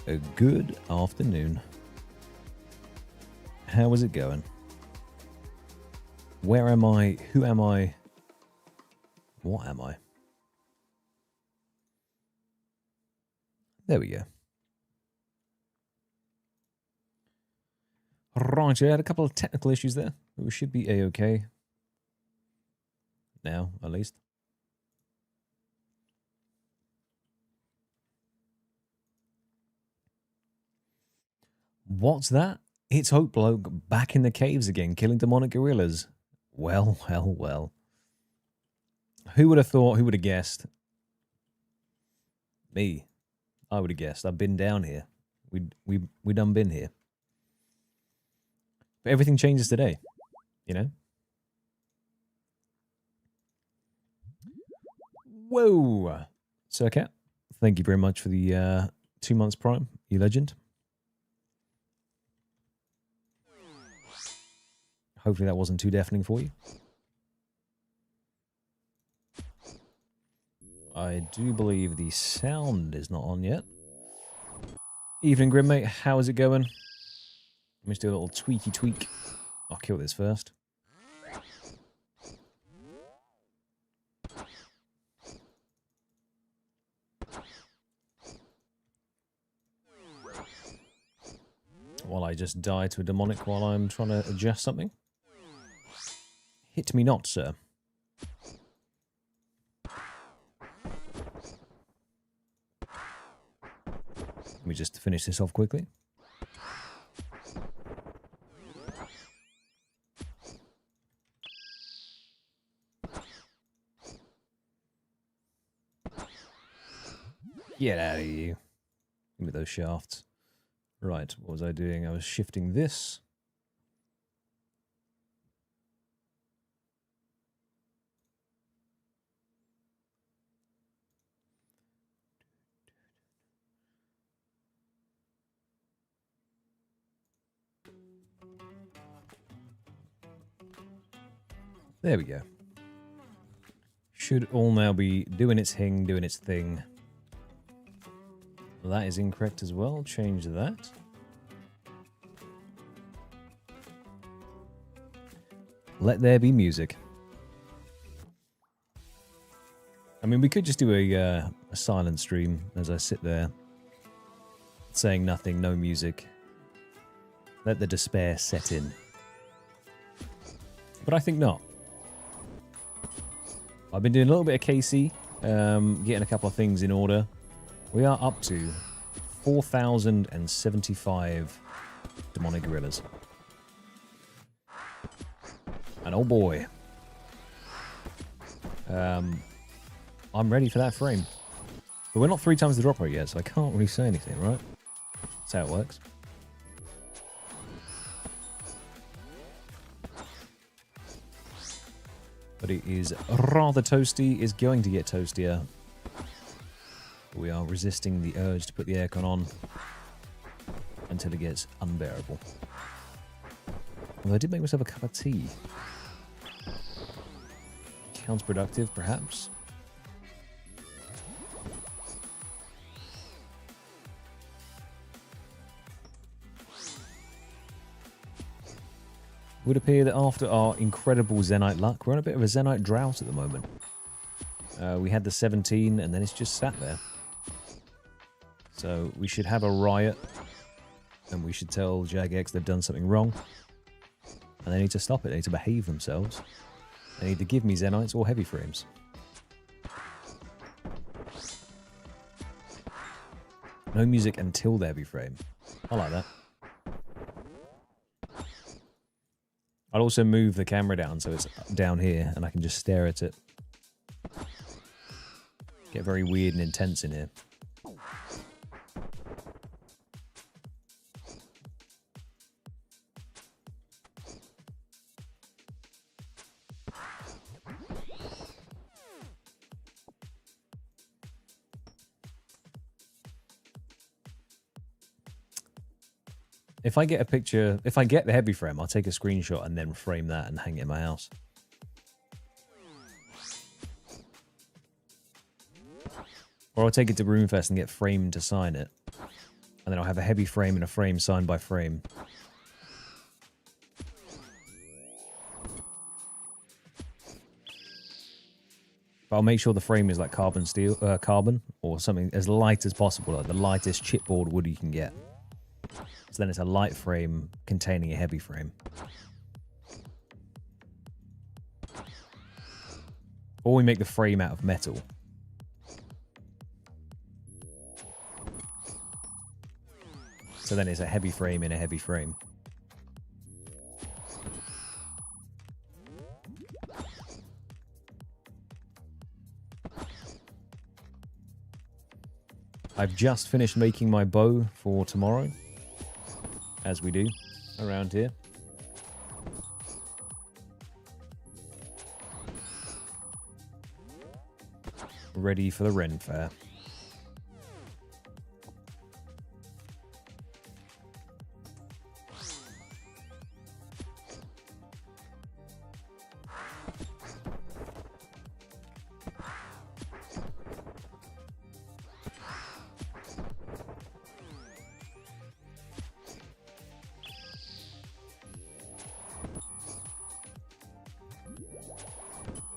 a good afternoon. How is it going? Where am I? Who am I? What am I? There we go. Right, I had a couple of technical issues there. We should be A-okay. Now, at least. What's that? It's Hope Bloke back in the caves again, killing demonic gorillas. Well, well, well. Who would have thought? Who would have guessed? Me. I would have guessed. I've been down here. We done been here. But everything changes today, you know? Whoa! Sircat, thank you very much for the 2 months Prime, you legend. Hopefully that wasn't too deafening for you. I do believe the sound is not on yet. Evening, Grimmate. How is it going? Let me just do a little tweaky tweak. I'll kill this first. While I just die to a demonic while I'm trying to adjust something. Hit me not, sir. Let me just finish this off quickly. Get out of you. Give me those shafts. Right, what was I doing? I was shifting this. There we go. Should all now be doing its thing, doing its thing. That is incorrect as well. Change that. Let there be music. I mean, we could just do a silent stream as I sit there, saying nothing, no music. Let the despair set in. But I think not. I've been doing a little bit of KC, getting a couple of things in order. We are up to 4,075 demonic gorillas. And oh boy. I'm ready for that frame. But we're not 3 times the drop rate yet, so I can't really say anything, right? That's how it works. But it is rather toasty. It's going to get toastier. We are resisting the urge to put the aircon on until it gets unbearable. Although I did make myself a cup of tea. Counterproductive, perhaps. It would appear that after our incredible Zenite luck, we're on a bit of a Zenite drought at the moment. We had the 17 and then it's just sat there. So we should have a riot and we should tell Jagex they've done something wrong. And they need to stop it. They need to behave themselves. They need to give me Zenites or heavy frames. No music until the heavy frame. I like that. I'll also move the camera down so it's down here and I can just stare at it. Get very weird and intense in here. If I get a picture, if I get the heavy frame, I'll take a screenshot and then frame that and hang it in my house. Or I'll take it to Roomfest and get framed to sign it. And then I'll have a heavy frame and a frame signed by frame. But I'll make sure the frame is like carbon steel, carbon, or something as light as possible, like the lightest chipboard wood you can get. So then it's a light frame containing a heavy frame. Or we make the frame out of metal. So then it's a heavy frame in a heavy frame. I've just finished making my bow for tomorrow, as we do around here. Ready for the Ren Fair.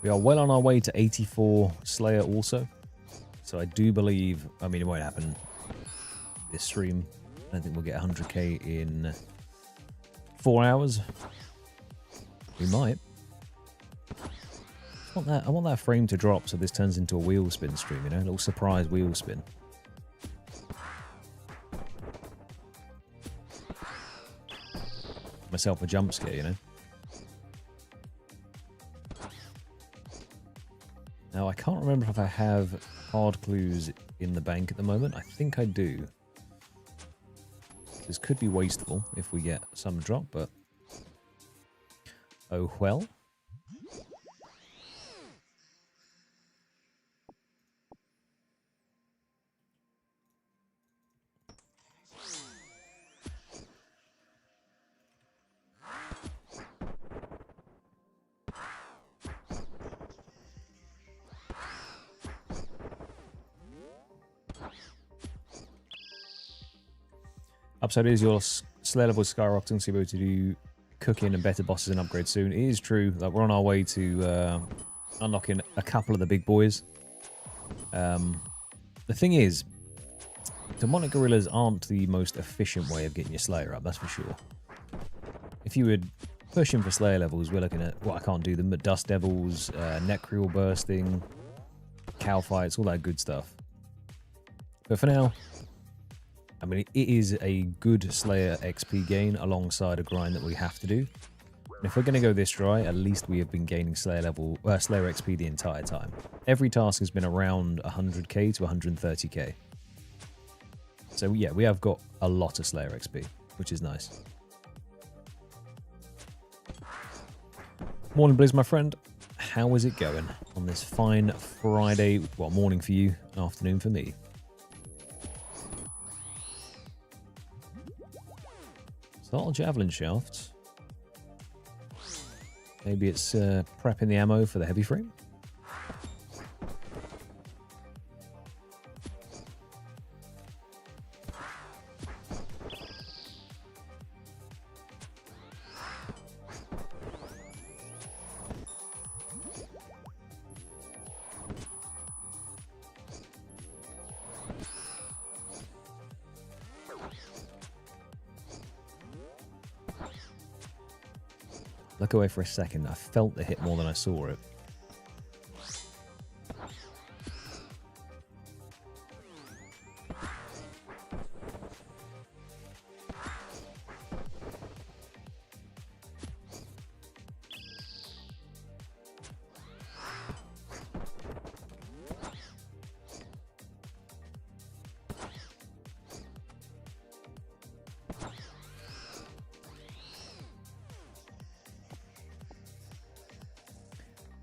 We are well on our way to 84 Slayer also. So I do believe, I mean, it won't happen this stream. I don't think we'll get 100k in 4 hours. We might. I want that frame to drop so this turns into a wheel spin stream, you know? A little surprise wheel spin. Myself a jump scare, you know? Now, I can't remember if I have hard clues in the bank at the moment. I think I do. This could be wasteful if we get some drop, but... oh well. Upside is your Slayer level skyrocketing, so you'll be able to do cooking and better bosses and upgrades soon. It is true that we're on our way to unlocking a couple of the big boys. The thing is, demonic gorillas aren't the most efficient way of getting your Slayer up, that's for sure. If you would push him for Slayer levels, we're looking at, well, I can't do them, but Dust Devils, Necreal bursting, cow fights, all that good stuff. But for now, I mean, it is a good Slayer XP gain alongside a grind that we have to do. And if we're going to go this dry, at least we have been gaining Slayer XP the entire time. Every task has been around 100k to 130k. So yeah, we have got a lot of Slayer XP, which is nice. Morning, Blizz, my friend. How is it going on this fine Friday? Well, morning for you, afternoon for me. Start javelin shafts. Maybe it's prepping the ammo for the heavy frame. Look away for a second. I felt the hit more than I saw it.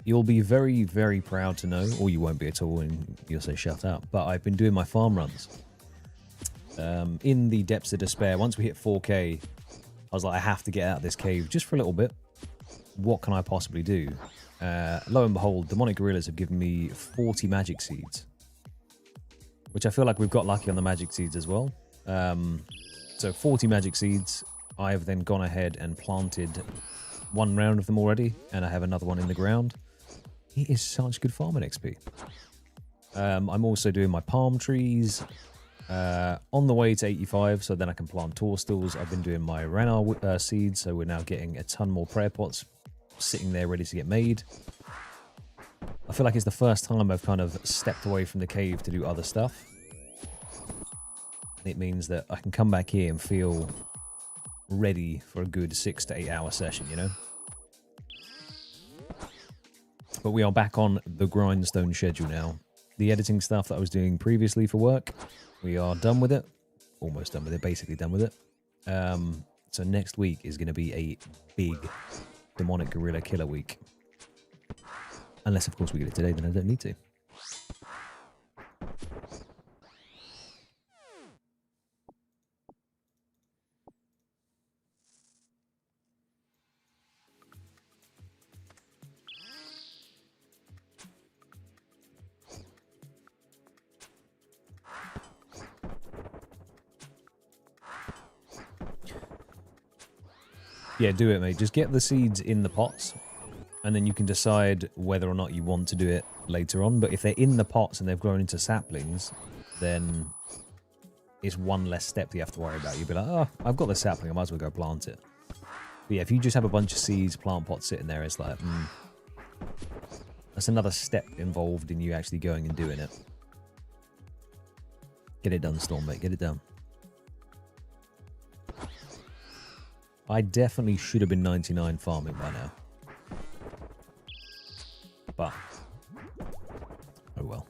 You'll be very, very proud to know, or you won't be at all, and you'll say shut up, but I've been doing my farm runs. In the depths of despair, once we hit 4k, I was like, I have to get out of this cave just for a little bit. What can I possibly do? Lo and behold, demonic gorillas have given me 40 magic seeds, which I feel like we've got lucky on the magic seeds as well. So 40 magic seeds. I have then gone ahead and planted one round of them already, and I have another one in the ground. It is such good farming XP. I'm also doing my palm trees on the way to 85, so then I can plant toadstools. I've been doing my Ranar seeds, so we're now getting a ton more prayer pots sitting there ready to get made. I feel like it's the first time I've kind of stepped away from the cave to do other stuff. It means that I can come back here and feel ready for a good 6 to 8 hour session, you know? But we are back on the grindstone schedule now. The editing stuff that I was doing previously for work, we are done with it. Almost done with it, basically done with it. So next week is going to be a big demonic gorilla killer week. Unless, of course, we get it today, then I don't need to. Yeah, do it, mate. Just get the seeds in the pots, and then you can decide whether or not you want to do it later on. But if they're in the pots and they've grown into saplings, then it's one less step you have to worry about. You'll be like, oh, I've got the sapling, I might as well go plant it. But yeah, if you just have a bunch of seeds, plant pots sitting there, it's like, that's another step involved in you actually going and doing it. Get it done, Storm, mate. Get it done. I definitely should have been 99 farming by now. But, oh well.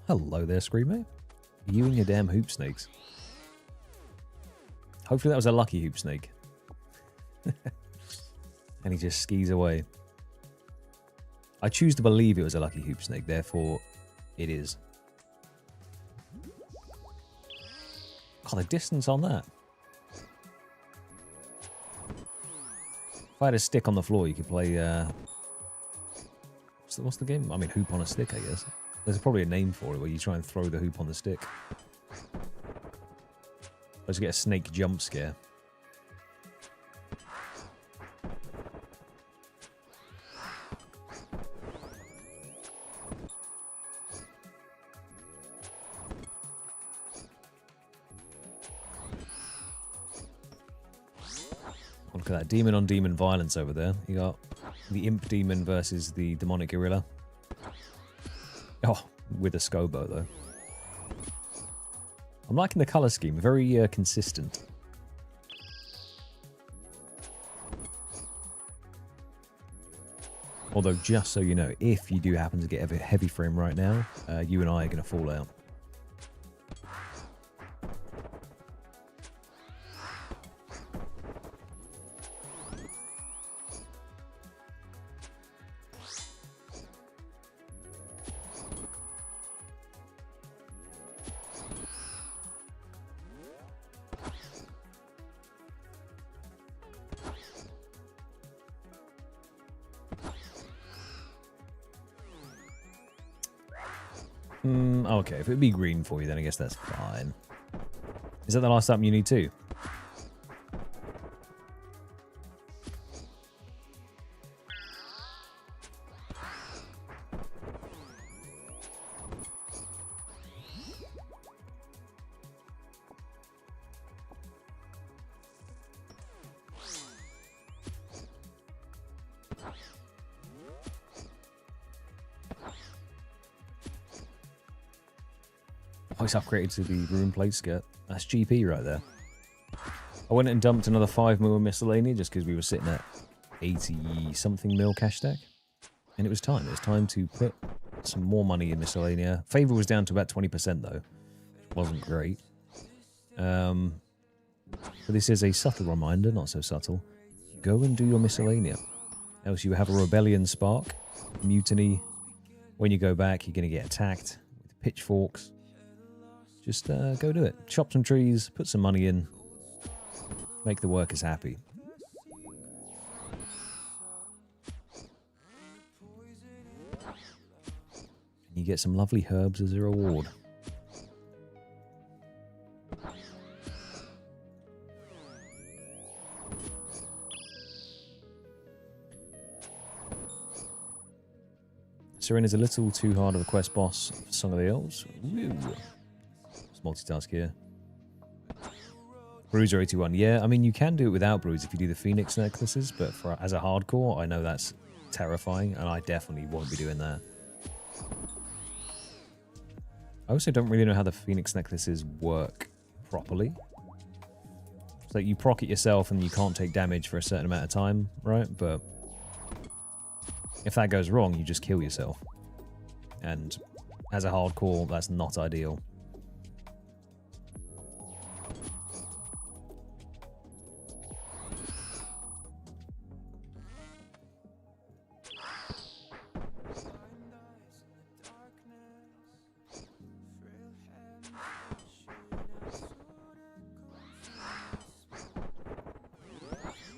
Hello there, Screamo. You and your damn hoop snakes. Hopefully that was a lucky hoop snake. And he just skis away. I choose to believe it was a lucky hoop snake, therefore it is. God, the distance on that. If I had a stick on the floor, you could play... what's the game? I mean, hoop on a stick, I guess. There's probably a name for it where you try and throw the hoop on the stick. Let's get a snake jump scare. Look at that demon on demon violence over there. You got the imp demon versus the demonic gorilla. Oh, with a Scobo, though. I'm liking the colour scheme. Very consistent. Although, just so you know, if you do happen to get a heavy frame right now, you and I are going to fall out. Okay, if it'd be green for you, then I guess that's fine. Is that the last item you need too? Voice upgraded to the room plate skirt. That's GP right there. I went and dumped another 5 mil miscellany just because we were sitting at 80 something mil cash stack. And it was time. It was time to put some more money in miscellanea. Favor was down to about 20% though. Wasn't great. But this is a subtle reminder, not so subtle. Go and do your miscellanea. Else you have a rebellion spark, mutiny. When you go back, you're going to get attacked with pitchforks. Just go do it. Chop some trees, put some money in. Make the workers happy. And you get some lovely herbs as a reward. Serena's a little too hard of a quest boss for Song of the Elves. Woo. Let's multitask here. Bruiser 81. Yeah, I mean, you can do it without Bruise if you do the Phoenix necklaces, but as a hardcore, I know that's terrifying, and I definitely won't be doing that. I also don't really know how the Phoenix necklaces work properly. So you proc it yourself and you can't take damage for a certain amount of time, right? But if that goes wrong, you just kill yourself. And as a hardcore, that's not ideal.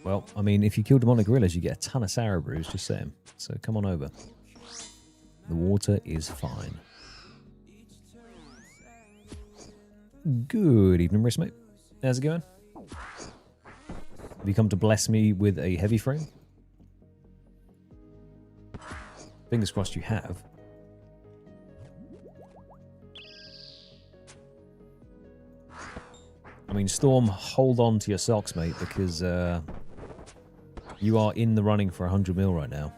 Well, I mean, if you kill demonic gorillas, you get a ton of Sour Brews, just saying. So come on over. The water is fine. Good evening, wristmate. How's it going? Have you come to bless me with a heavy frame? Fingers crossed you have. I mean, Storm, hold on to your socks, mate, because you are in the running for 100 mil right now.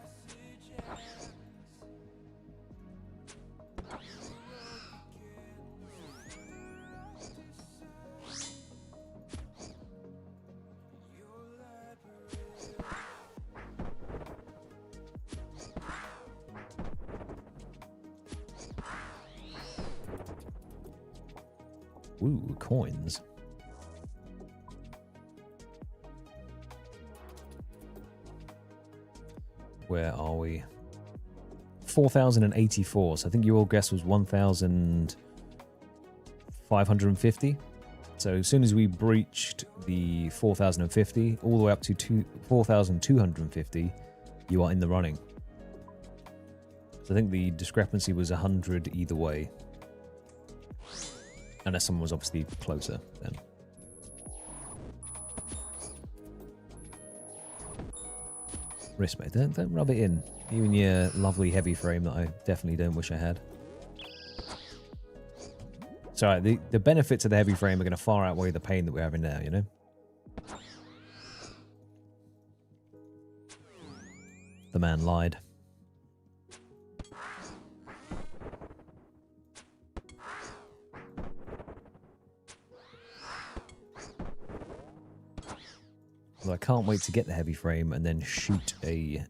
Ooh, coins. Where are we? 4,084. So I think your guess was 1,550. So as soon as we breached the 4,050, all the way up to 4,250, you are in the running. So I think the discrepancy was 100 either way. Unless someone was obviously closer then. Wristmate, don't rub it in. You and your lovely heavy frame that I definitely don't wish I had. Sorry, the benefits of the heavy frame are going to far outweigh the pain that we're having now, you know? The man lied. Well, I can't wait to get the heavy frame and then shoot a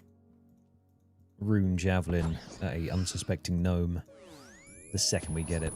rune javelin at a unsuspecting gnome the second we get it.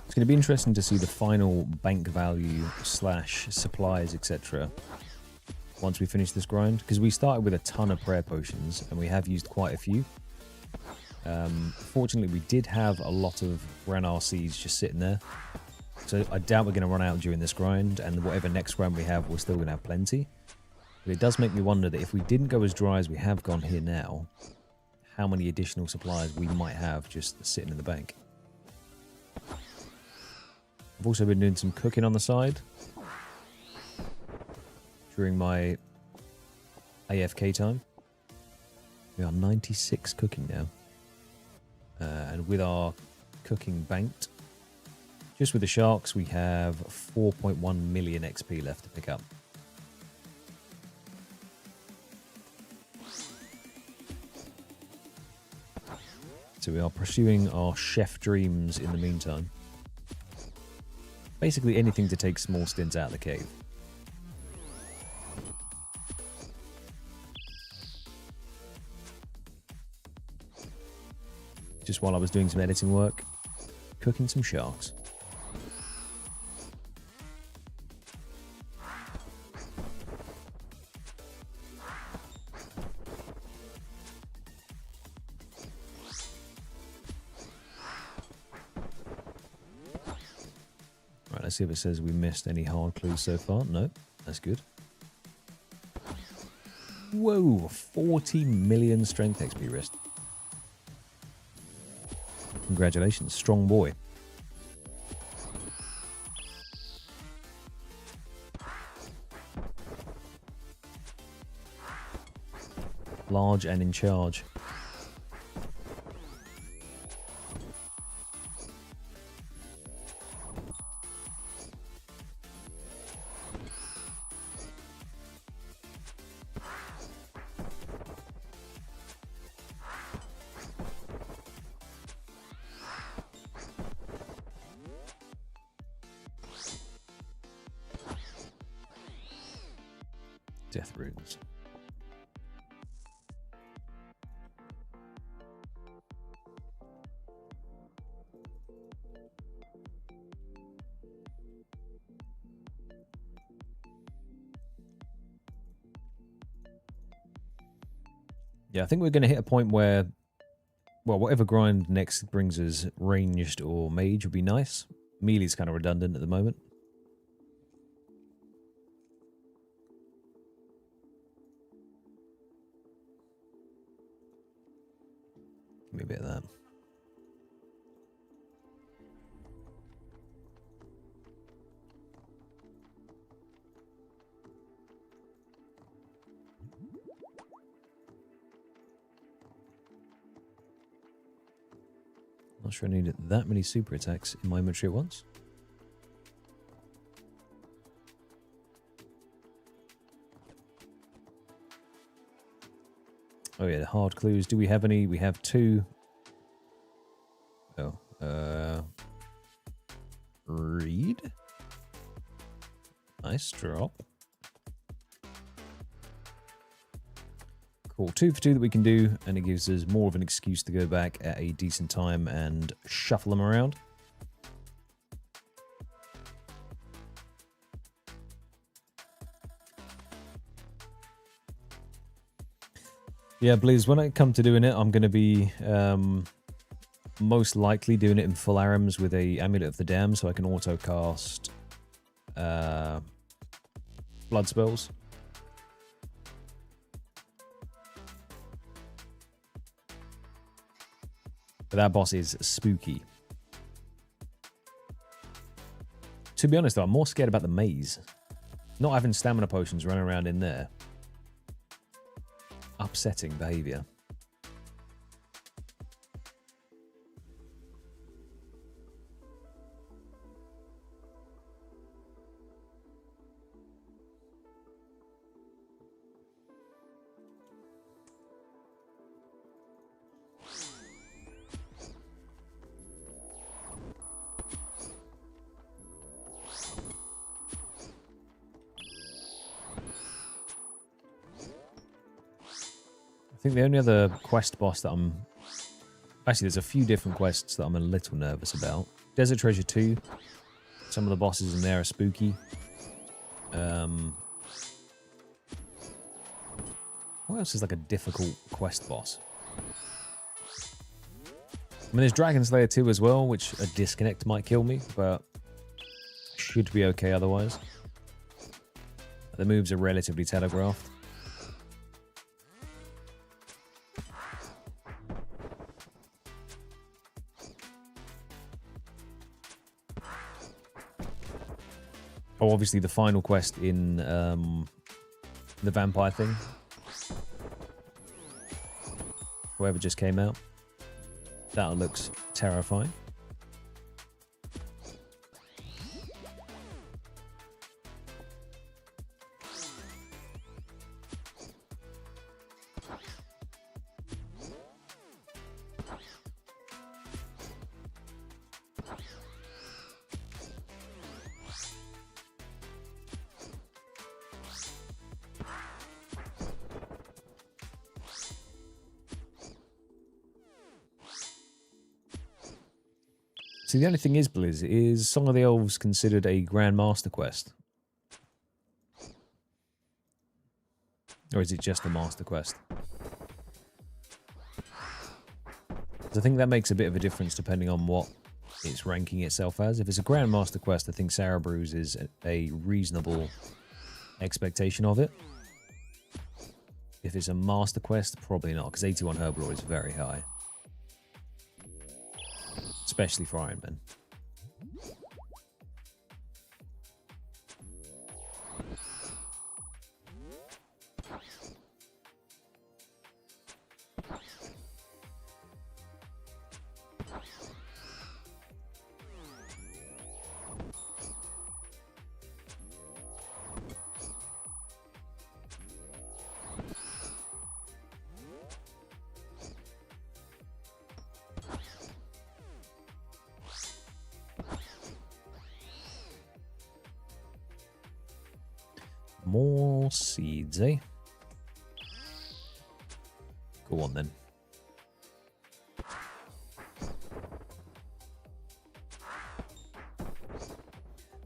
It's going to be interesting to see the final bank value / supplies, etc. once we finish this grind, because we started with a ton of prayer potions and we have used quite a few. Fortunately, we did have a lot of Ran RCs just sitting there, So I doubt we're going to run out during this grind, and whatever next grind we have, we're still going to have plenty. But it does make me wonder that if we didn't go as dry as we have gone here now, how many additional supplies we might have just sitting in the bank. I've also been doing some cooking on the side during my AFK time. We are 96 cooking now. And with our cooking banked, just with the sharks, we have 4.1 million XP left to pick up. So we are pursuing our chef dreams in the meantime. Basically anything to take small stints out of the cave. Just while I was doing some editing work, cooking some sharks. Right, let's see if it says we missed any hard clues so far. No, that's good. Whoa, 40 million strength XP wrist. Congratulations, strong boy. Large and in charge. Death runes. Yeah, I think we're going to hit a point where, well, whatever grind next brings us ranged or mage would be nice. Melee's kind of redundant at the moment. Give me a bit of that. Not sure I needed that many super attacks in my inventory at once. Oh yeah, the hard clues. Do we have any? We have 2. Oh, read. Nice drop. Cool, 2 for 2 that we can do, and it gives us more of an excuse to go back at a decent time and shuffle them around. Yeah, Blizz, when I come to doing it, I'm going to be most likely doing it in full ARAMs with a Amulet of the Dam, so I can auto-cast blood spells. But that boss is spooky. To be honest, though, I'm more scared about the maze. Not having stamina potions running around in there. Upsetting behavior. I think the only other quest boss that I'm... Actually, there's a few different quests that I'm a little nervous about. Desert Treasure 2. Some of the bosses in there are spooky. What else is like a difficult quest boss? I mean, there's Dragon Slayer 2 as well, which a disconnect might kill me, but should be okay otherwise. The moves are relatively telegraphed. Oh, obviously the final quest in the vampire thing. Whoever just came out. That looks terrifying. See, the only thing is, Blizz, is Song of the Elves considered a Grand Master quest? Or is it just a Master quest? I think that makes a bit of a difference depending on what it's ranking itself as. If it's a Grand Master quest, I think Sarah Brews is a reasonable expectation of it. If it's a Master quest, probably not, because 81 Herblore is very high. Especially for Iron Man. More seeds, eh? Go on then.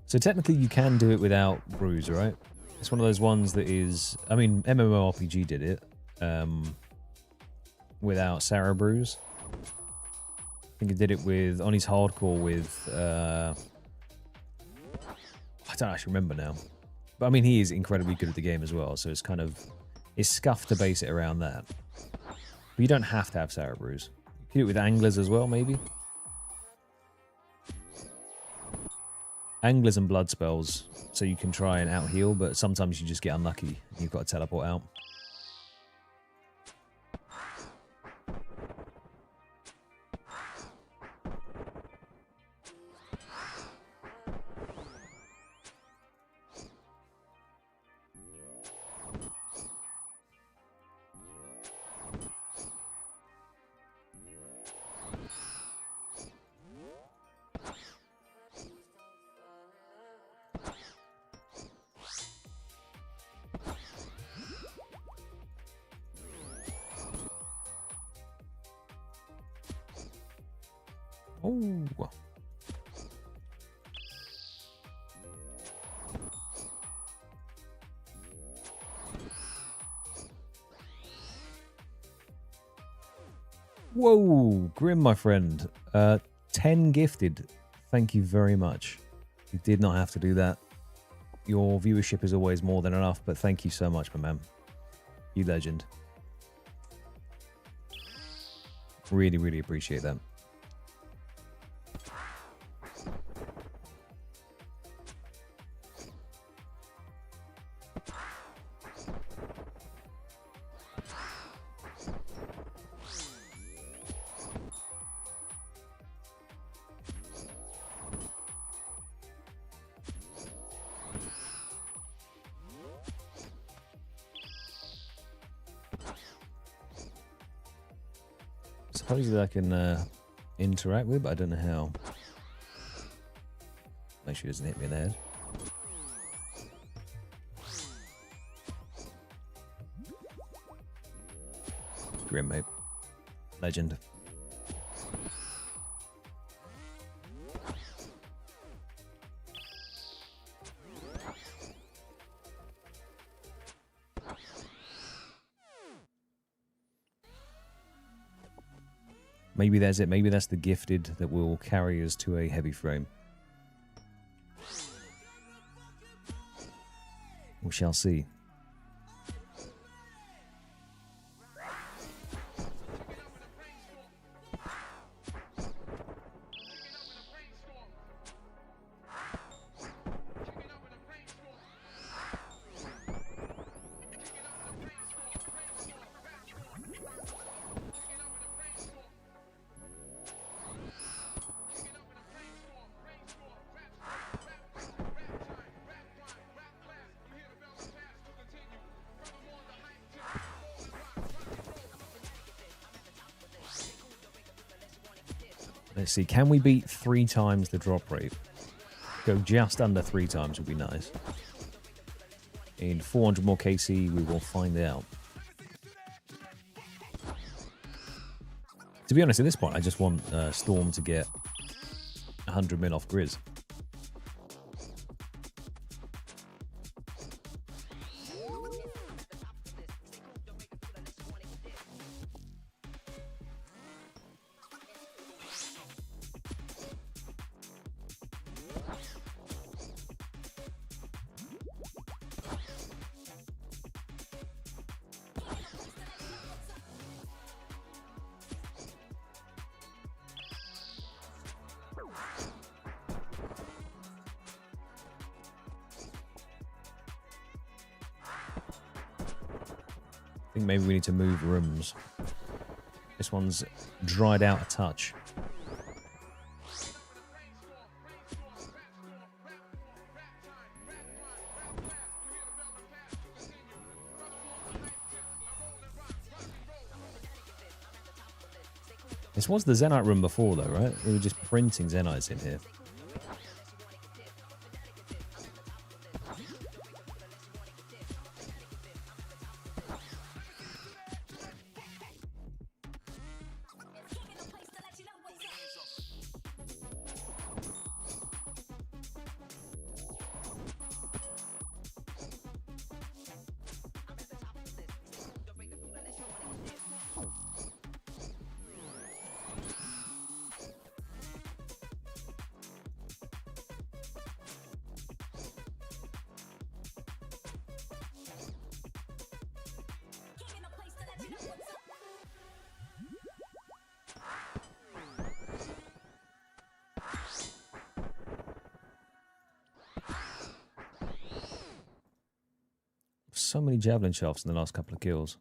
So technically you can do it without brews, right? It's one of those ones that is... I mean, MMORPG did it. Without Sarah brews. I think it did it with... On his hardcore with... I don't actually remember now. But I mean, he is incredibly good at the game as well, so it's kind of... It's scuffed to base it around that. But you don't have to have Sarah brews. You can do it with anglers as well, maybe. Anglers and blood spells, so you can try and out-heal, but sometimes you just get unlucky and you've got to teleport out. Oh. Whoa, Grim, my friend. 10 gifted. Thank you very much. You did not have to do that. Your viewership is always more than enough, but thank you so much, my man. You legend. Really, really appreciate that. Supposedly I can interact with, but I don't know how. Make sure he doesn't hit me in the head. Grim, mate. Legend. Maybe that's it. Maybe that's the gifted that will carry us to a heavy frame. We shall see. Let's see, can we beat 3 times the drop rate? Go just under 3 times would be nice. In 400 more KC, we will find out. To be honest, at this point, I just want Storm to get 100 mil off Grizz. I think maybe we need to move rooms. This one's dried out a touch. This was the Zenite room before though, right? We were just printing Zenites in here. So many javelin shafts in the last couple of kills.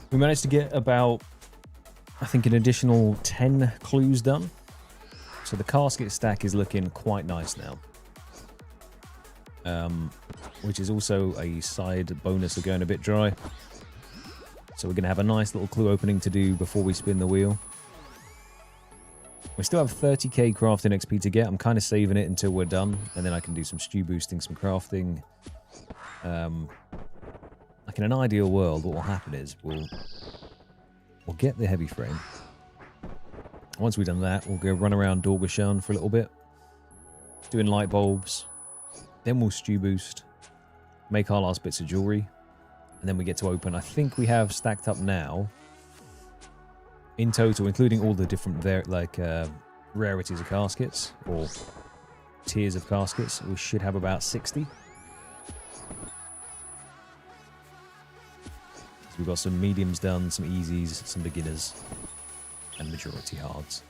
We managed to get about, I think, an additional 10 clues done. So the casket stack is looking quite nice now. Which is also a side bonus of going a bit dry. So we're going to have a nice little clue opening to do before we spin the wheel. We still have 30k crafting XP to get. I'm kind of saving it until we're done. And then I can do some stew boosting, some crafting. Like in an ideal world, what will happen is we'll get the heavy frame. Once we've done that, we'll go run around Dorgashan for a little bit. Doing light bulbs. Then we'll stew boost. Make our last bits of jewelry. And then we get to open. I think we have stacked up now, in total, including all the different rarities of caskets, or tiers of caskets, we should have about 60. So we've got some mediums done, some easies, some beginners, and majority hards.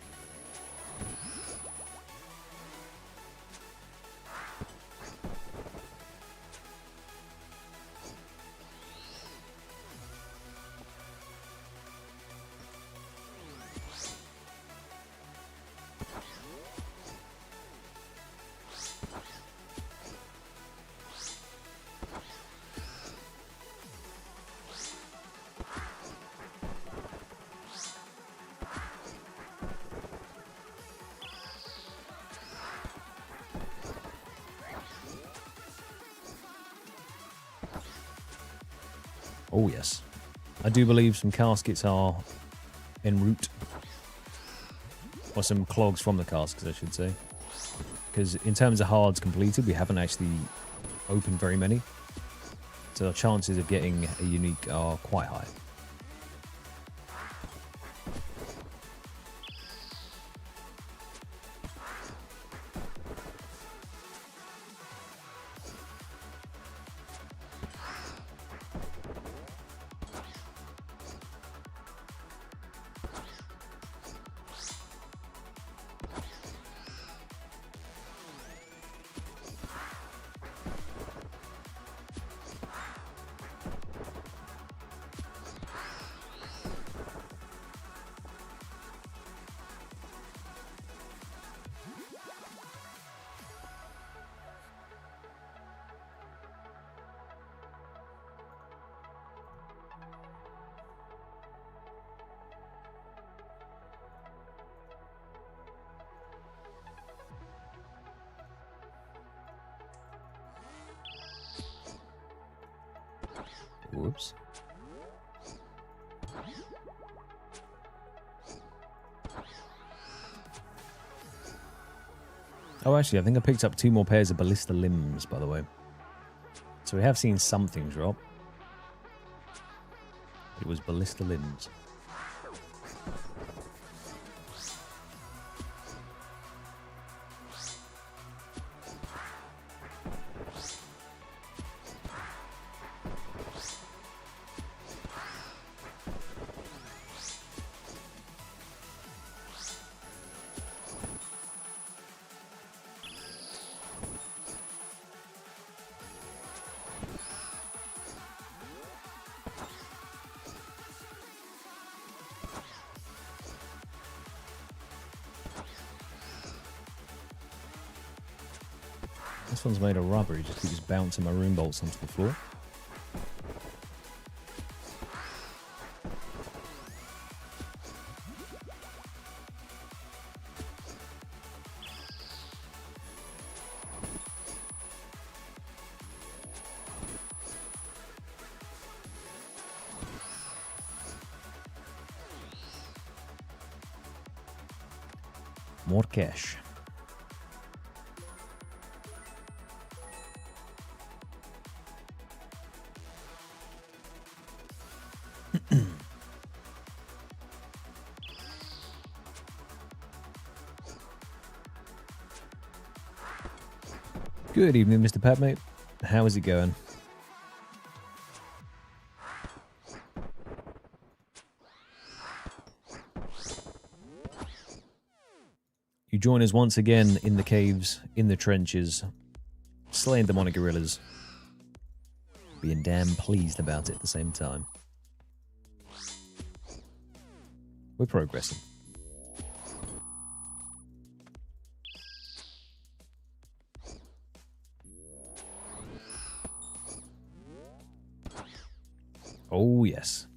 Oh yes, I do believe some caskets are en route, or some clogs from the caskets I should say, because in terms of hards completed we haven't actually opened very many, so our chances of getting a unique are quite high. Whoops. Oh, actually, I think I picked up 2 more pairs of ballista limbs, by the way. So we have seen something drop. It was ballista limbs. This one's made of rubber, he just keeps bouncing my rune bolts onto the floor. More cash. Good evening, Mr. Patmate. How is it going? You join us once again in the caves, in the trenches, slaying demonic gorillas, being damn pleased about it at the same time. We're progressing. Oh, yes.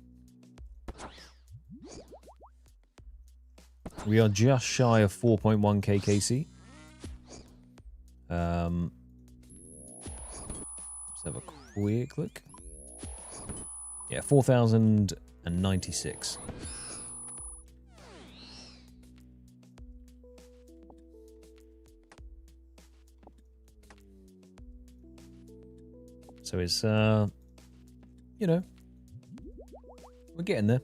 We are just shy of 4.1 KKC. Let's have a quick look. Yeah, 4,096. So it's, you know, we're getting there.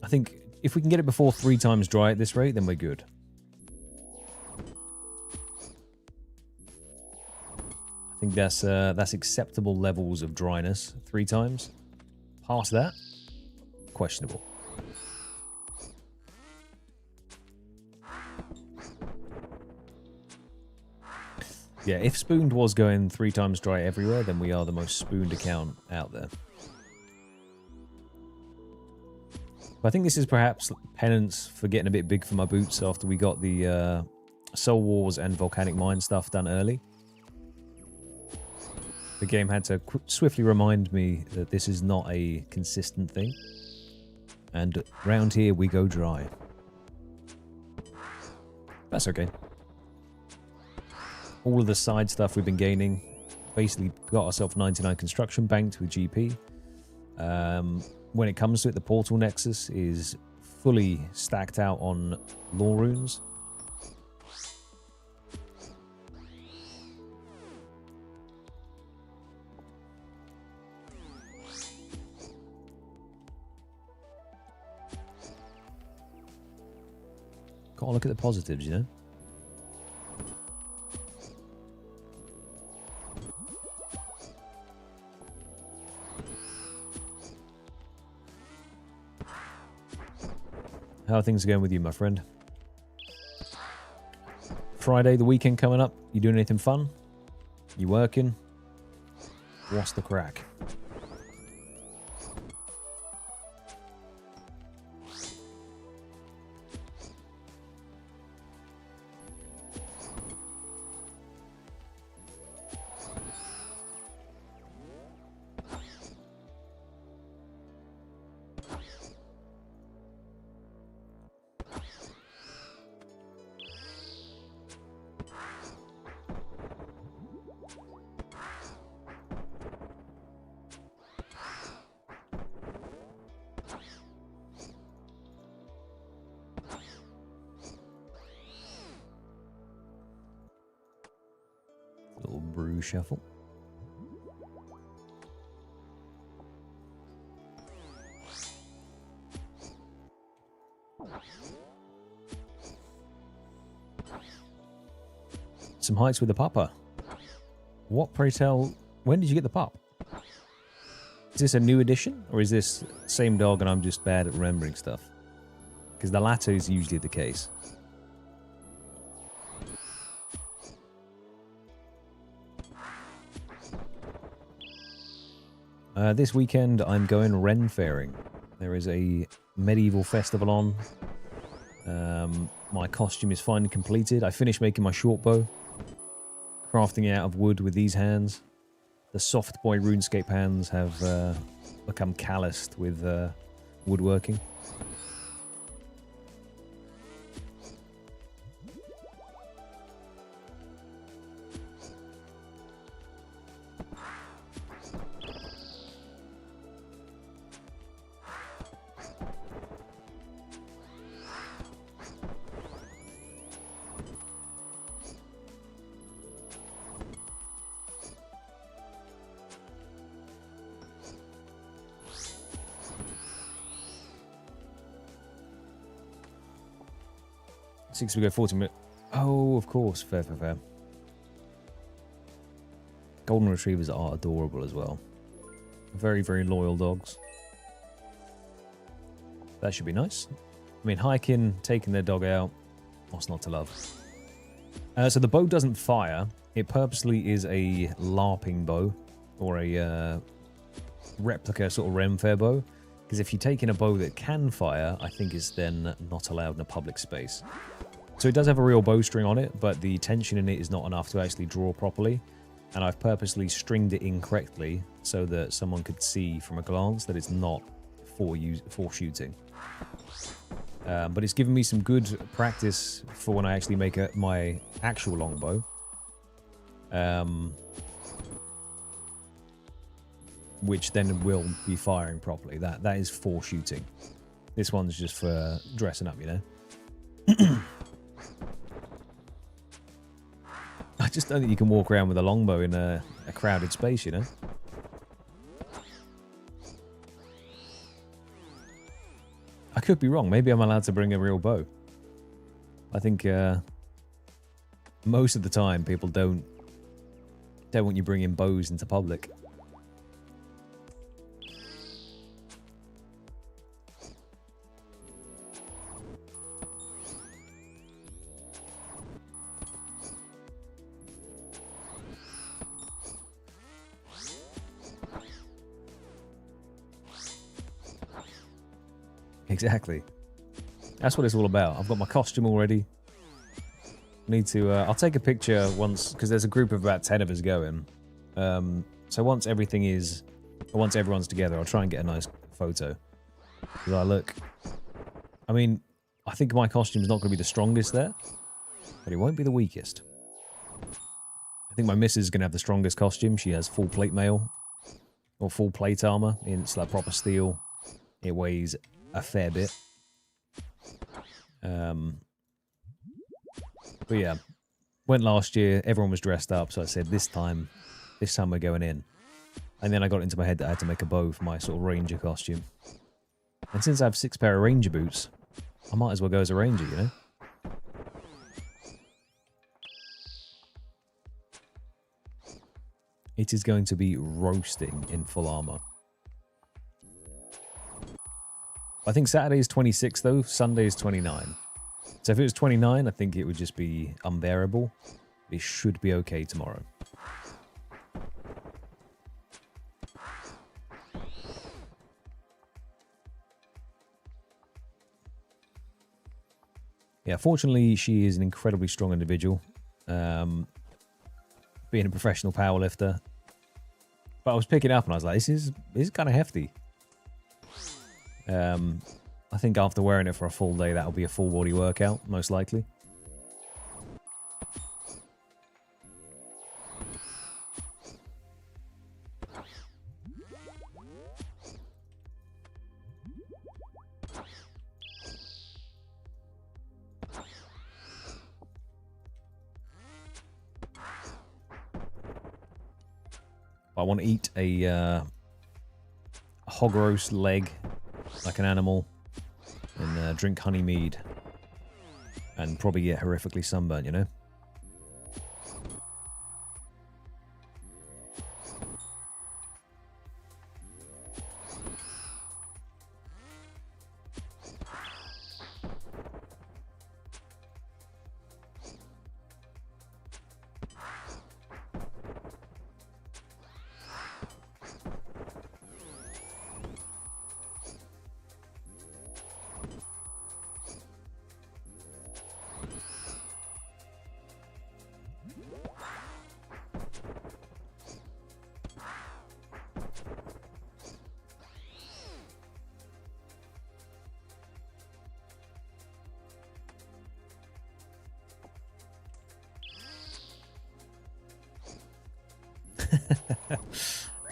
I think if we can get it before 3 times dry at this rate, then we're good. I think that's acceptable levels of dryness. 3 times. Past that, questionable. Yeah, if Spooned was going 3 times dry everywhere, then we are the most spooned account out there. But I think this is perhaps penance for getting a bit big for my boots after we got the Soul Wars and Volcanic Mine stuff done early. The game had to swiftly remind me that this is not a consistent thing. And round here we go dry. That's okay. All of the side stuff we've been gaining, basically got ourselves 99 construction banked with GP. When it comes to it, the Portal Nexus is fully stacked out on lore runes. Gotta look at the positives, you know? How are things going with you, my friend? Friday, the weekend coming up. You doing anything fun? You working? What's the crack? Brew shuffle. Some heights with the pupper. What, pray tell, when did you get the pup? Is this a new edition, or is this same dog and I'm just bad at remembering stuff? Because the latter is usually the case. This weekend I'm going Ren fairing. There is a medieval festival on. My costume is finally completed. I finished making my short bow. Crafting it out of wood with these hands. The soft boy RuneScape hands have become calloused with woodworking. We go 40 minutes. Oh, of course. Fair, fair, fair. Golden Retrievers are adorable as well. Very, very loyal dogs. That should be nice. I mean, hiking, taking their dog out. What's not to love? So the bow doesn't fire. It purposely is a LARPing bow. Or a replica sort of Renfair bow. Because if you take in a bow that can fire, I think it's then not allowed in a public space. So it does have a real bowstring on it, but the tension in it is not enough to actually draw properly. And I've purposely stringed it incorrectly so that someone could see from a glance that it's not for shooting. But it's given me some good practice for when I actually make my actual longbow. Which then will be firing properly. That is for shooting. This one's just for dressing up, you know? I just don't think you can walk around with a longbow in a crowded space, you know? I could be wrong. Maybe I'm allowed to bring a real bow. I think most of the time people don't want you bringing bows into public. Exactly. That's what it's all about. I've got my costume already. Need to... I'll take a picture once, because there's a group of about 10 of us going. So once everyone's together, I'll try and get a nice photo. Because I look... I mean, I think my costume's not going to be the strongest there, but it won't be the weakest. I think my missus is going to have the strongest costume. She has full plate mail, or full plate armor. It's like proper steel. It weighs a fair bit. But yeah, went last year, everyone was dressed up, so I said this time we're going in. And then I got into my head that I had to make a bow for my sort of ranger costume. And since I have 6 pair of ranger boots, I might as well go as a ranger, you know? It is going to be roasting in full armor. I think Saturday is 26 though, Sunday is 29. So if it was 29, I think it would just be unbearable. It should be okay tomorrow. Yeah, fortunately, she is an incredibly strong individual. Being a professional powerlifter. But I was picking up and I was like, this is kind of hefty. I think after wearing it for a full day, that'll be a full body workout, most likely. I want to eat a hog roast leg like an animal and drink honey mead and probably get horrifically sunburnt, you know?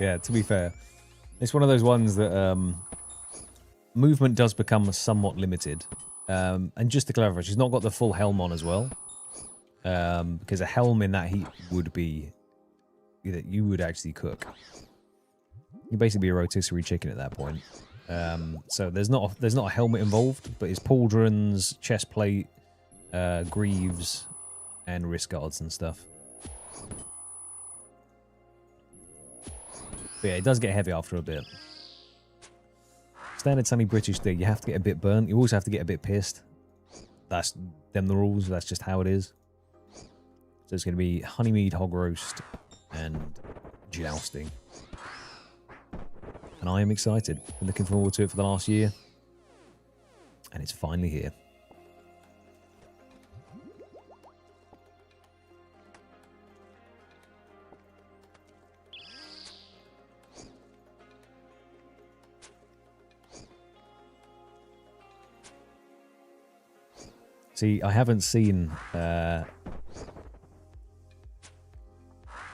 Yeah, to be fair, it's one of those ones that movement does become somewhat limited. And just to clarify, she's not got the full helm on as well. Because a helm in that heat would be that you would actually cook. You'd basically be a rotisserie chicken at that point. So there's not a helmet involved, but it's pauldrons, chest plate, greaves, and wrist guards and stuff. But yeah, it does get heavy after a bit. Standard sunny British thing, you have to get a bit burnt. You also have to get a bit pissed. That's them the rules. That's just how it is. So it's going to be honey mead, hog roast, and jousting. And I am excited. Been looking forward to it for the last year. And it's finally here. See, I haven't seen...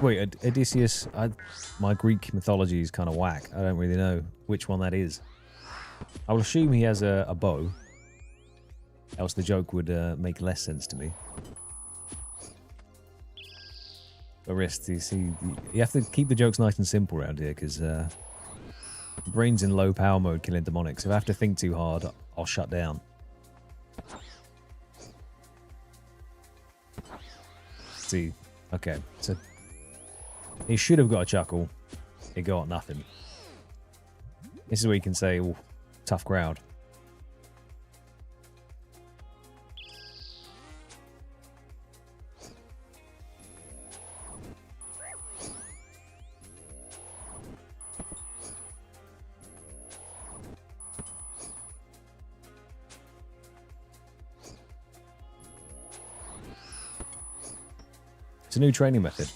Wait, Odysseus... my Greek mythology is kind of whack. I don't really know which one that is. I will assume he has a bow. Else the joke would make less sense to me. The rest, you see... You have to keep the jokes nice and simple around here, because... brain's in low power mode killing demonics. If I have to think too hard, I'll shut down. See, okay, so he should have got a chuckle. He got nothing. This is where you can say, oh, tough crowd. It's a new training method.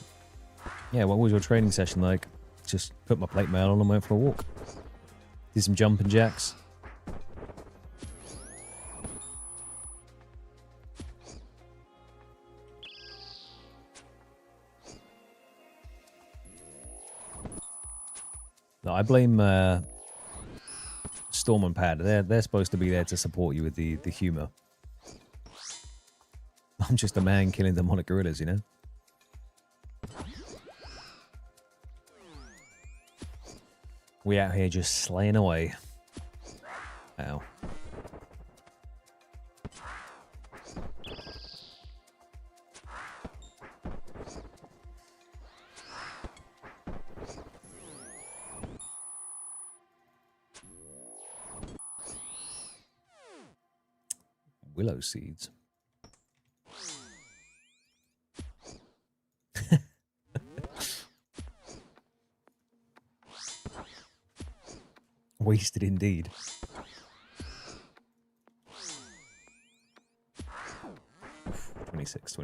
Yeah, what was your training session like? Just put my plate mail on and went for a walk. Did some jumping jacks. No, I blame Storm and Pad. They're supposed to be there to support you with the humour. I'm just a man killing demonic gorillas, you know? We out here just slaying away. Ow. Willow seeds. Wasted indeed. Oof, 26.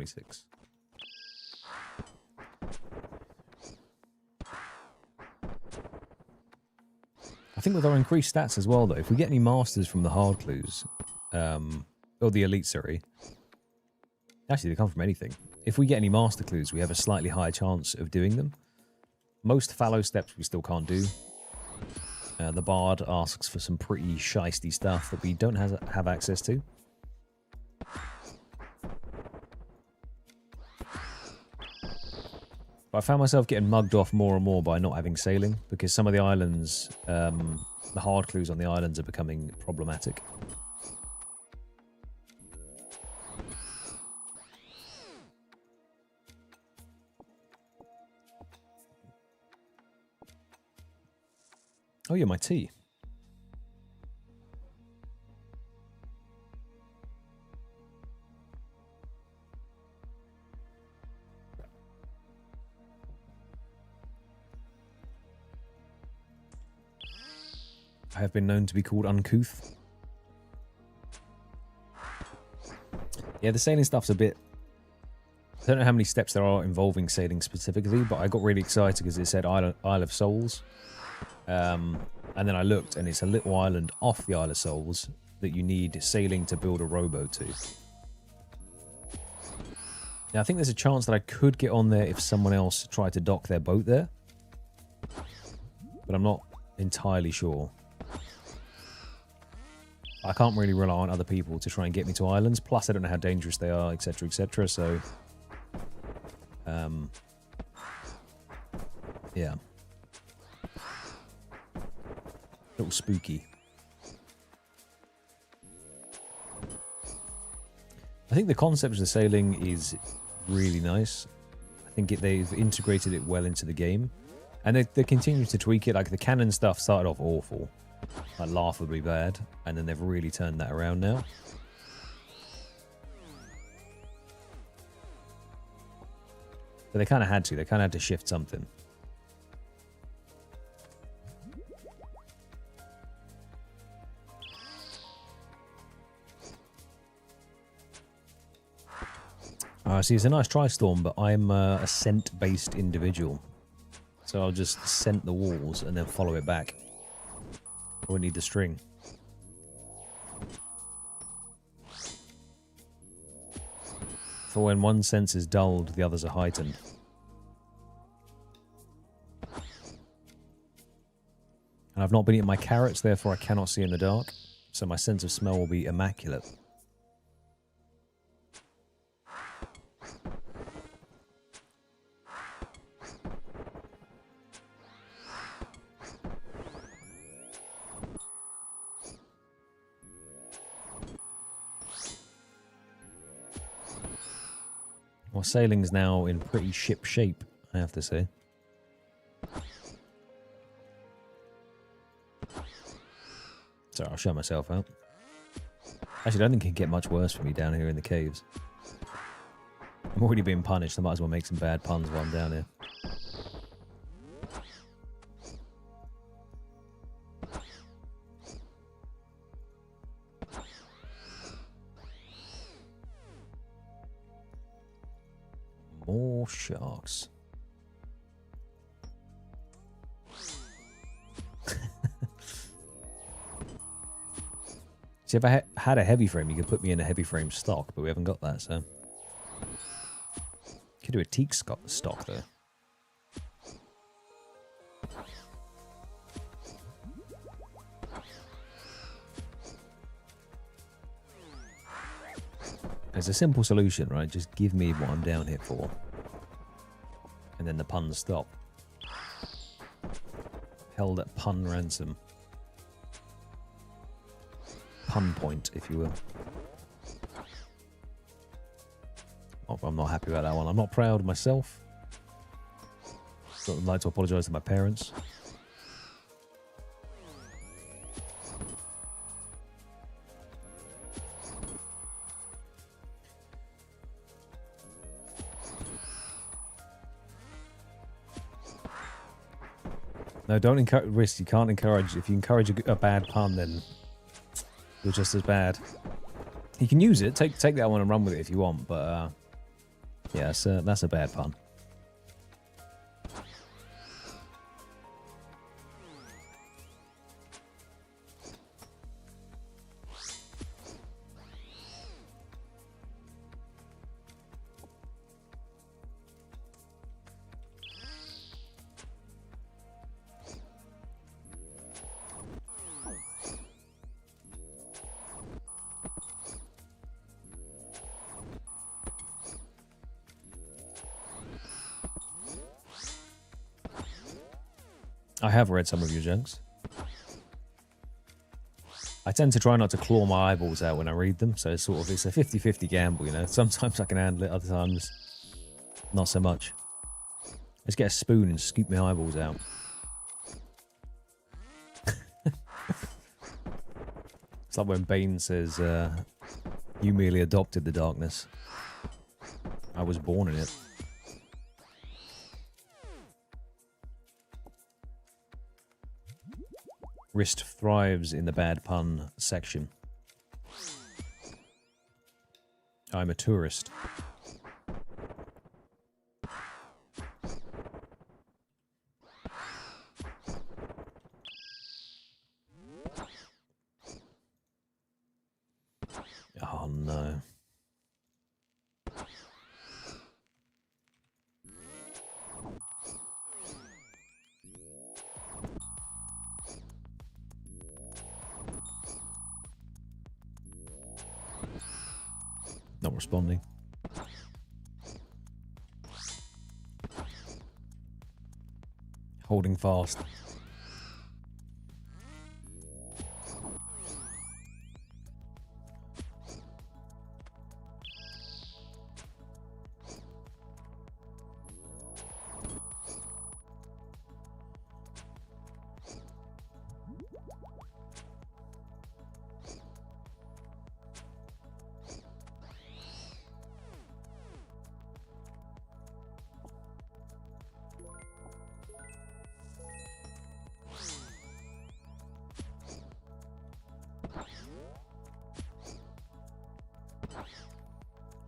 I think with our increased stats as well, though, if we get any masters from the hard clues, or the elite, sorry. Actually, they come from anything. If we get any master clues, we have a slightly higher chance of doing them. Most fallow steps we still can't do. The Bard asks for some pretty shisty stuff that we don't have access to. But But I found myself getting mugged off more and more by not having sailing, because some of the islands, the hard clues on the islands are becoming problematic. Oh yeah, my tea. I have been known to be called uncouth. Yeah, the sailing stuff's a bit... I don't know how many steps there are involving sailing specifically, but I got really excited because it said Isle of Souls. And then I looked, and it's a little island off the Isle of Souls that you need sailing to build a rowboat to. Now, I think there's a chance that I could get on there if someone else tried to dock their boat there. But I'm not entirely sure. I can't really rely on other people to try and get me to islands. Plus, I don't know how dangerous they are, etc., etc. So, yeah. A little spooky. I think the concept of the sailing is really nice. I think they've integrated it well into the game. And they continue to tweak it. Like, the cannon stuff started off awful. Like, laughably bad. And then they've really turned that around now. But they kind of had to. They kind of had to shift something. See, it's a nice tri-storm, but I'm a scent-based individual. So I'll just scent the walls and then follow it back. I won't need the string. For when one sense is dulled, the others are heightened. And I've not been eating my carrots, therefore I cannot see in the dark. So my sense of smell will be immaculate. Well, sailing's now in pretty ship shape, I have to say. Sorry, I'll show myself out. Actually, I don't think it can get much worse for me down here in the caves. I'm already being punished, I might as well make some bad puns while I'm down here. More sharks. See, if I had a heavy frame, you could put me in a heavy frame stock, but we haven't got that, so... Could do a teak stock, though. There's a simple solution, right? Just give me what I'm down here for. And then the puns stop. Held at pun ransom. Pun point, if you will. Oh, I'm not happy about that one. I'm not proud of myself. So I'd like to apologise to my parents. No, don't encourage risk. You can't encourage. If you encourage a bad pun, then you're just as bad. You can use it. Take that one and run with it if you want. But yeah, that's a bad pun. I have read some of your jokes. I tend to try not to claw my eyeballs out when I read them, so it's a 50-50 gamble, you know. Sometimes I can handle it, other times not so much. Let's get a spoon and scoop my eyeballs out. It's like when Bane says, you merely adopted the darkness. I was born in it. Wrist thrives in the bad pun section. I'm a tourist. Oh no. Not responding. Holding fast.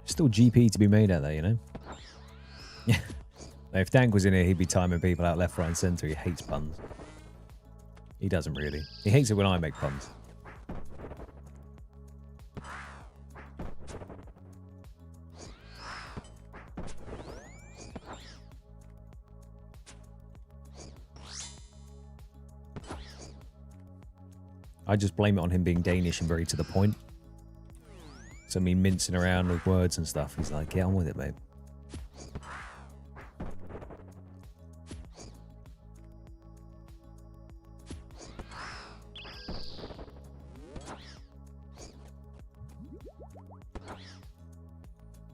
Still GP to be made out there, you know? Yeah. If Dank was in here, he'd be timing people out left, right, and centre. He hates puns. He doesn't really. He hates it when I make puns. I just blame it on him being Danish and very to the point. So me mincing around with words and stuff. He's like, get on with it, mate.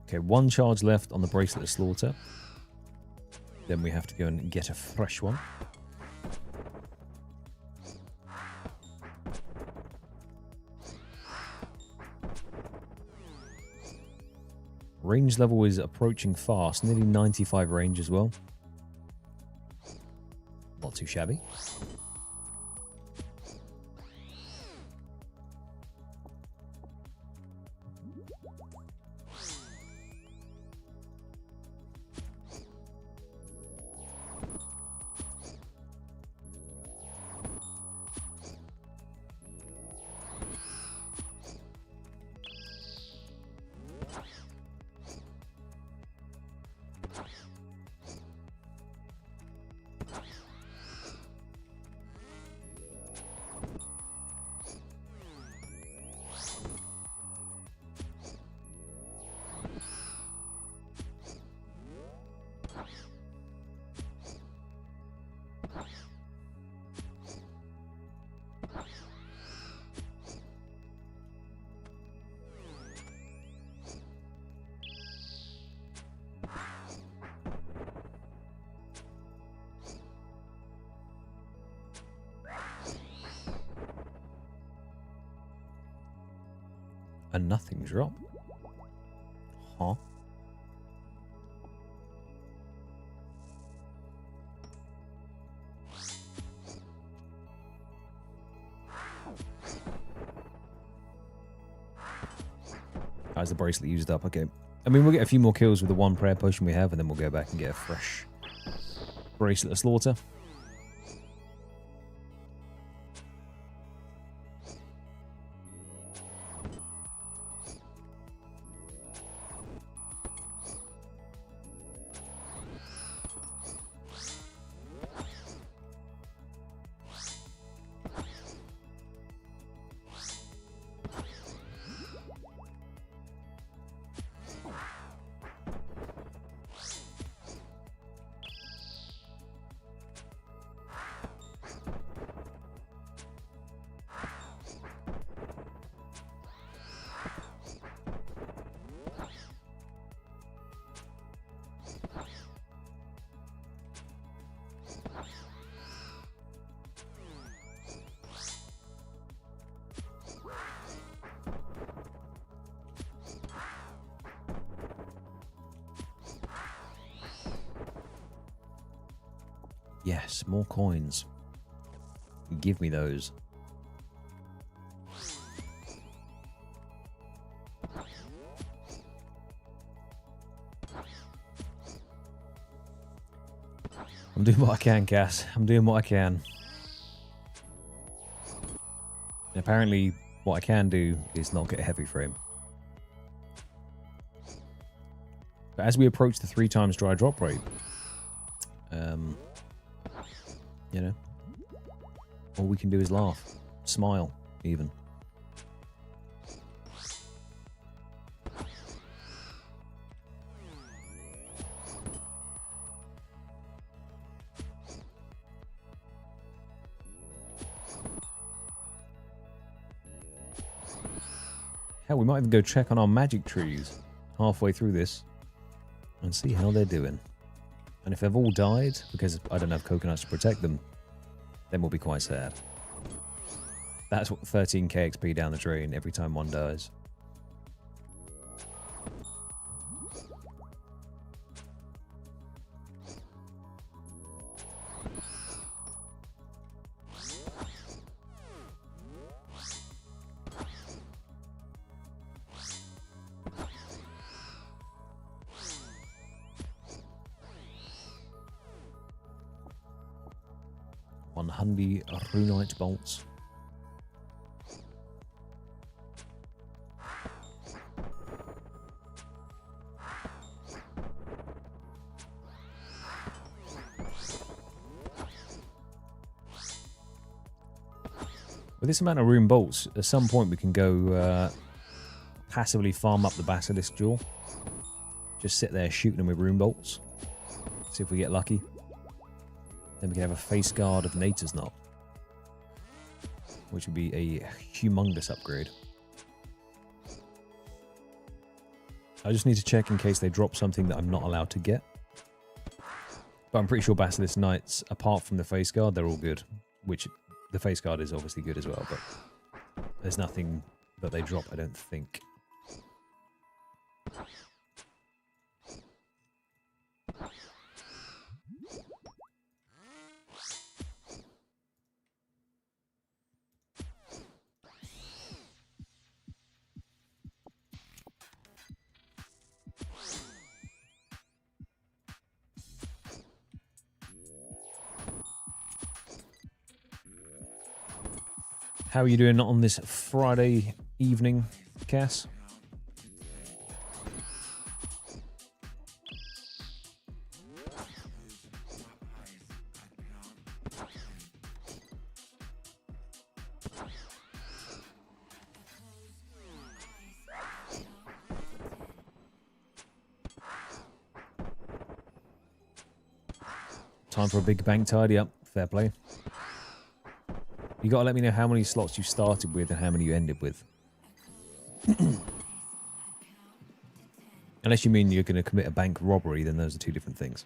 Okay, one charge left on the Bracelet of Slaughter. Then we have to go and get a fresh one. Range level is approaching fast, nearly 95 range as well. Not too shabby. A nothing drop? Huh? As the bracelet used up, okay. I mean, we'll get a few more kills with the one prayer potion we have, and then we'll go back and get a fresh Bracelet of Slaughter. Yes, more coins. Give me those. I'm doing what I can, Cass. I'm doing what I can. And apparently, what I can do is not get a heavy frame. But as we approach the 3 times dry drop rate, you know, all we can do is laugh, smile, even. Hell, we might even go check on our magic trees halfway through this and see how they're doing. And if they've all died because I don't have coconuts to protect them, then we'll be quite sad. That's what 13k XP down the drain every time one dies. Runite bolts. With this amount of rune bolts, at some point we can go passively farm up the basilisk jaw. Just sit there shooting them with rune bolts. See if we get lucky. Then we can have a face guard of Nature's Knot, which would be a humongous upgrade. I just need to check in case they drop something that I'm not allowed to get. But I'm pretty sure Basilisk Knights, apart from the face guard, they're all good. Which, the face guard is obviously good as well, but there's nothing that they drop, I don't think. How are you doing on this Friday evening, Cass? Time for a big bank tidy up. Fair play. You gotta let me know how many slots you started with and how many you ended with. Unless you mean you're going to commit a bank robbery, then those are two different things.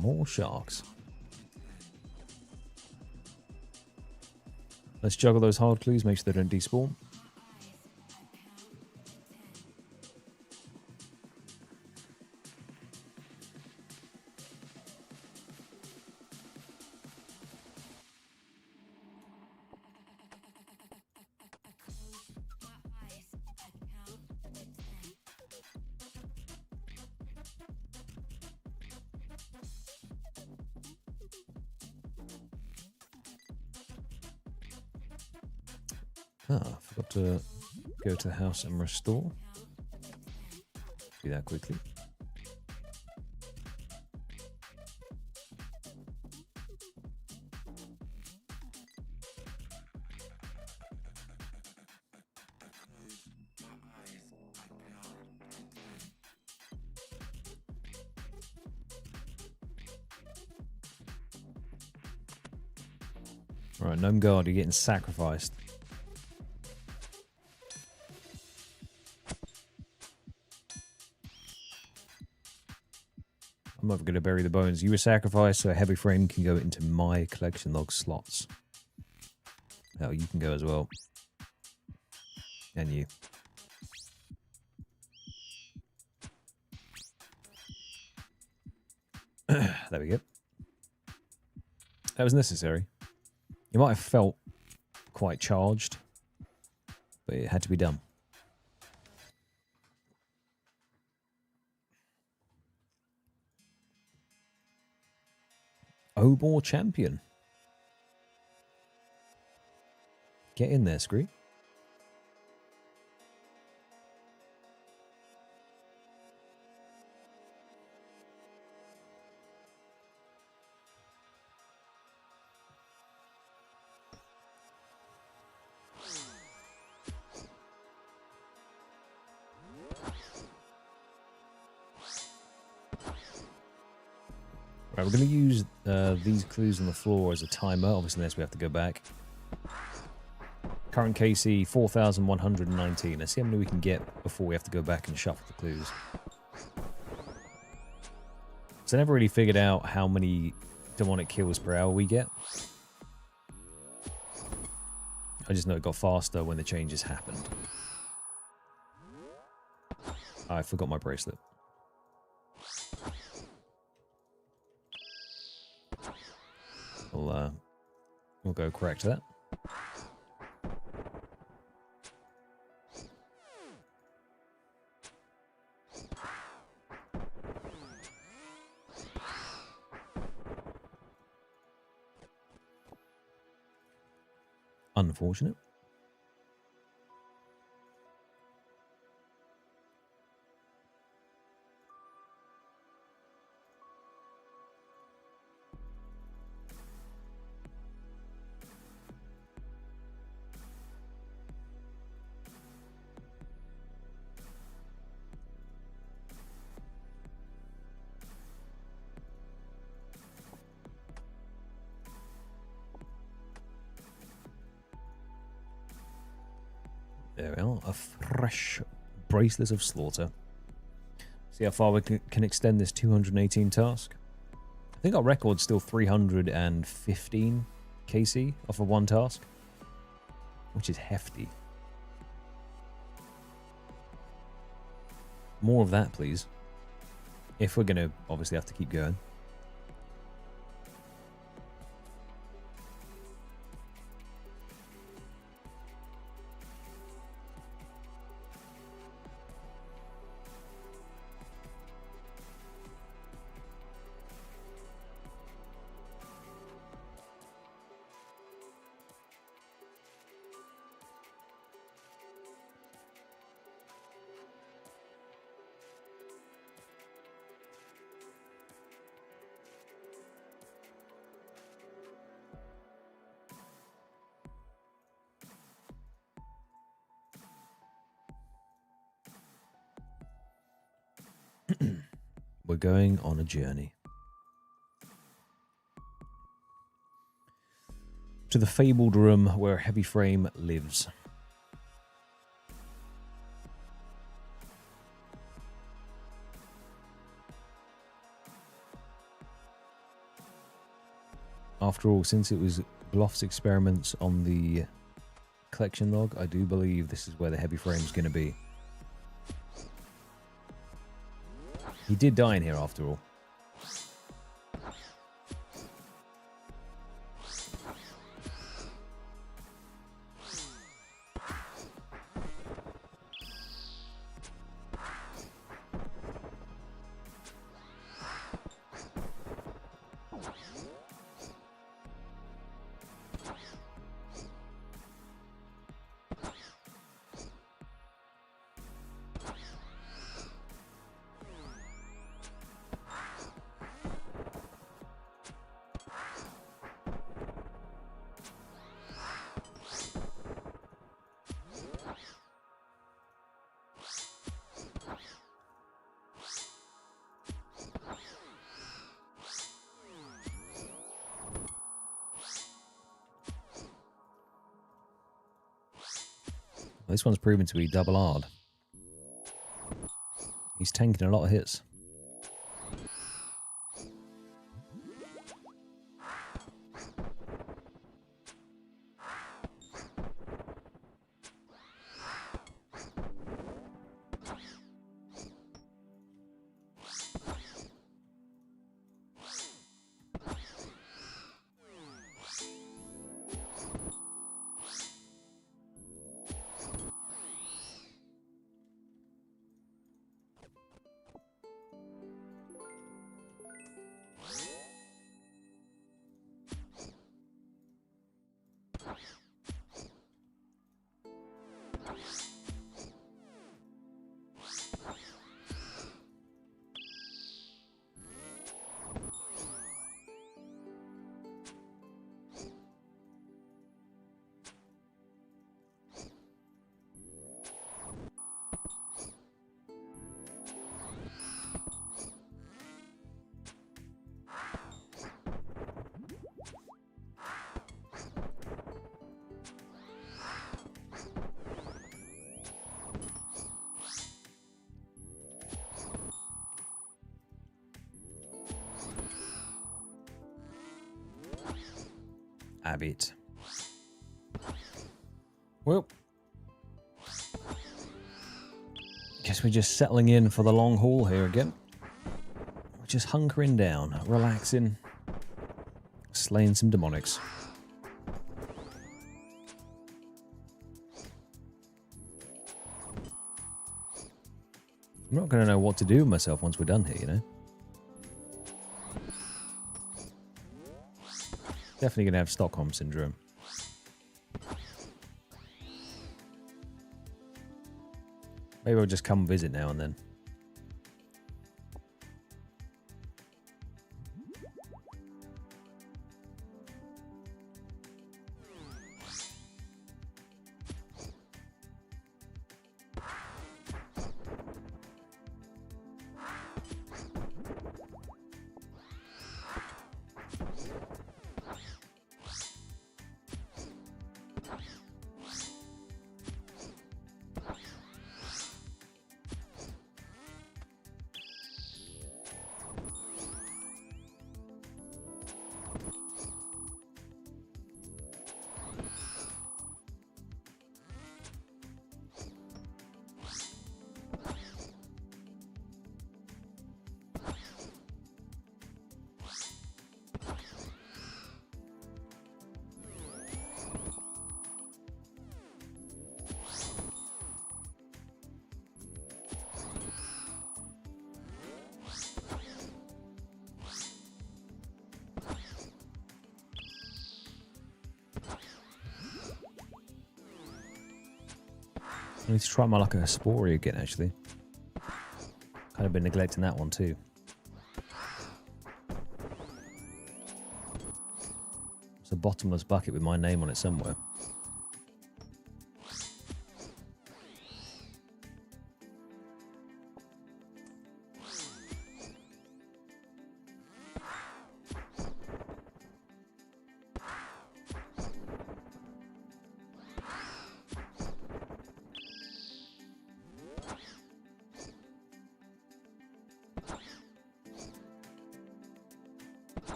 More sharks. Let's juggle those hard clues, make sure they don't despawn. Ah, I forgot to go to the house and restore. Do that quickly. Alright, Gnome Guard, you're getting sacrificed. I'm not going to bury the bones. You were sacrificed so a heavy frame can go into my collection log slots. Oh, you can go as well. And you. There we go. That was necessary. You might have felt quite charged, but it had to be done. Obor champion. Get in there, Scree. Right, we're going to use these clues on the floor as a timer. Obviously, unless we have to go back. Current KC 4,119. Let's see how many we can get before we have to go back and shuffle the clues. So I never really figured out how many demonic kills per hour we get. I just know it got faster when the changes happened. I forgot my bracelet. We'll go correct that. Unfortunate. There we are, a fresh bracelet of slaughter. See how far we can extend this 218 task. I think our record's still 315 KC off of one task, which is hefty. More of that, please. If we're going to obviously have to keep going. We're going on a journey. To the fabled room where Heavy Frame lives. After all, since it was Bloff's experiments on the collection log, I do believe this is where the Heavy Frame is going to be. He did die in here after all. this one's proven to be double hard. He's tanking a lot of hits. Habit. Well, guess we're just settling in for the long haul here again. We're just hunkering down, relaxing, slaying some demonics. I'm not going to know what to do with myself once we're done here, you know? Definitely going to have Stockholm Syndrome. Maybe I'll just come visit now and then. I need to try my luck at Hespori again, actually. Kind of been neglecting that one too. It's a bottomless bucket with my name on it somewhere.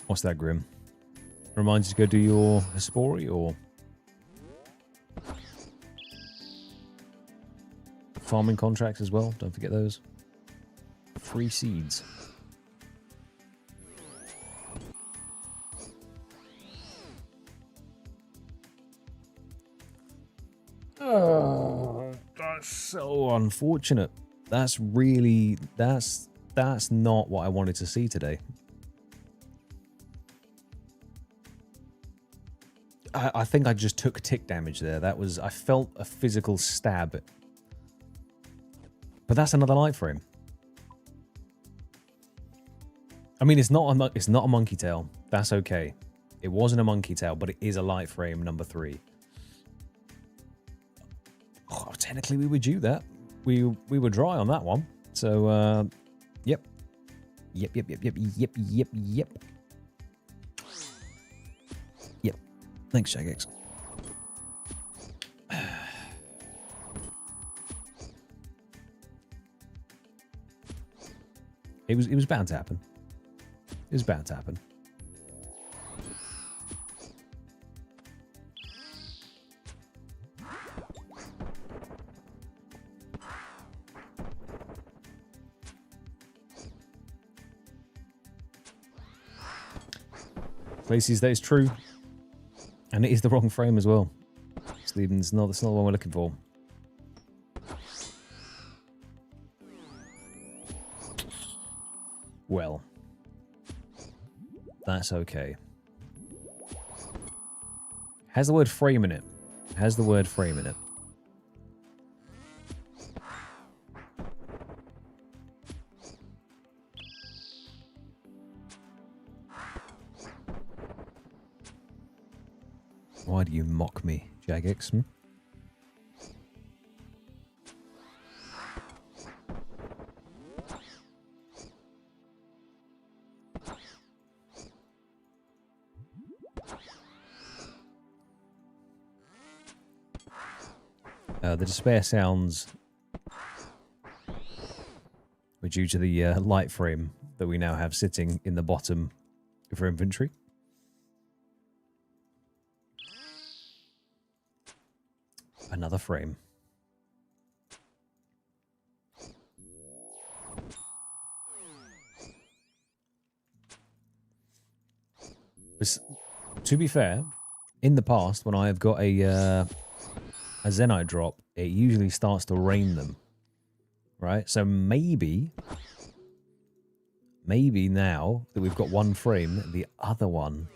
What's that, Grim? Reminds you to go do your Hespori or farming contracts as well. Don't forget those. Free seeds. Oh, that's so unfortunate. That's really that's not what I wanted to see today. I think I just took tick damage there. That was, I felt a physical stab. But that's another light frame. I mean, it's not a monkey tail. That's okay. It wasn't a monkey tail, but it is a light frame number 3. Oh, technically, we were due that. We were dry on that one. So, yep. Yep. Yep. Thanks, Jagex. It was bound to happen. It was bound to happen. Places, that is true. And it is the wrong frame as well. That's not the one we're looking for. Well, that's okay. Has the word frame in it. Has the word frame in it. Why do you mock me, Jagex? Hmm? The despair sounds were due to the light frame that we now have sitting in the bottom of our inventory. Another frame. To be fair, in the past, when I have got a Zenite drop, it usually starts to rain them. Right? So maybe now that we've got one frame, the other one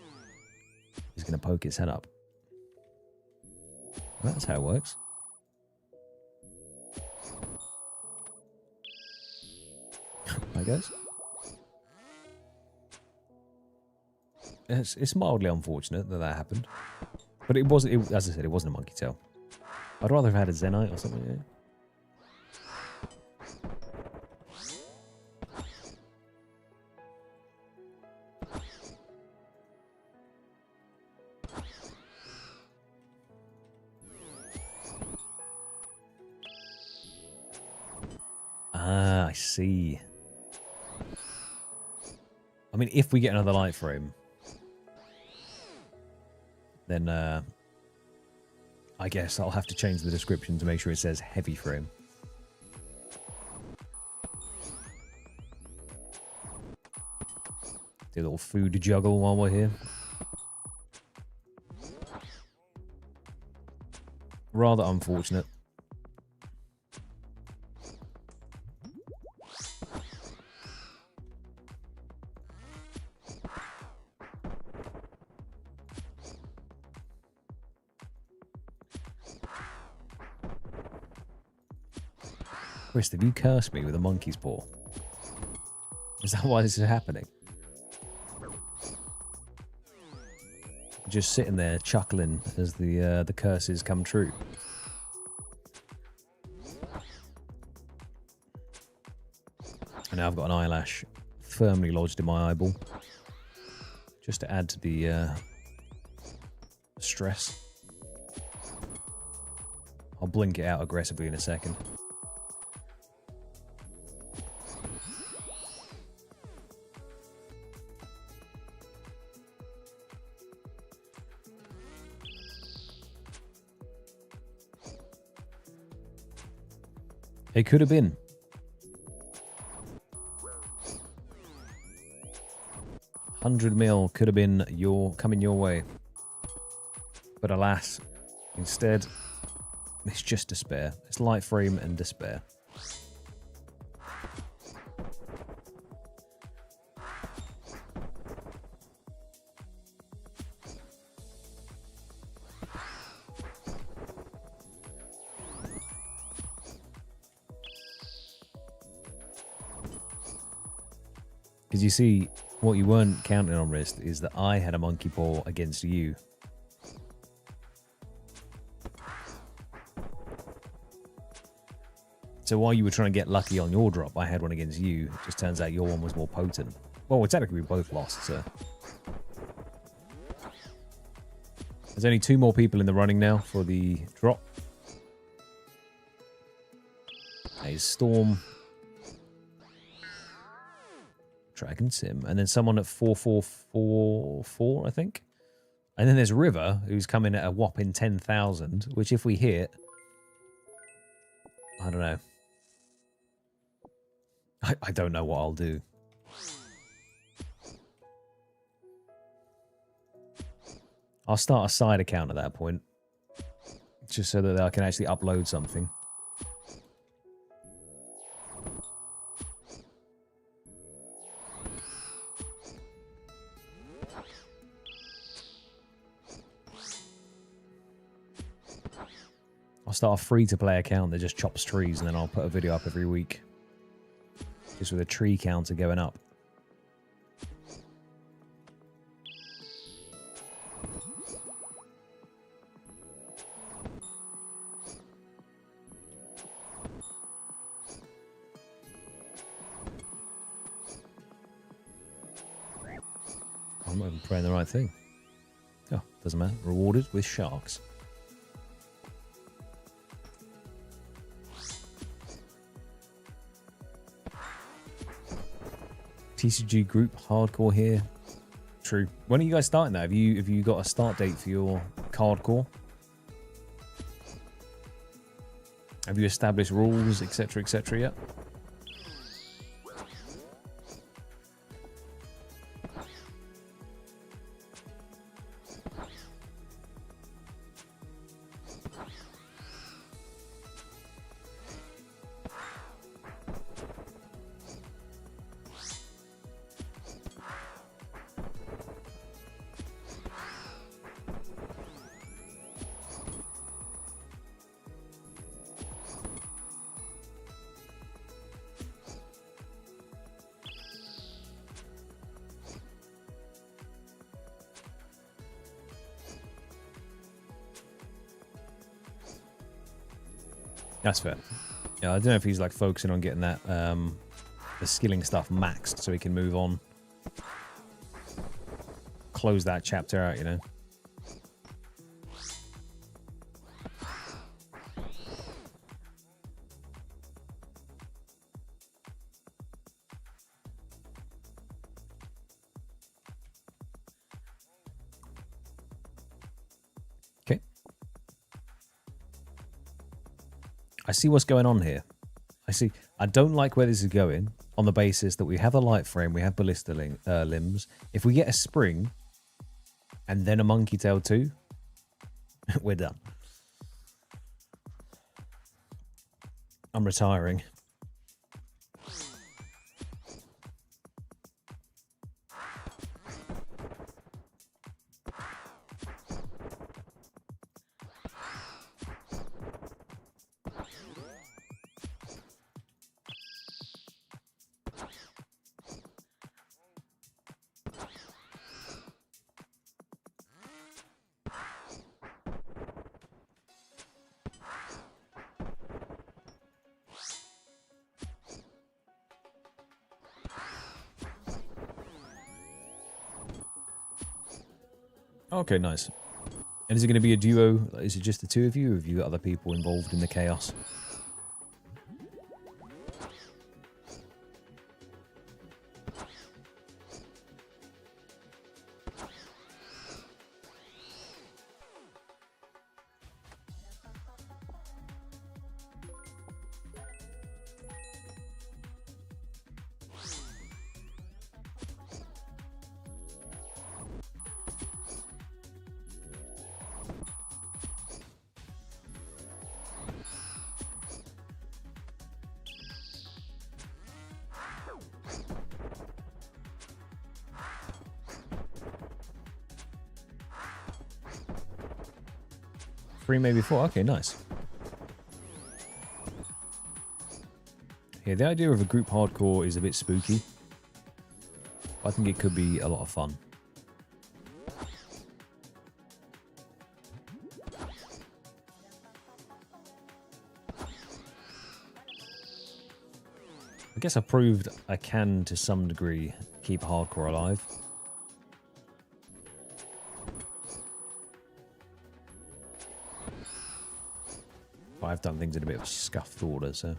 is going to poke its head up. That's how it works. I guess. It's mildly unfortunate that happened. But it wasn't, as I said, it wasn't a monkey tail. I'd rather have had a Zenite or something. Yeah. Ah, I see. I mean, if we get another light frame, then I guess I'll have to change the description to make sure it says heavy frame. Do a little food juggle while we're here. Rather unfortunate. Chris, have you cursed me with a monkey's paw? Is that why this is happening? Just sitting there chuckling as the curses come true. And now I've got an eyelash firmly lodged in my eyeball, just to add to the stress. I'll blink it out aggressively in a second. It could have been. $100 mil could have been coming your way. But alas, instead, it's just despair. It's light frame and despair. Because you see, What you weren't counting on, Wrist, is that I had a monkey paw against you. So while you were trying to get lucky on your drop, I had one against you. It just turns out your one was more potent. Well, technically we both lost, so... There's only 2 more people in the running now for the drop. A Storm. Dragon Sim. And then someone at 4444, I think. And then there's River, who's coming at a whopping 10,000, which if we hit... I don't know. I don't know what I'll do. I'll start a side account at that point. Just so that I can actually upload something. I'll start a free-to-play account that just chops trees, and then I'll put a video up every week. Just with a tree counter going up. I'm not even praying the right thing. Oh, doesn't matter. Rewarded with sharks. TCG group hardcore here. True. When are you guys starting that? Have you got a start date for your hardcore? Have you established rules, etc., yet? That's fair. Yeah, I don't know if he's like focusing on getting that the skilling stuff maxed so he can move on. Close that chapter out, you know. Okay. I see what's going on here. I don't like where this is going on the basis that we have a light frame, we have ballista limbs. If we get a spring and then a monkey tail too, we're done. I'm retiring. Okay, nice. And is it going to be a duo? Is it just the two of you, or have you got other people involved in the chaos? Three, maybe four. Okay, nice. Yeah, the idea of a group hardcore is a bit spooky. I think it could be a lot of fun. I guess I proved I can, to some degree, keep hardcore alive. But I've done things in a bit of scuffed order, so...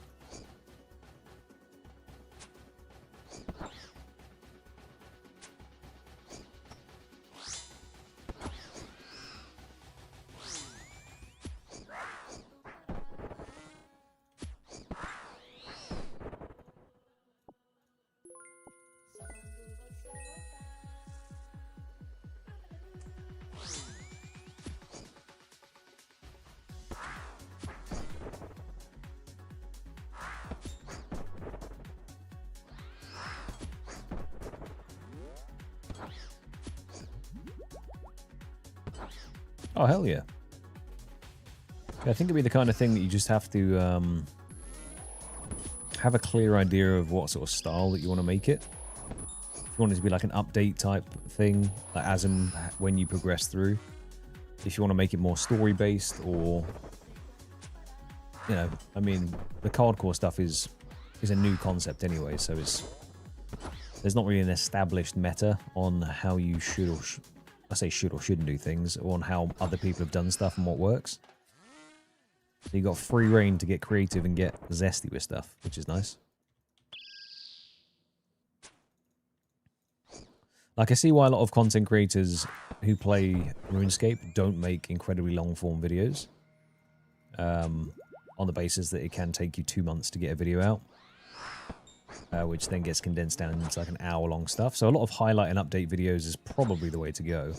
Oh, hell yeah. Yeah, I think it'd be the kind of thing that you just have to have a clear idea of what sort of style that you want to make it. If you want it to be like an update type thing, like as and when you progress through. If you want to make it more story-based, or... You know, I mean, the hardcore stuff is a new concept anyway, so there's not really an established meta on how you should or... I say should or shouldn't do things, or on how other people have done stuff and what works. So you got free reign to get creative and get zesty with stuff, which is nice. Like, I see why a lot of content creators who play RuneScape don't make incredibly long-form videos. On the basis that it can take you 2 months to get a video out. Which then gets condensed down into like an hour-long stuff. So a lot of highlight and update videos is probably the way to go.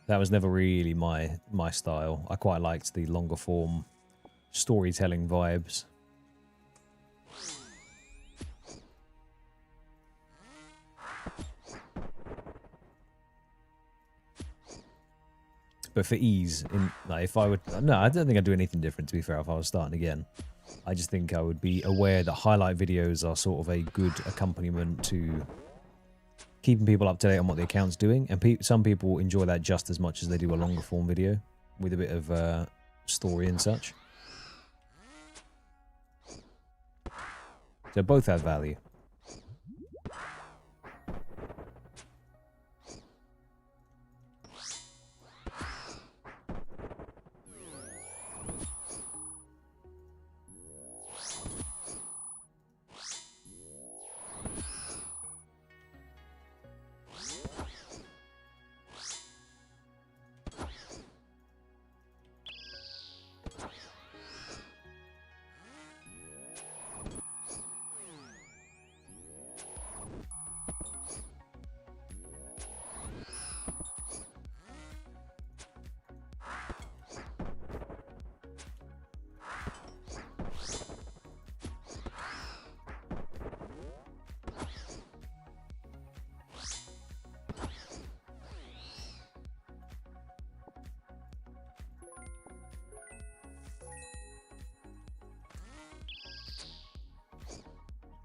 That was never really my style. I quite liked the longer form storytelling vibes. But for ease, like if I would... No, I don't think I'd do anything different, to be fair, if I was starting again. I just think I would be aware that highlight videos are sort of a good accompaniment to keeping people up to date on what the account's doing. And some people enjoy that just as much as they do a longer form video with a bit of story and such. So both have value.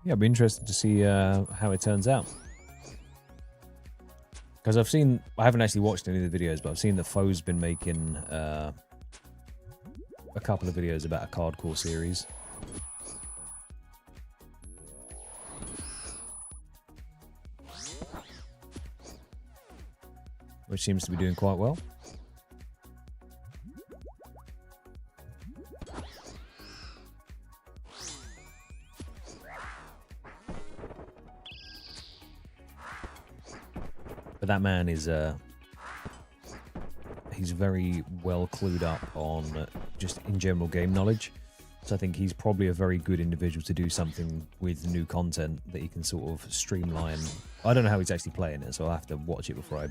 Yeah, I'd be interested to see how it turns out. Because I haven't actually watched any of the videos, but I've seen that Foe's been making a couple of videos about a hardcore series. Which seems to be doing quite well. But that man is, he's very well clued up on just in general game knowledge. So I think he's probably a very good individual to do something with new content that he can sort of streamline. I don't know how he's actually playing it, so I'll have to watch it before I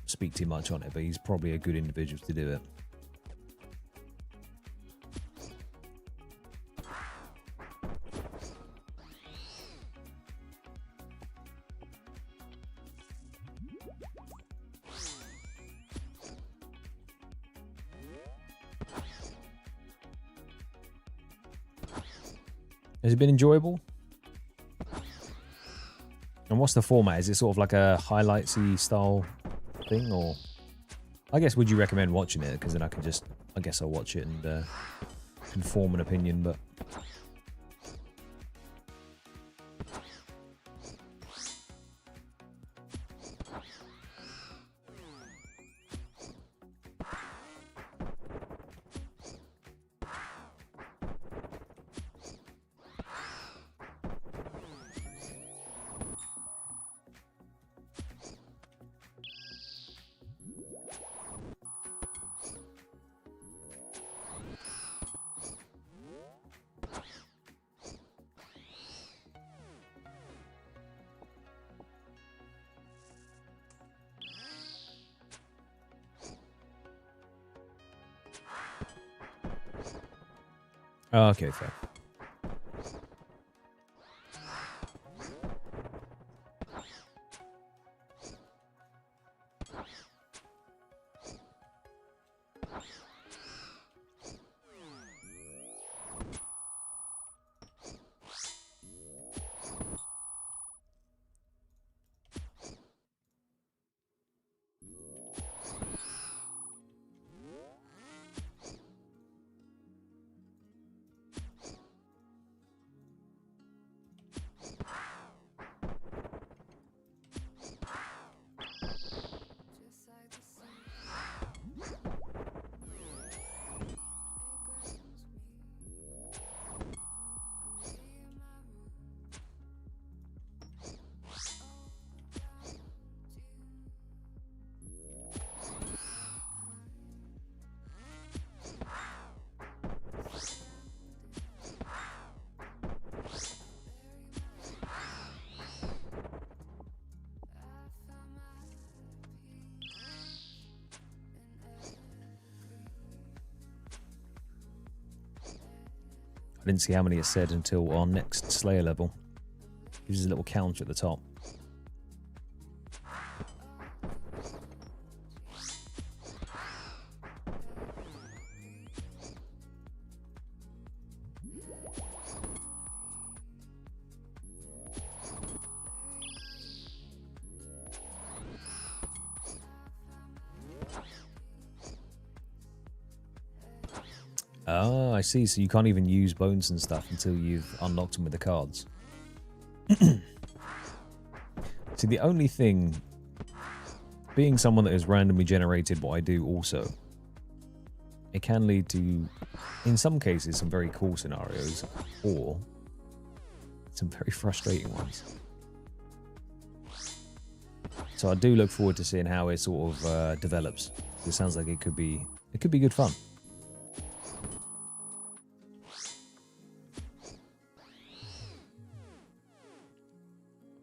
speak too much on it, but he's probably a good individual to do it. Has it been enjoyable? And what's the format? Is it sort of like a highlightsy style thing, or I guess would you recommend watching it? Because then I can just, I guess I'll watch it and can form an opinion. But oh, okay, fair. I didn't see how many it said until our next Slayer level. Gives us a little counter at the top. Oh, I see. So you can't even use bones and stuff until you've unlocked them with the cards. See, the only thing, being someone that has randomly generated what I do also, it can lead to, in some cases, some very cool scenarios, or some very frustrating ones. So I do look forward to seeing how it sort of develops. It sounds like it could be good fun.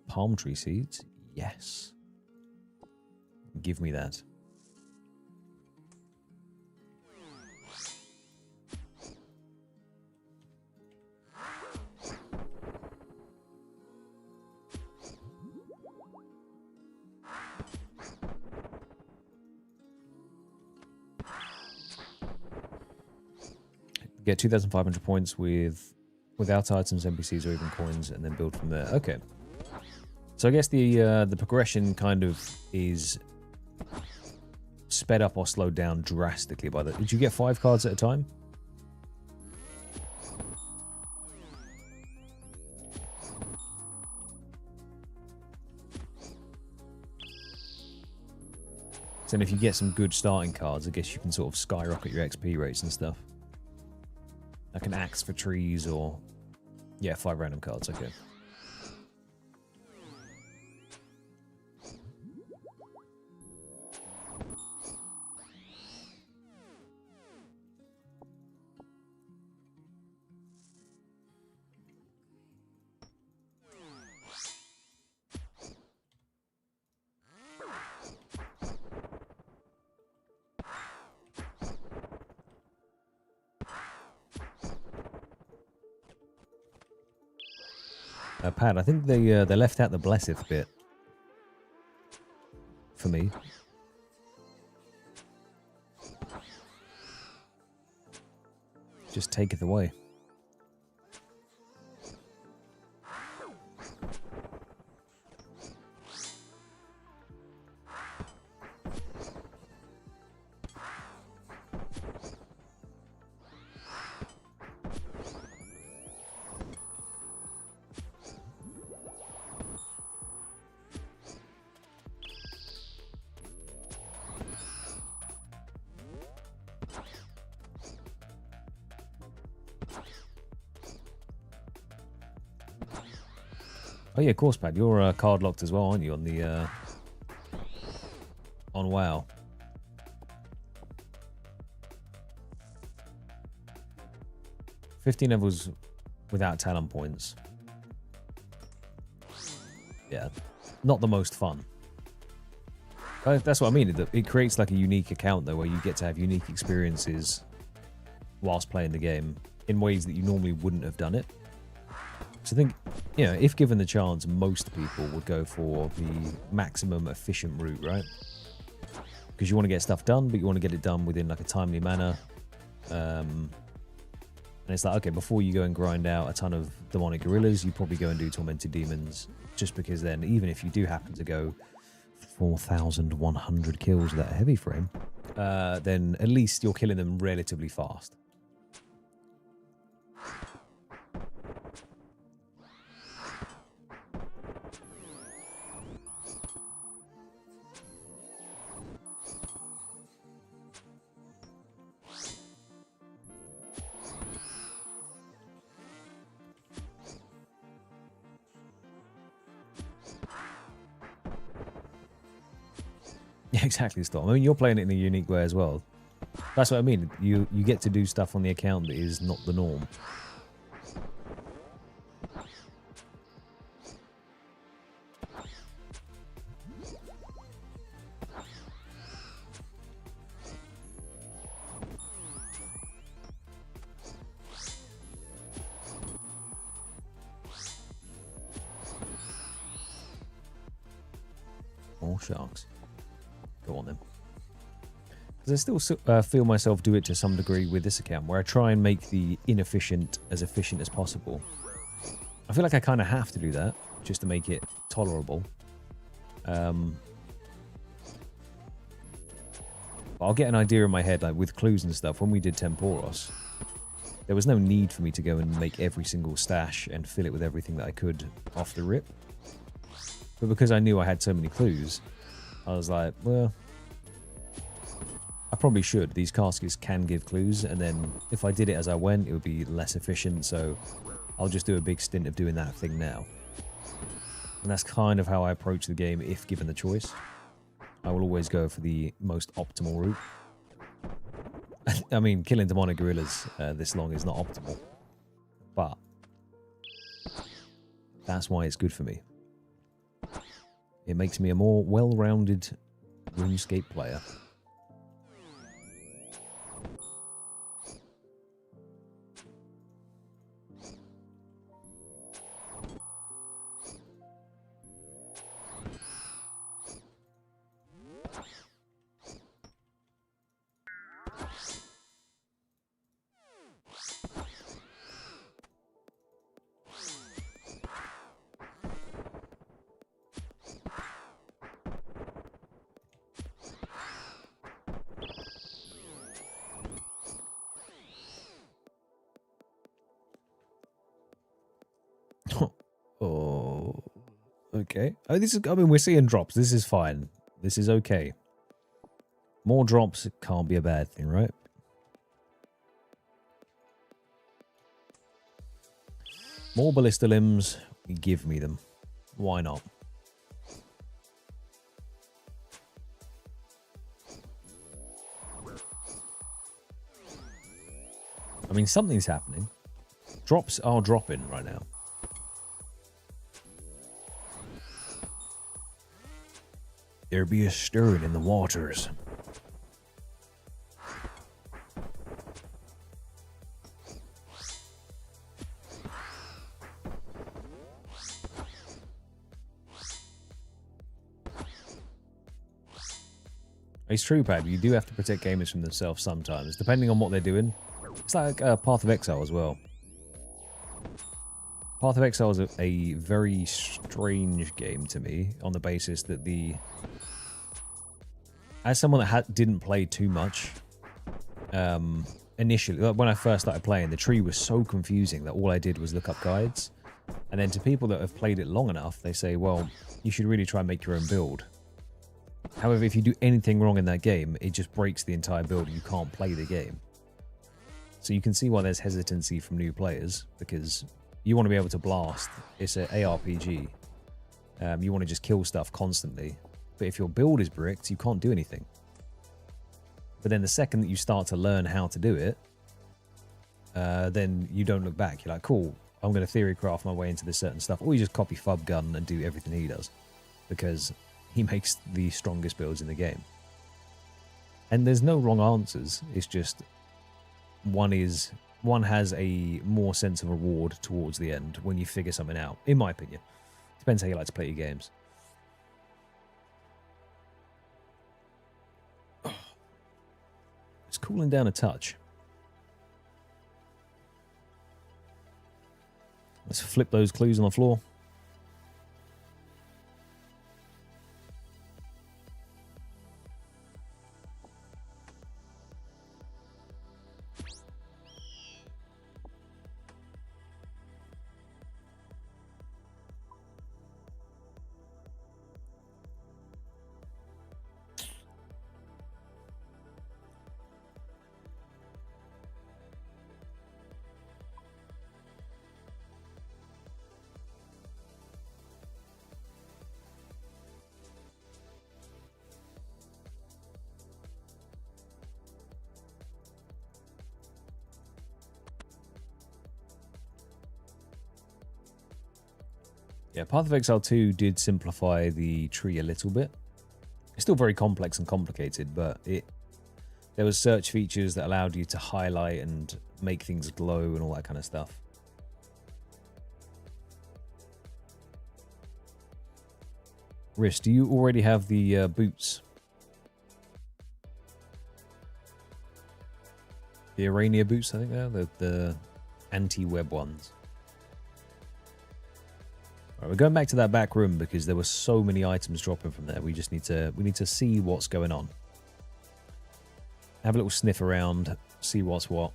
Palm tree seeds? Yes. Give me that. Get 2,500 points without items, NPCs, or even coins, and then build from there. Okay. So I guess the progression kind of is sped up or slowed down drastically by that. Did you get 5 cards at a time? So if you get some good starting cards, I guess you can sort of skyrocket your XP rates and stuff. Like an axe for trees, or yeah, 5 random cards. Okay. Pat, I think they left out the blesseth bit for me. Just take it away. Oh yeah, of course, Pad. You're card locked as well, aren't you? On the on WoW. $15 levels without talent points. Yeah, not the most fun. That's what I mean. It creates like a unique account though, where you get to have unique experiences whilst playing the game in ways that you normally wouldn't have done it. So I think, you know, if given the chance, most people would go for the maximum efficient route, right? Because you want to get stuff done, but you want to get it done within like a timely manner. And it's like, okay, before you go and grind out a ton of demonic gorillas, you probably go and do tormented demons, just because then, even if you do happen to go 4,100 kills with that heavy frame, then at least you're killing them relatively fast. Yeah, exactly, Storm. I mean, you're playing it in a unique way as well. That's what I mean. You get to do stuff on the account that is not the norm. More sharks. Go on then. Because I still feel myself do it to some degree with this account, where I try and make the inefficient as possible. I feel like I kind of have to do that just to make it tolerable. But I'll get an idea in my head, like with clues and stuff. When we did Temporos, there was no need for me to go and make every single stash and fill it with everything that I could off the rip. But because I knew I had so many clues, I was like, well, I probably should. These caskets can give clues, and then if I did it as I went, it would be less efficient, so I'll just do a big stint of doing that thing now. And that's kind of how I approach the game if given the choice. I will always go for the most optimal route. I mean, killing demonic gorillas this long is not optimal, but that's why it's good for me. It makes me a more well-rounded RuneScape player. Oh, okay. Oh, this is. I mean, we're seeing drops. This is fine. This is okay. More drops can't be a bad thing, right? More ballista limbs. Give me them. Why not? I mean, something's happening. Drops are dropping right now. There be a stirring in the waters. It's true, Pad. You do have to protect gamers from themselves sometimes, depending on what they're doing. It's like Path of Exile as well. Path of Exile is a very strange game to me, on the basis that as someone that didn't play too much, initially, when I first started playing, the tree was so confusing that all I did was look up guides. And then to people that have played it long enough, they say, well, you should really try and make your own build. However, if you do anything wrong in that game, it just breaks the entire build and you can't play the game. So you can see why there's hesitancy from new players, because you want to be able to blast. It's an ARPG. You want to just kill stuff constantly. But if your build is bricked, you can't do anything. But then the second that you start to learn how to do it, then you don't look back. You're like, cool, I'm going to theory craft my way into this certain stuff. Or you just copy Fub Gun and do everything he does. Because he makes the strongest builds in the game. And there's no wrong answers. It's just one has a more sense of reward towards the end when you figure something out, in my opinion. Depends how you like to play your games. It's cooling down a touch. Let's flip those clues on the floor. Yeah, Path of Exile 2 did simplify the tree a little bit. It's still very complex and complicated, but there was search features that allowed you to highlight and make things glow and all that kind of stuff. Rish, do you already have the boots? The Arania boots, I think they're the anti-web ones. Right, we're going back to that back room because there were so many items dropping from there. We need to see what's going on. Have a little sniff around, see what's what.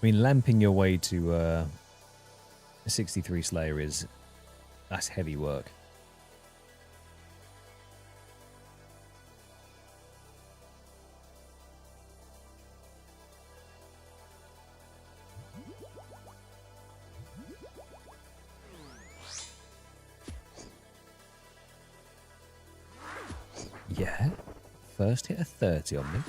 I mean, lamping your way to a 63 Slayer that's heavy work. Yeah, first hit a 30 on me.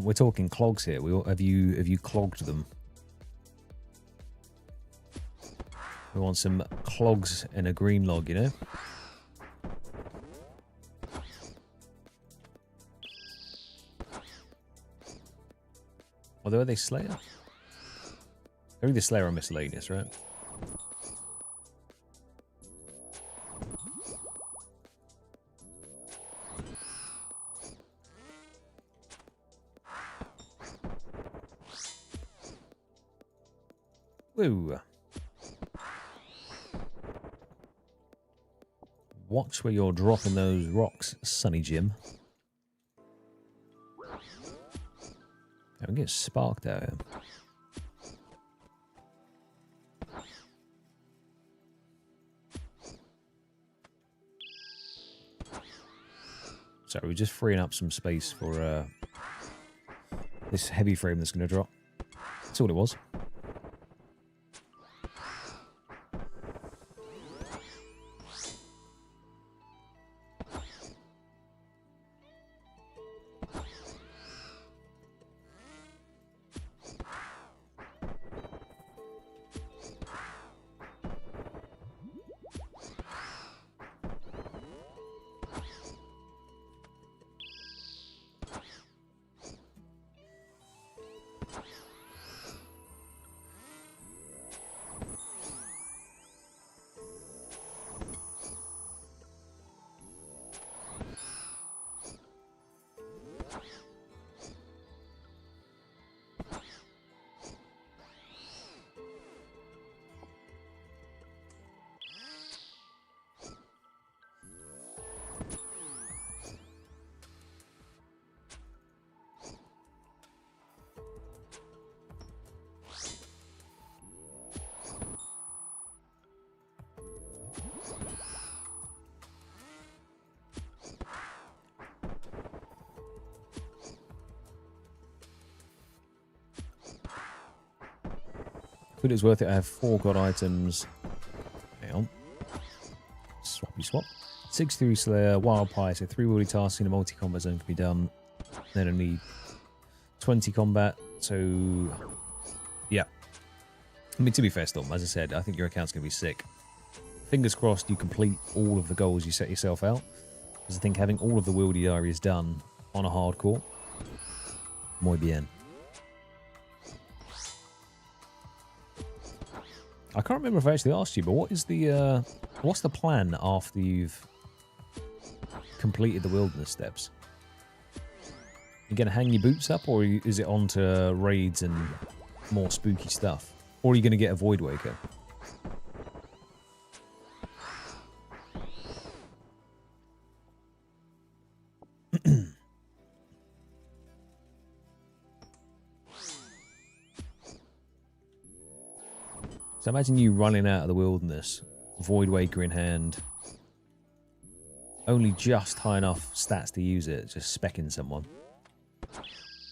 We're talking clogs here. Have you clogged them? We want some clogs and a green log, you know? Although, are they Slayer? I think the Slayer are miscellaneous, right? Woo! Watch where you're dropping those rocks, Sonny Jim. I'm getting sparked out here. So we're just freeing up some space for this heavy frame that's going to drop. That's all it was. Feel it's worth it. I have 4 god items. Hang on. Swappy swap. 6-3 Slayer, Wild Pie, so 3 wheelie tasks in a multi-combat zone can be done. Then I need 20 combat, so yeah. I mean, to be fair, Storm, as I said, I think your account's going to be sick. Fingers crossed you complete all of the goals you set yourself out. Because I think having all of the wieldy diaries done on a hardcore, muy bien. I can't remember if I actually asked you, but what is the what's the plan after you've completed the wilderness steps? You going to hang your boots up, or is it on to raids and more spooky stuff? Or are you going to get a Void Waker? So imagine you running out of the wilderness, Void Waker in hand, only just high enough stats to use it, just specking someone.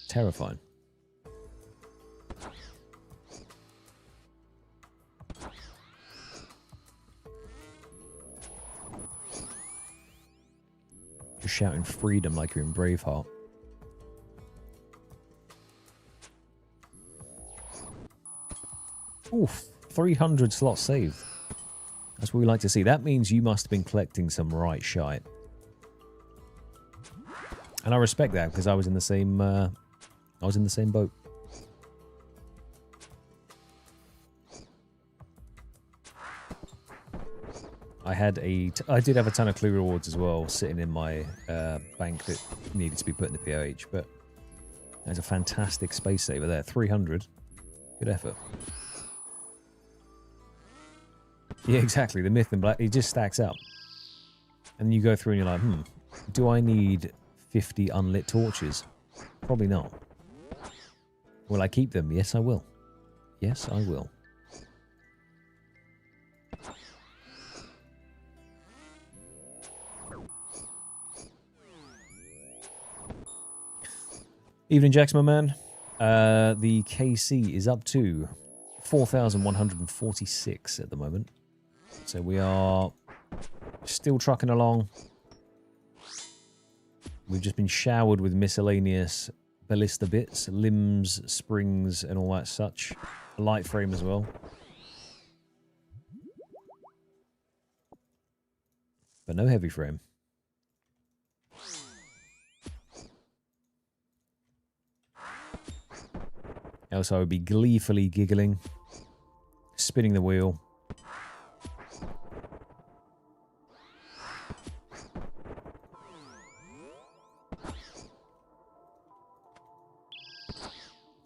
Terrifying. Just shouting freedom like you're in Braveheart. Oof, 300 slots saved. That's what we like to see. That means you must have been collecting some right shite. And I respect that because I was in the same boat. I did have a ton of clue rewards as well sitting in my bank that needed to be put in the POH, but there's a fantastic space saver there. 300. Good effort. Yeah, exactly. The myth and black, it just stacks up. And you go through and you're like, do I need 50 unlit torches? Probably not. Will I keep them? Yes, I will. Yes, I will. Evening, Jackson, my man. The KC is up to 4,146 at the moment. So we are still trucking along. We've just been showered with miscellaneous ballista bits, limbs, springs, and all that such. A light frame as well. But no heavy frame. Else I would be gleefully giggling, spinning the wheel.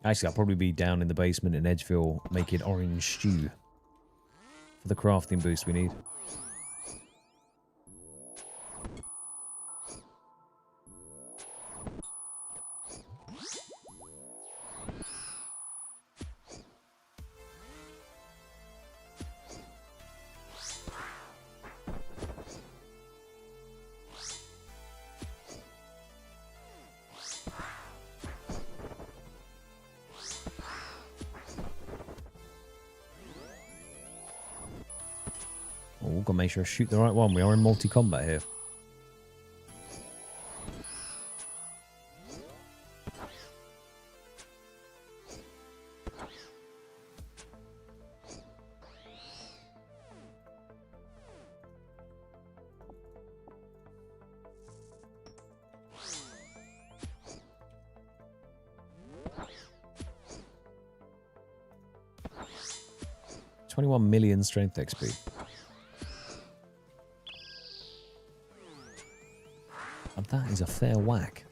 Actually, I'll probably be down in the basement in Edgeville making orange stew for the crafting boost we need. Oh, gotta make sure I shoot the right one. We are in multi-combat here. $21 million strength XP. And that is a fair whack.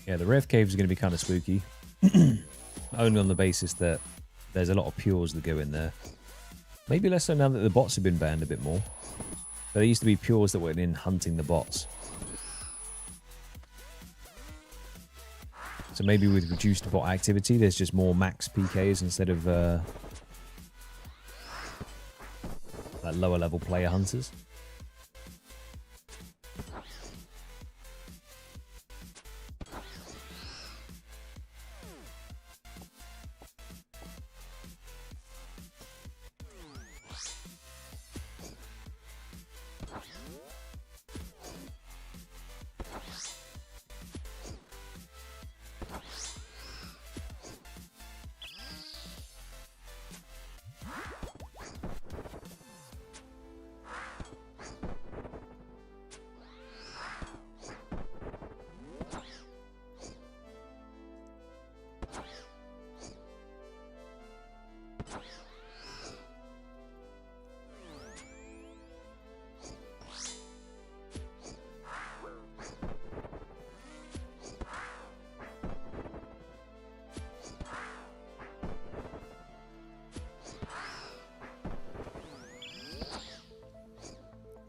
Yeah, the Rev Cave is going to be kind of spooky. Only on the basis that there's a lot of pures that go in there. Maybe less so now that the bots have been banned a bit more. But there used to be pures that went in hunting the bots. So maybe with reduced bot activity, there's just more max PKs instead of like lower level player hunters.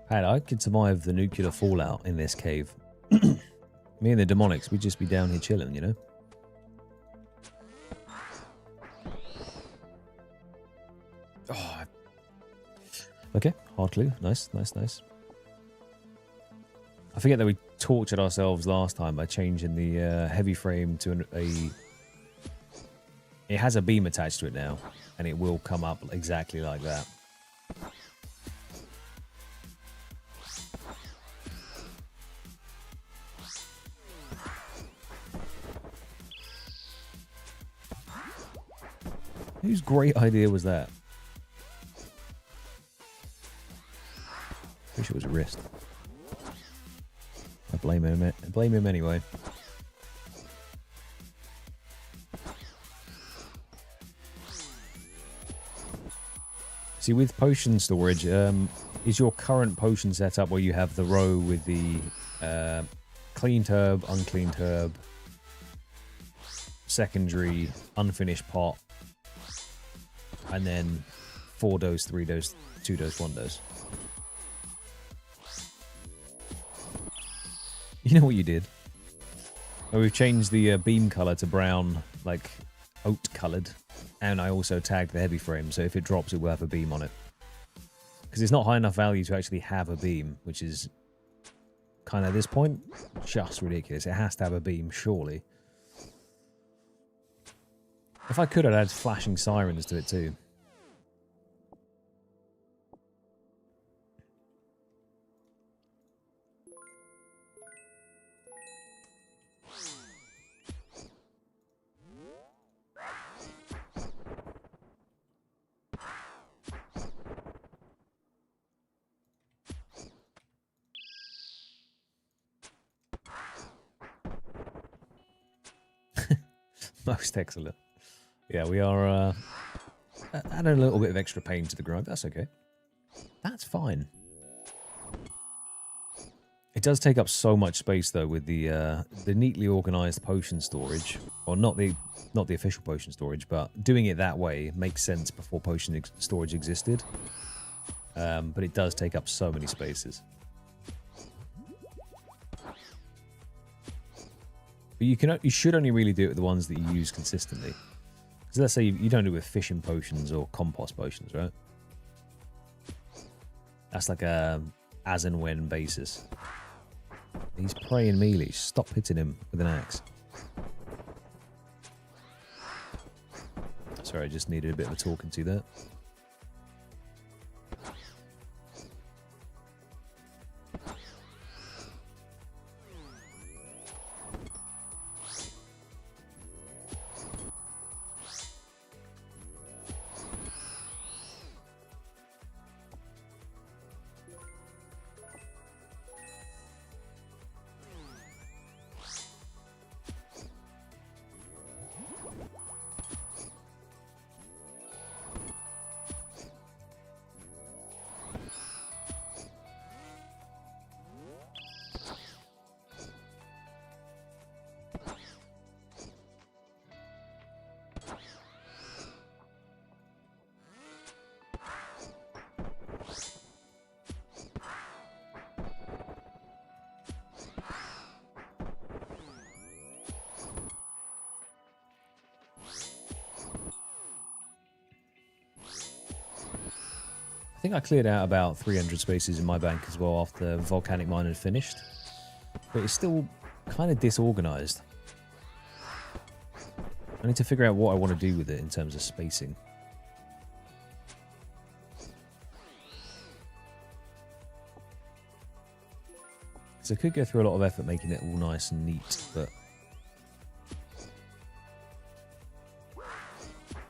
Hey, I could survive the nuclear fallout in this cave. Me and the demonics, we'd just be down here chilling, you know? Oh. Okay, hard clue. Nice, nice, nice. I forget that we tortured ourselves last time by changing the heavy frame to a... It has a beam attached to it now, and it will come up exactly like that. Whose great idea was that? Wish it was a wrist. I blame him. I blame him anyway. See, with potion storage, is your current potion setup where you have the row with the cleaned herb, uncleaned herb, secondary, unfinished pot, and then 4 dose, 3 dose, 2 dose, 1 dose? You know what you did? Oh, we've changed the beam color to brown, like oat colored, and I also tagged the heavy frame, so if it drops, it will have a beam on it. Because it's not high enough value to actually have a beam, which is kind of at this point just ridiculous. It has to have a beam, surely. If I could, I'd add flashing sirens to it too. Most excellent. Yeah, we are adding a little bit of extra pain to the grind. That's okay. That's fine. It does take up so much space though with the neatly organized potion storage, or not the official potion storage, but doing it that way makes sense before potion storage existed. But it does take up so many spaces. But you should only really do it with the ones that you use consistently. Because let's say you don't do it with fishing potions or compost potions, right? That's like a as and when basis. He's praying melee. Stop hitting him with an axe. Sorry, I just needed a bit of a talking to there. think I cleared out about 300 spaces in my bank as well after Volcanic Mine had finished. But it's still kind of disorganized. I need to figure out what I want to do with it in terms of spacing. So I could go through a lot of effort making it all nice and neat, but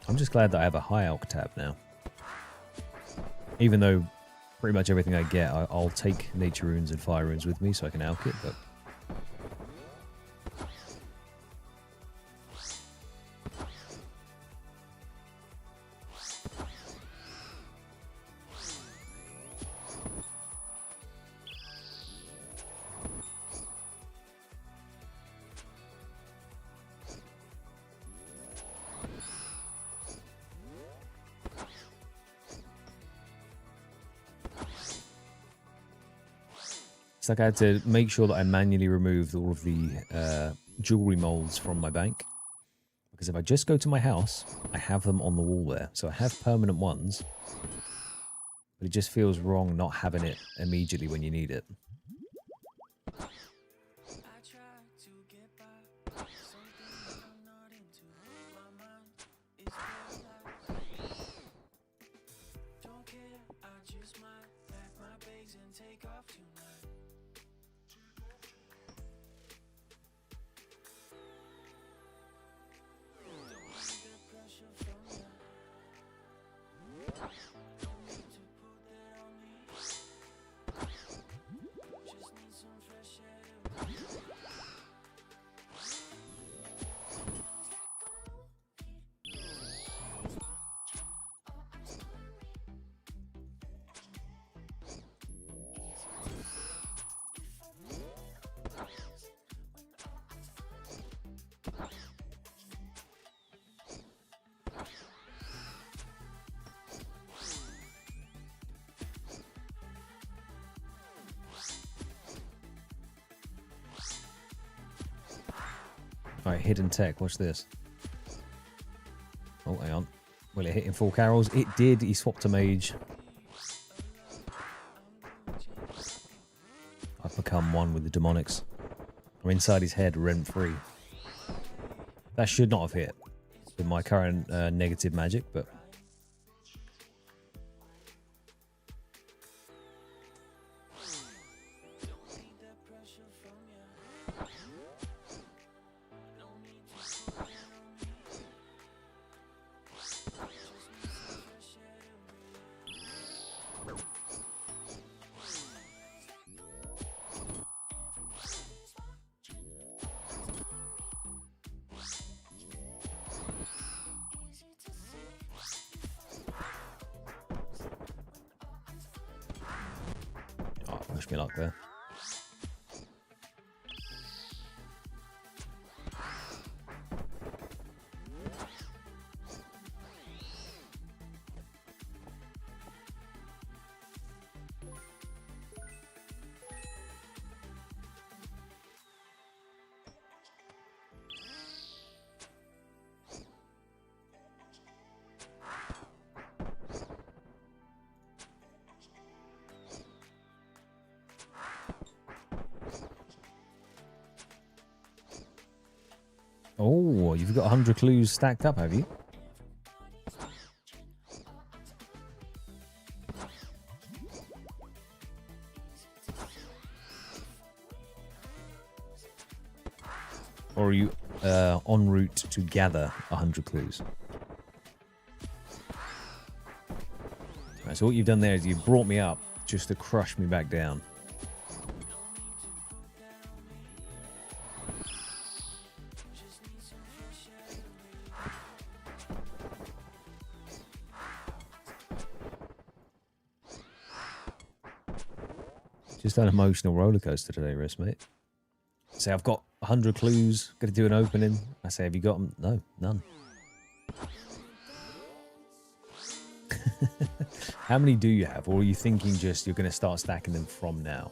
I'm just glad that I have a high alch tab now. Even though pretty much everything I get, I'll take nature runes and fire runes with me so I can alch it, but it's like I had to make sure that I manually removed all of the jewelry molds from my bank. Because if I just go to my house, I have them on the wall there. So I have permanent ones. But it just feels wrong not having it immediately when you need it. Alright, hidden tech, watch this. Oh, hang on. Will it hit in full carols? It did, he swapped to mage. I've become one with the demonics. I'm inside his head, rent-free. That should not have hit with my current negative magic, but... Wish me luck there. Oh, you've got 100 clues stacked up, have you? Or are you en route to gather 100 clues? Right, so what you've done there is you've brought me up just to crush me back down. Just an emotional roller coaster today, Riss, mate. Say, I've got 100 clues, got to do an opening. I say, have you got them? No, none. How many do you have? Or are you thinking just you're going to start stacking them from now?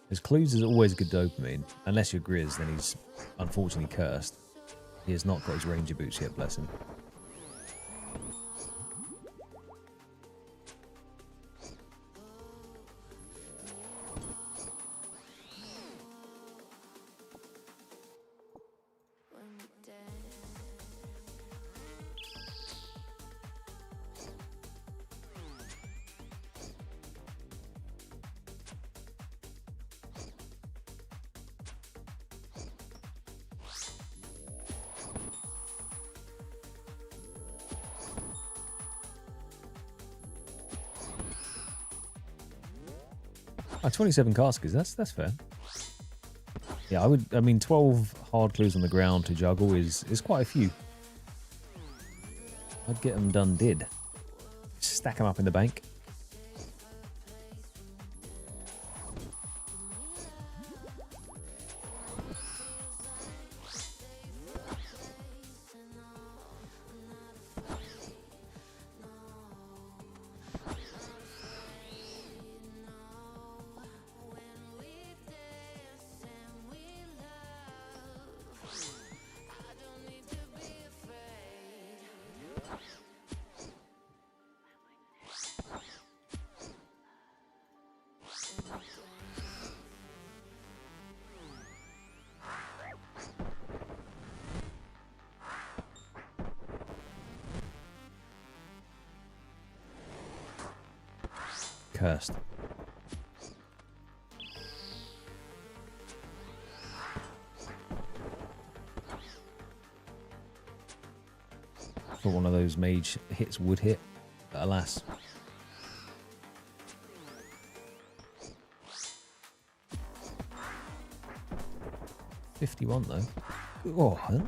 Because clues is always good dopamine. Unless you're Grizz, then he's unfortunately cursed. He has not got his ranger boots yet, bless him. Oh, 27 caskets, that's fair. Yeah, I mean, 12 hard clues on the ground to juggle is quite a few. I'd get them done did. Stack them up in the bank. Cursed. For one of those mage hits would hit, but alas. $51 though. Oh, huh?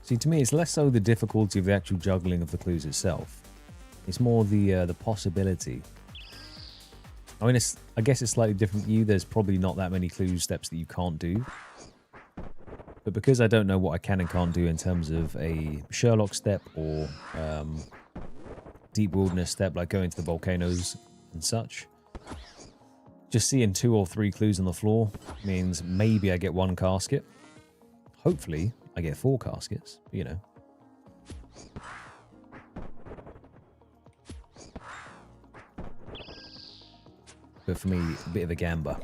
See, to me, it's less so the difficulty of the actual juggling of the clues itself. It's more the possibility. I mean, I guess it's slightly different for you. There's probably not that many clue steps that you can't do. But because I don't know what I can and can't do in terms of a Sherlock step or deep wilderness step, like going to the volcanoes and such, just seeing 2 or 3 clues on the floor means maybe I get 1 casket. Hopefully, I get 4 caskets, you know. But for me, a bit of a gamble.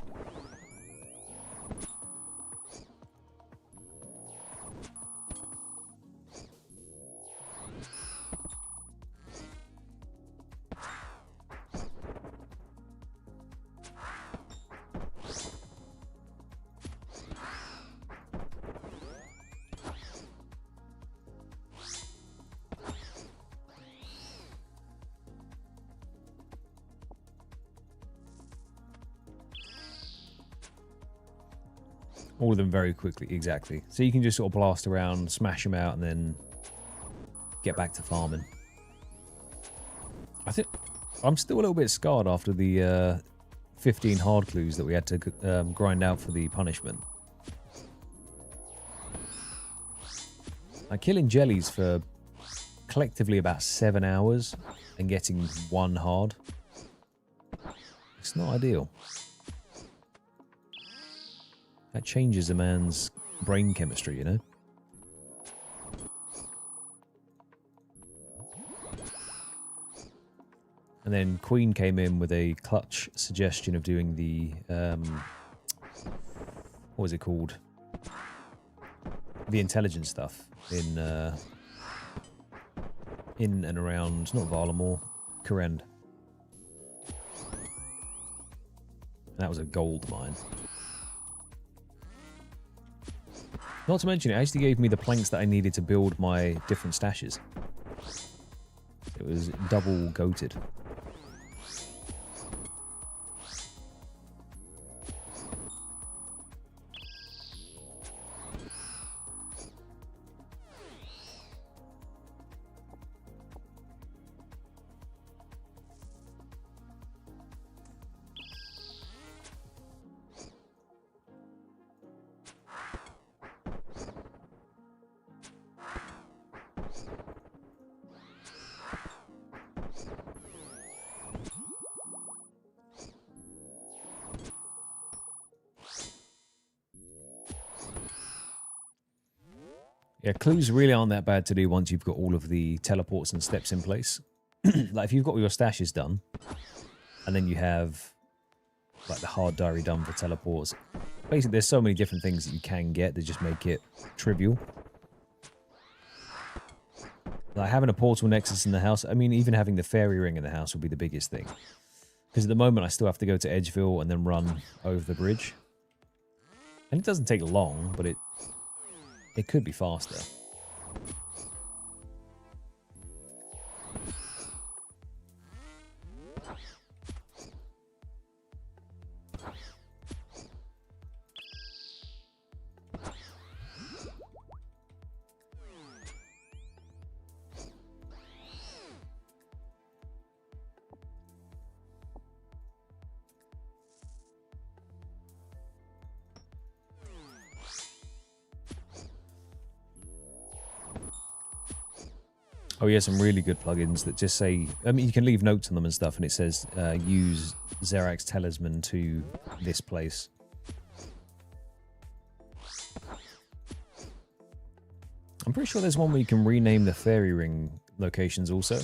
All of them very quickly, exactly. So you can just sort of blast around, smash them out, and then get back to farming. I think I'm still a little bit scarred after the 15 hard clues that we had to grind out for the punishment. Like killing jellies for collectively about 7 hours and getting 1 hard. It's not ideal. That changes a man's brain chemistry, you know? And then Queen came in with a clutch suggestion of doing the, what was it called? The intelligence stuff in and around, not Varlamore, Kurend. That was a gold mine. Not to mention, it actually gave me the planks that I needed to build my different stashes. It was double goated. Yeah, clues really aren't that bad to do once you've got all of the teleports and steps in place. Like if you've got all your stashes done, and then you have like the hard diary done for teleports. Basically, there's so many different things that you can get that just make it trivial. Like having a portal nexus in the house, I mean, even having the fairy ring in the house would be the biggest thing. Because at the moment I still have to go to Edgeville and then run over the bridge. And it doesn't take long, but it could be faster. Oh yeah, some really good plugins that just say, I mean, you can leave notes on them and stuff, and it says, use Zerak's Talisman to this place. I'm pretty sure there's one where you can rename the fairy ring locations also.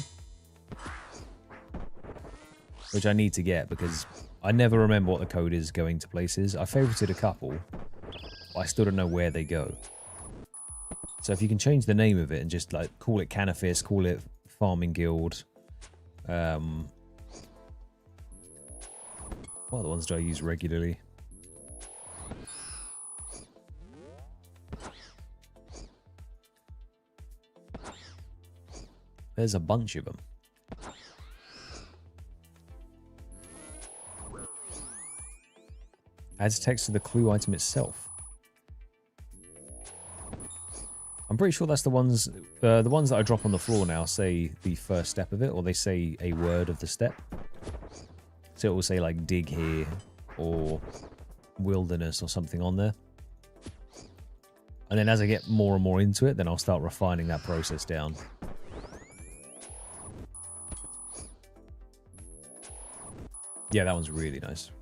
Which I need to get, because I never remember what the code is going to places. I favorited a couple, but I still don't know where they go. So if you can change the name of it and just like call it Canifis, call it Farming Guild. What other ones do I use regularly? There's a bunch of them. Adds text to the clue item itself. I'm pretty sure that's the ones that I drop on the floor now say the first step of it, or they say a word of the step. So it will say like dig here, or wilderness, or something on there. And then as I get more and more into it, then I'll start refining that process down. Yeah, that one's really nice.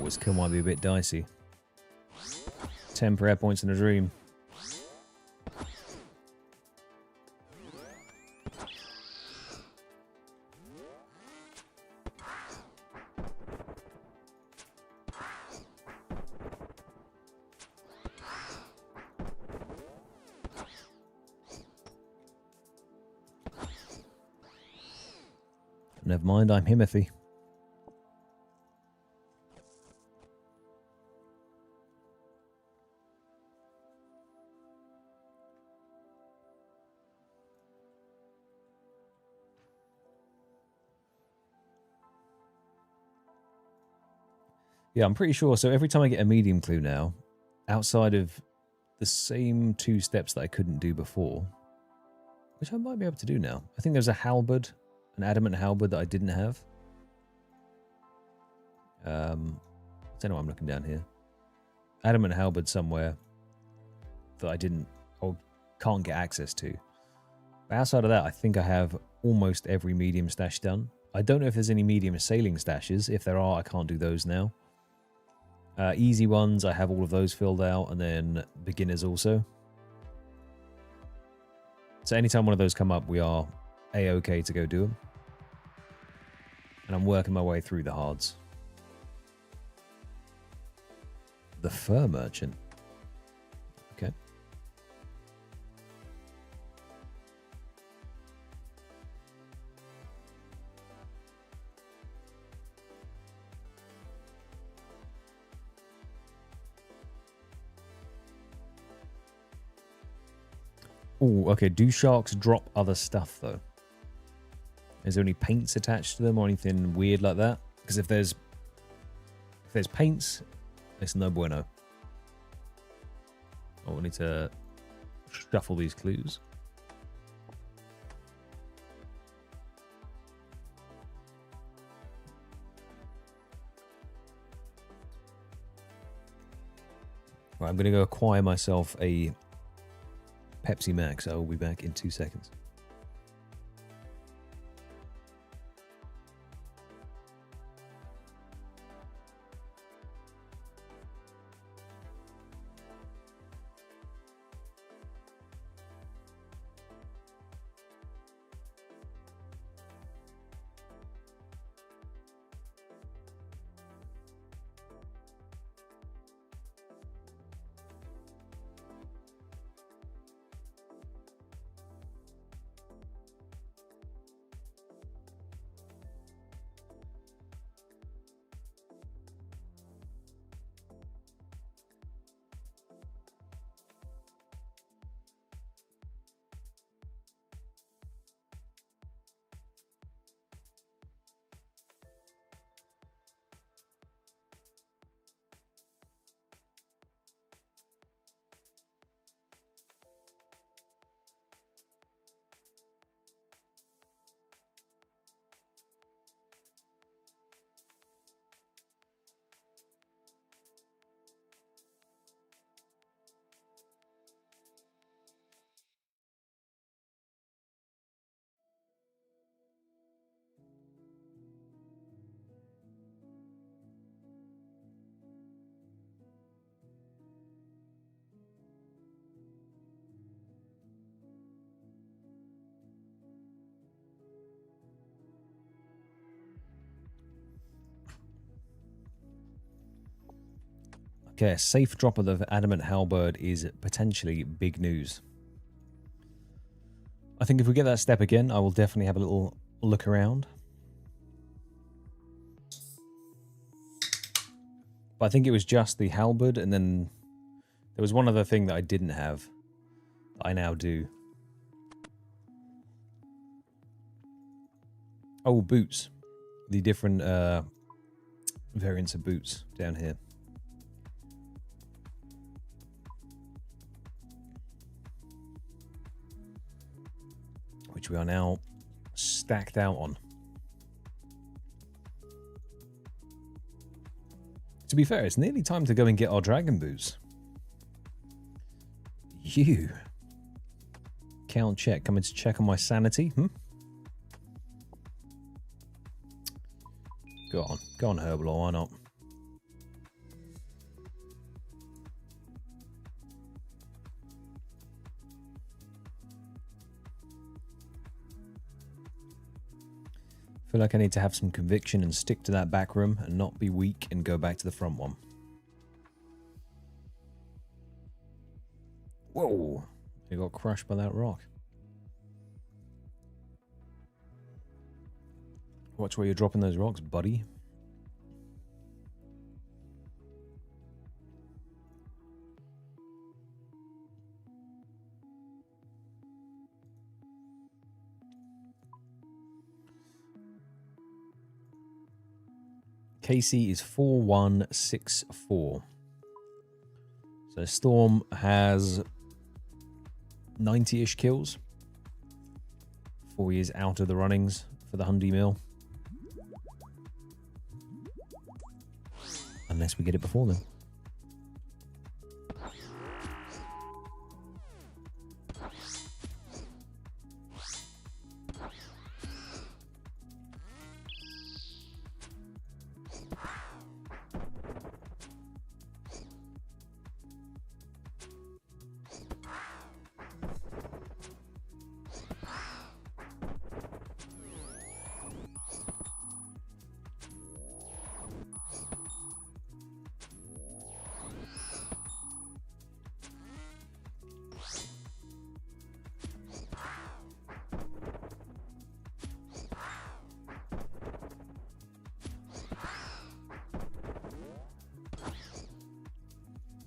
This kill might be a bit dicey. 10 prayer points in a dream. Never mind, I'm Himothy. Yeah, I'm pretty sure. So every time I get a medium clue now, outside of the same 2 steps that I couldn't do before, which I might be able to do now. I think there's a halberd, an adamant halberd that I didn't have. I don't know why I'm looking down here. Adamant halberd somewhere that I didn't or can't get access to. But outside of that, I think I have almost every medium stash done. I don't know if there's any medium sailing stashes. If there are, I can't do those now. Easy ones, I have all of those filled out, and then beginners also. So anytime one of those come up, we are A-okay to go do them. And I'm working my way through the hards. The fur merchant. Okay. Oh, okay. Do sharks drop other stuff, though? Is there any paints attached to them or anything weird like that? Because if there's paints, it's no bueno. Oh, we need to shuffle these clues. Right, I'm going to go acquire myself a Pepsi Max. I will be back in 2 seconds. Okay, a safe drop of the adamant halberd is potentially big news. I think if we get that step again, I will definitely have a little look around. But I think it was just the halberd, and then there was one other thing that I didn't have. That I now do. Oh, boots. The different variants of boots down here. Which we are now stacked out on. To be fair, it's nearly time to go and get our dragon boots. You. Count check. Coming to check on my sanity. Go on. Go on, Herbal, why not? I feel like I need to have some conviction and stick to that back room and not be weak and go back to the front one. Whoa! You got crushed by that rock. Watch where you're dropping those rocks, buddy. KC is 4164. So Storm has 90-ish kills. 4 years out of the runnings for the Hundy Mill. Unless we get it before then.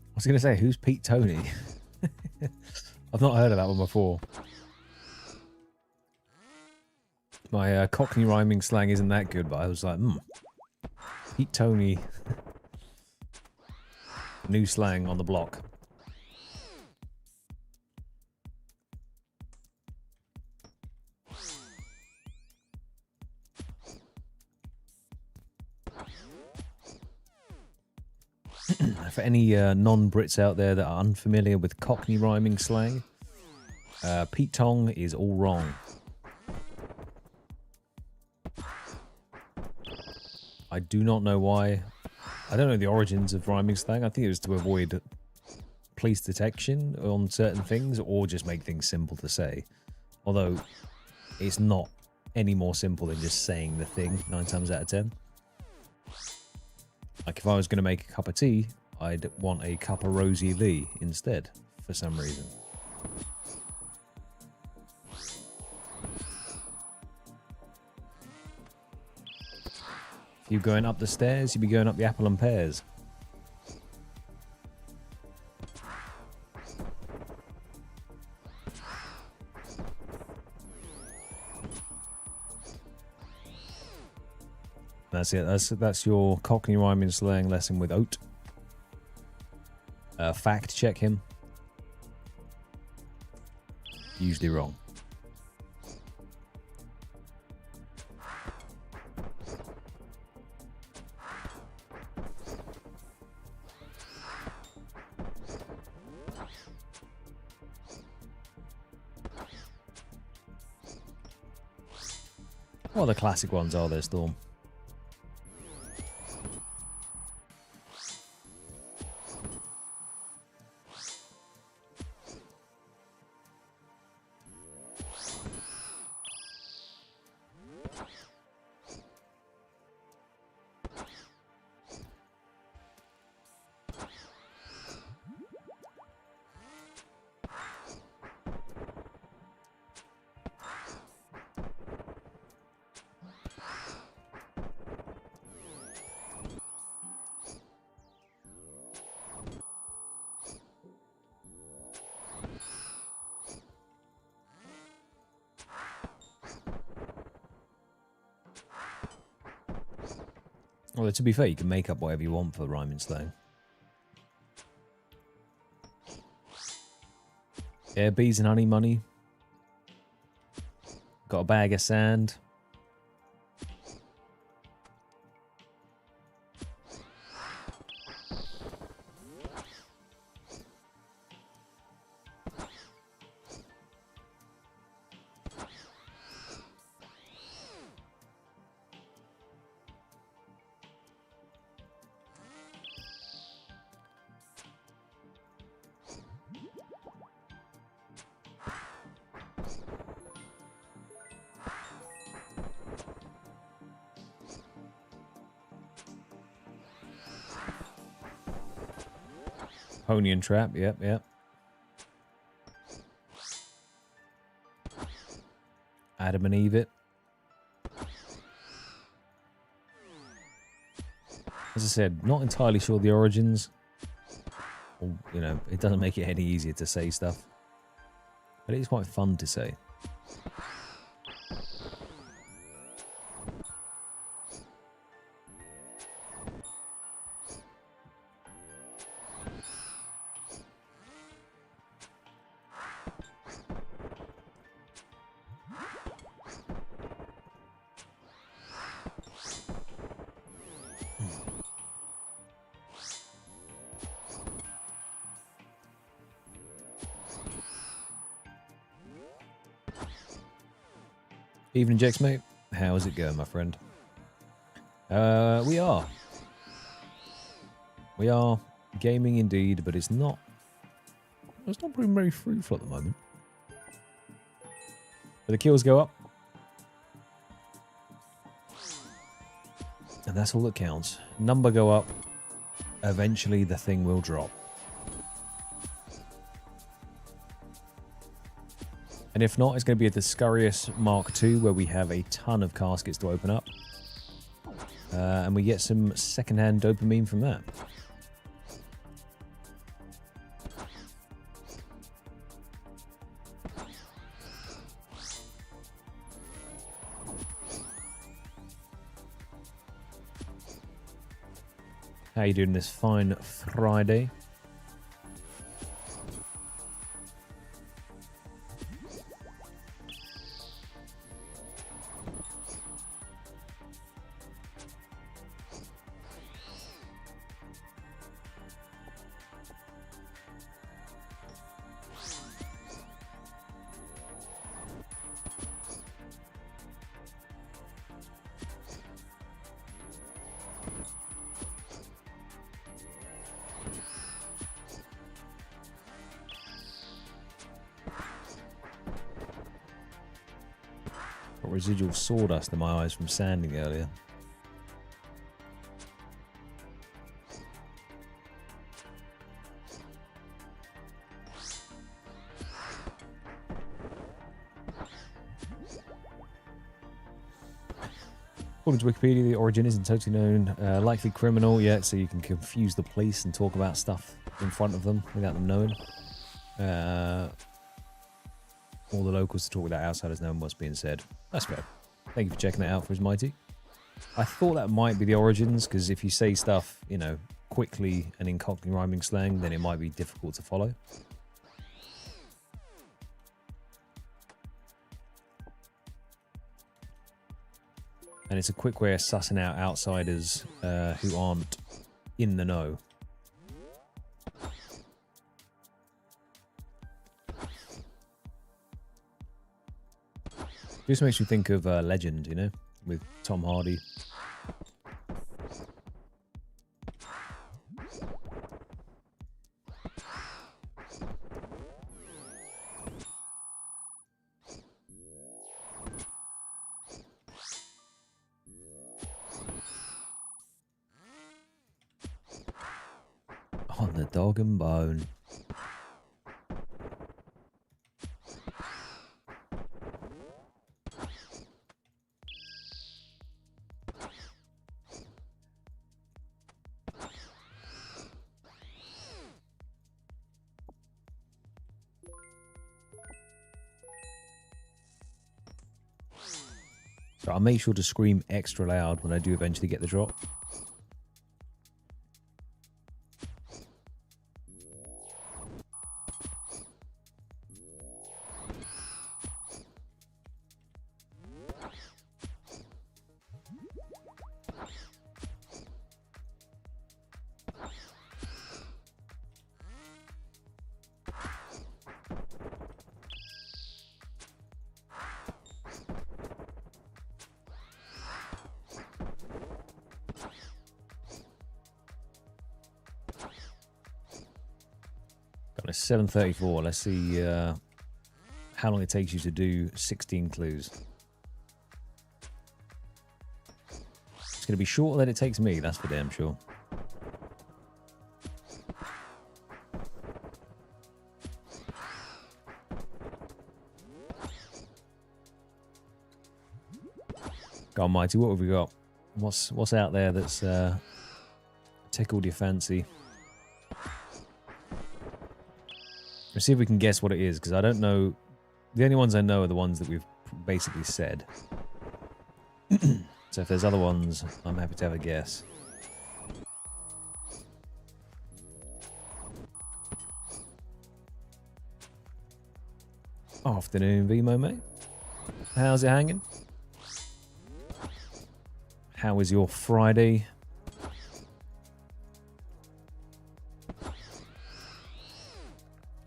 I was going to say, who's Pete Tony? I've not heard of that one before. My Cockney rhyming slang isn't that good, but I was like, Pete Tony. New slang on the block. For any non-Brits out there that are unfamiliar with Cockney rhyming slang, Pete Tong is all wrong. I do not know why. I don't know the origins of rhyming slang. I think it was to avoid police detection on certain things or just make things simple to say. Although it's not any more simple than just saying the thing 9 times out of 10. Like if I was going to make a cup of tea, I'd want a cup of Rosie Lee instead, for some reason. If you're going up the stairs, you'd be going up the apple and pears. That's it. That's your Cockney rhyming slang lesson with Oat. Fact check him. Usually wrong. Well, the classic ones are there, Storm. Well, to be fair, you can make up whatever you want for rhyming slang. Yeah, bees and honey money. Got a bag of sand. Pony and trap, yep. Adam and Eve it. As I said, not entirely sure the origins. Or, you know, it doesn't make it any easier to say stuff. But it is quite fun to say. Evening, Jex, mate. How's it going, my friend? We are gaming indeed, but it's not proving very fruitful at the moment. But the kills go up, and that's all that counts. Number go up. Eventually, the thing will drop. And if not, it's going to be at the Scurrius Mark II, where we have a ton of caskets to open up. And we get some secondhand dopamine from that. How you doing this fine Friday? Got residual sawdust in my eyes from sanding earlier. According to Wikipedia, the origin isn't totally known. Likely criminal, yeah, so you can confuse the police and talk about stuff in front of them without them knowing. All the locals to talk without outsiders knowing what's being said. That's fair. Thank you for checking that out for his mighty. I thought that might be the origins, because if you say stuff, you know, quickly and in Cockney rhyming slang, then it might be difficult to follow. And it's a quick way of sussing out outsiders who aren't in the know. This makes me think of Legend, you know, with Tom Hardy. On the dog and bone. So I'll make sure to scream extra loud when I do eventually get the drop. Got a 7:34. Let's see how long it takes you to do 16 clues. It's going to be shorter than it takes me, that's for damn sure. Go on, Mighty, what have we got? What's out there that's tickled your fancy? Let's see if we can guess what it is, because I don't know. The only ones I know are the ones that we've basically said. So if there's other ones, I'm happy to have a guess. Afternoon, Vimo, mate. How's it hanging? How is your Friday?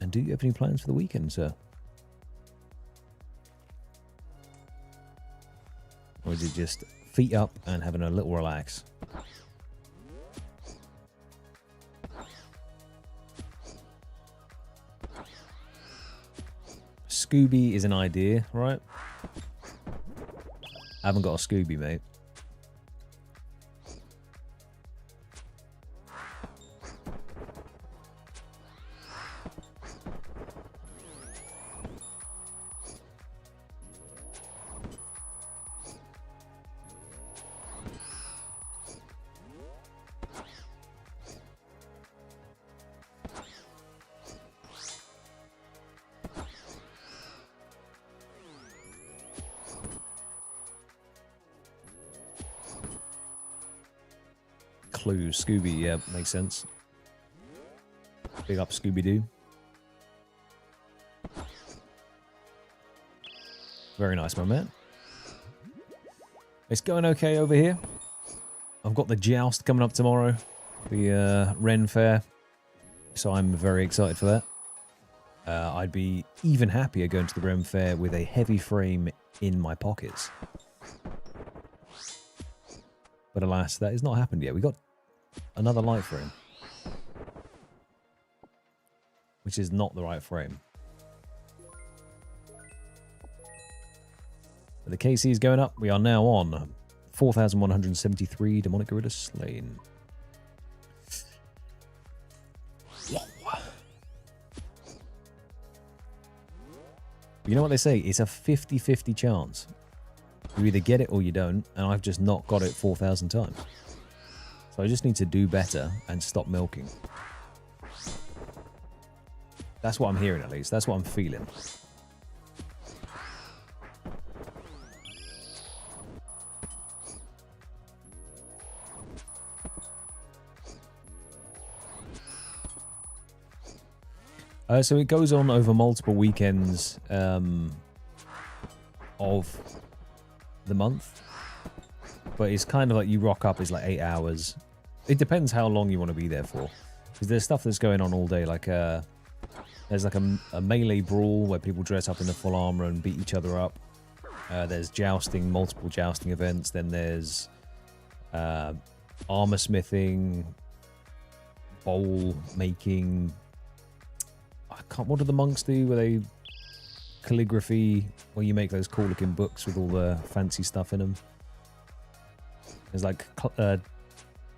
And do you have any plans for the weekend, sir? Or is it just feet up and having a little relax? Scooby is an idea, right? I haven't got a Scooby, mate. Clues, Scooby, yeah, makes sense. Big up Scooby-Doo. Very nice, my man. It's going okay over here. I've got the joust coming up tomorrow, the Ren Fair, so I'm very excited for that. I'd be even happier going to the Ren Fair with a heavy frame in my pockets. But alas, that has not happened yet. We got another light frame, which is not the right frame. The KC is going up. We are now on 4,173 demonic gorillas slain. You know what they say? It's a 50-50 chance. You either get it or you don't, and I've just not got it 4,000 times. So I just need to do better and stop milking. That's what I'm hearing, at least. That's what I'm feeling. So it goes on over multiple weekends of the month, but it's kind of like you rock up, it's like 8 hours. It depends how long you want to be there for, because there's stuff that's going on all day, like there's like a melee brawl where people dress up in the full armor and beat each other up. There's jousting, multiple jousting events. Then there's armor smithing, bowl making. What do the monks do? Where they calligraphy, where you make those cool looking books with all the fancy stuff in them. There's like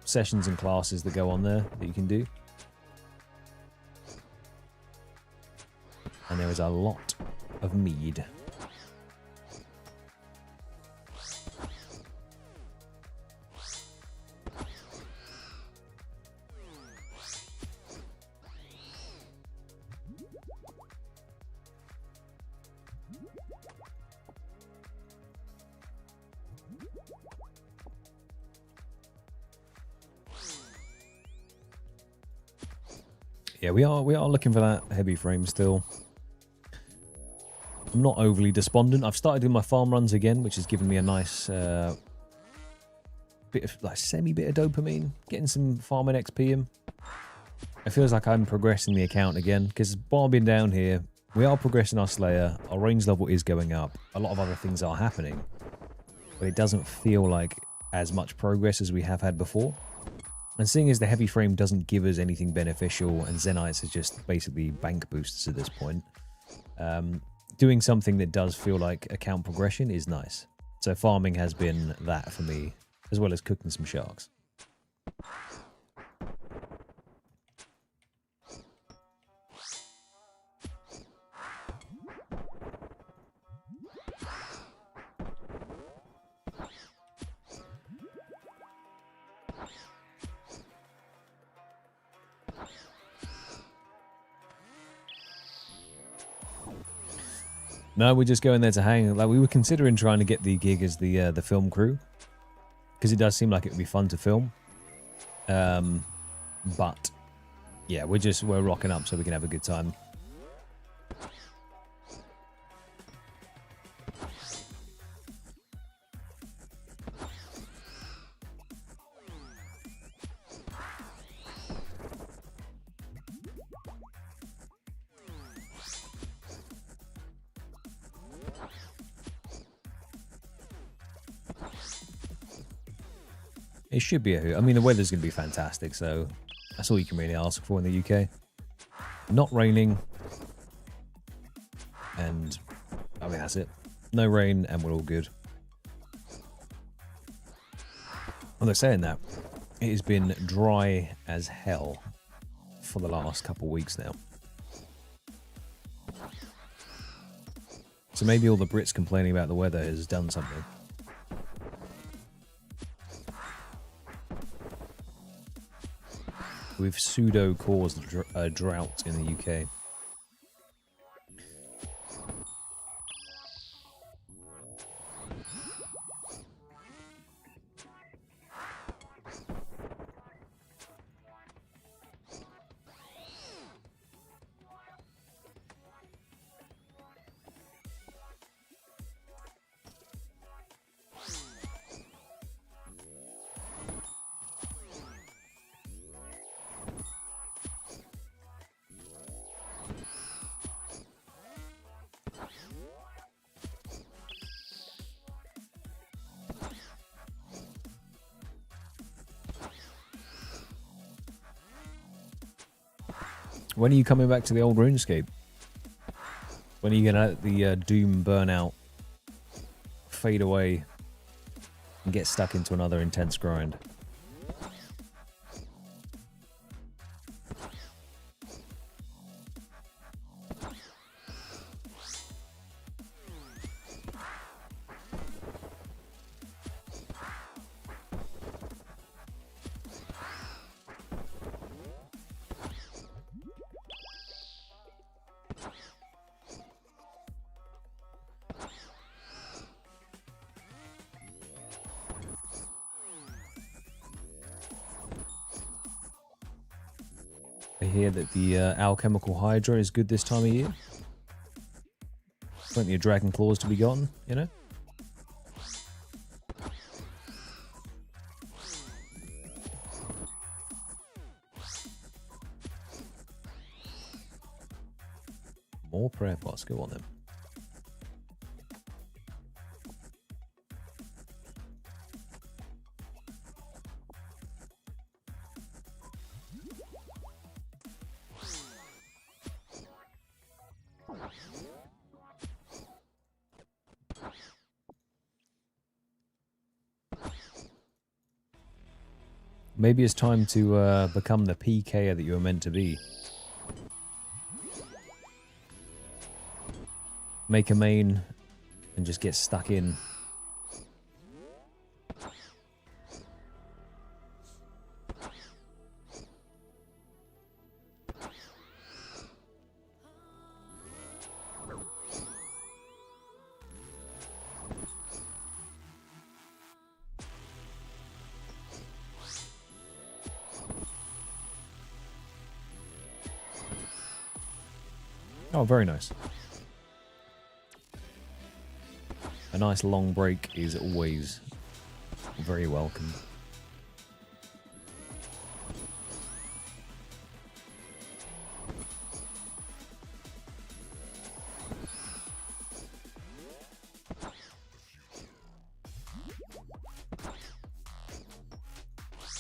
sessions and classes that go on there that you can do. And there is a lot of mead. Yeah, we are looking for that heavy frame still. I'm not overly despondent. I've started doing my farm runs again, which has given me a nice bit of like semi-bit of dopamine, getting some farming XP in. It feels like I'm progressing the account again, because while I've been down here, we are progressing our Slayer, our range level is going up, a lot of other things are happening, but it doesn't feel like as much progress as we have had before. And seeing as the heavy frame doesn't give us anything beneficial, and Zenites is just basically bank boosters at this point, doing something that does feel like account progression is nice. So farming has been that for me, as well as cooking some sharks. No, we're just going there to hang. Like, we were considering trying to get the gig as the film crew, because it does seem like it would be fun to film. But yeah, we're rocking up so we can have a good time. It should be a hoot. I mean, the weather's going to be fantastic, so that's all you can really ask for in the UK. Not raining, and I mean, that's it. No rain, and we're all good. Although saying that, it has been dry as hell for the last couple of weeks now. So maybe all the Brits complaining about the weather has done something. We've pseudo-caused a drought in the UK. When are you coming back to the old RuneScape? When are you going to let the Doom Burnout fade away and get stuck into another intense grind. I hear that the alchemical hydra is good this time of year. Plenty of dragon claws to be gotten, you know? More prayer pots, go on then. Maybe it's time to become the PKer that you were meant to be. Make a main and just get stuck in. Oh, very nice. A nice long break is always very welcome.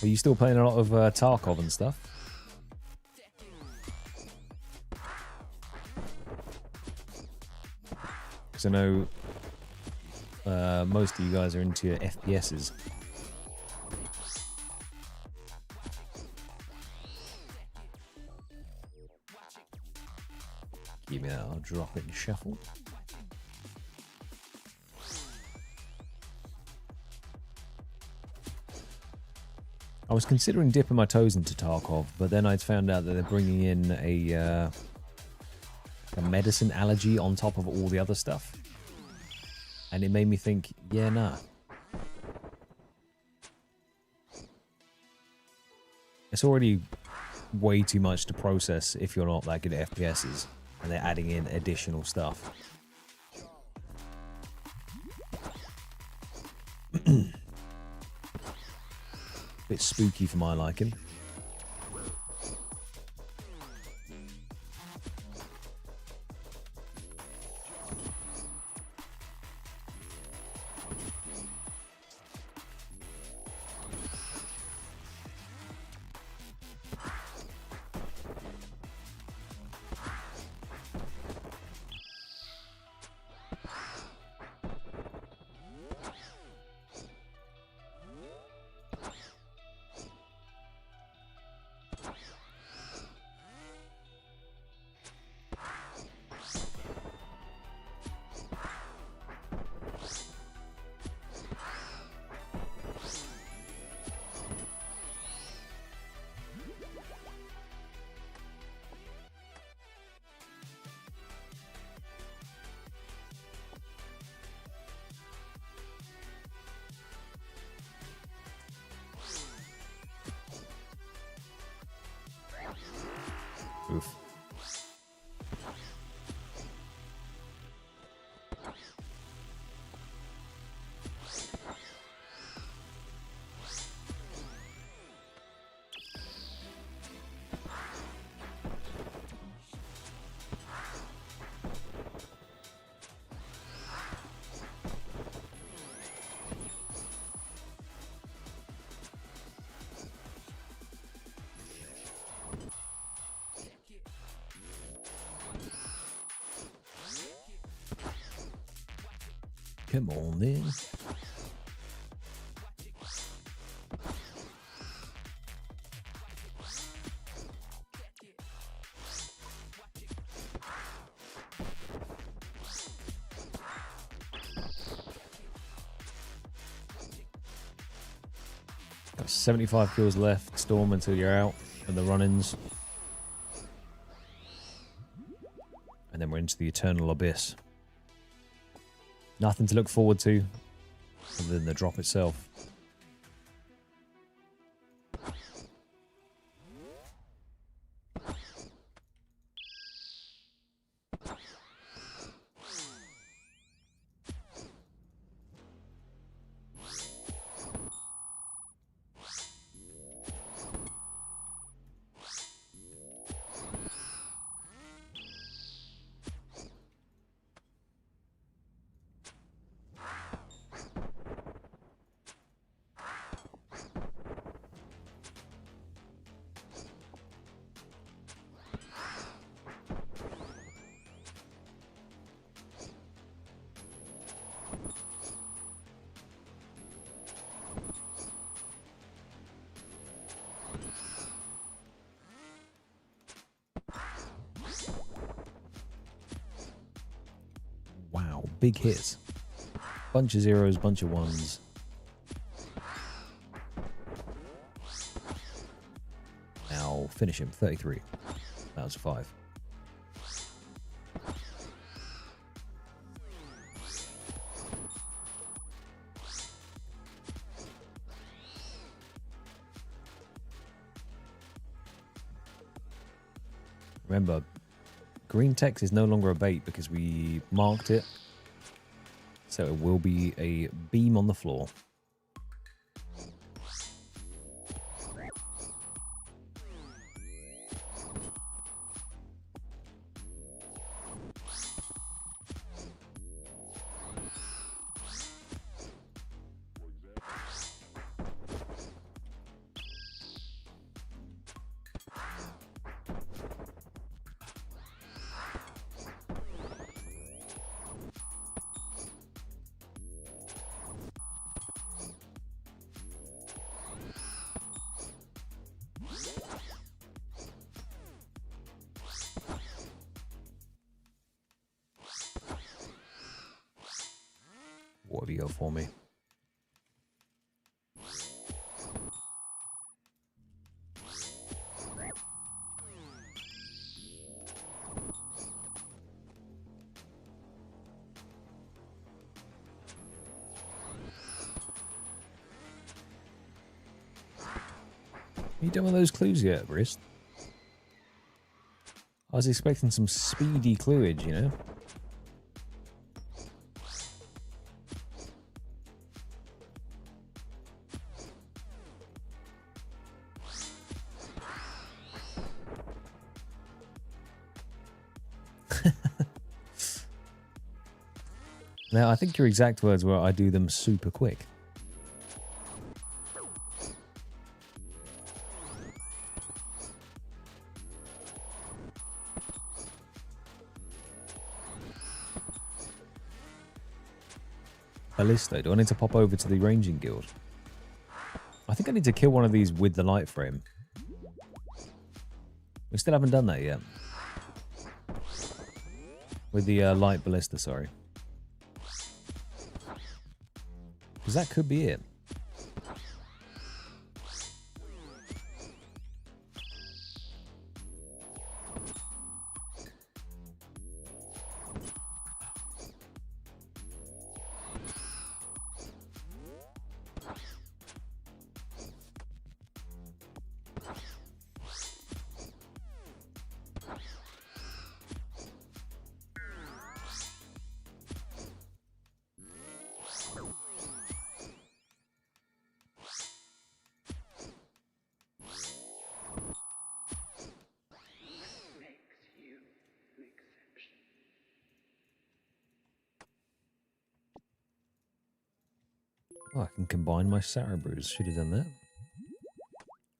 Are you still playing a lot of Tarkov and stuff? Because I know most of you guys are into your FPSs. Give me that, I'll drop it and shuffle. I was considering dipping my toes into Tarkov, but then I found out that they're bringing in a medicine allergy on top of all the other stuff. And it made me think, yeah, nah. It's already way too much to process if you're not that good at FPSs, and they're adding in additional stuff. Bit spooky for my liking. Oof. Come on then. Got 75 kills left. Storm until you're out and the run-ins. And then we're into the eternal abyss. Nothing to look forward to other than the drop itself. Wow, big hits. Bunch of zeros, bunch of ones. Now finish him, 33. That was 5. Remember, green text is no longer a bait because we marked it. So it will be a beam on the floor. What have you got for me? Are you done with those clues yet, Briss? I was expecting some speedy cluage, you know? Now, I think your exact words were, I do them super quick. Ballisto, do I need to pop over to the ranging guild? I think I need to kill one of these with the light frame. We still haven't done that yet. With the light ballista, sorry. Because that could be it. Oh, I can combine my Sarabrews. Should have done that.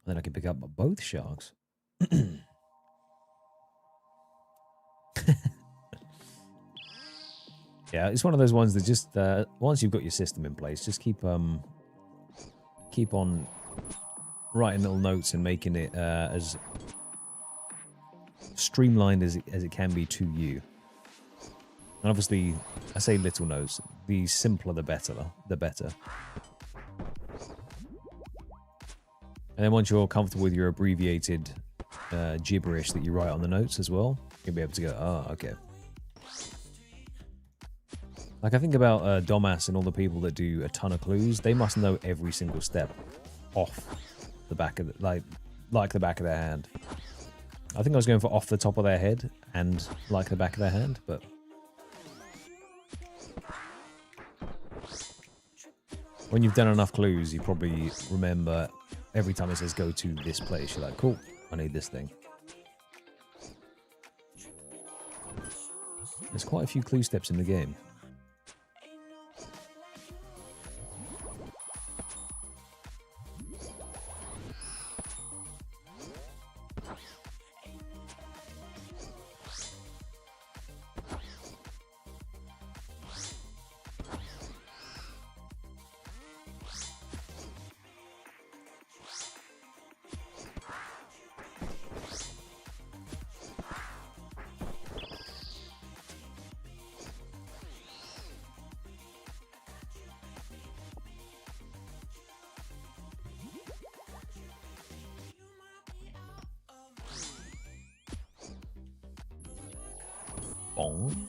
Then I can pick up both sharks. Yeah, it's one of those ones that just once you've got your system in place, just keep on writing little notes and making it as streamlined as it can be to you. And obviously, I say little notes. The simpler, the better. The better. And then once you're comfortable with your abbreviated gibberish that you write on the notes as well, you'll be able to go, oh, okay. Like I think about Domas and all the people that do a ton of clues. They must know every single step off the back of the, like the back of their hand. I think I was going for off the top of their head and like the back of their hand, but when you've done enough clues, you probably remember every time it says go to this place. You're like, cool, I need this thing. There's quite a few clue steps in the game. Bong.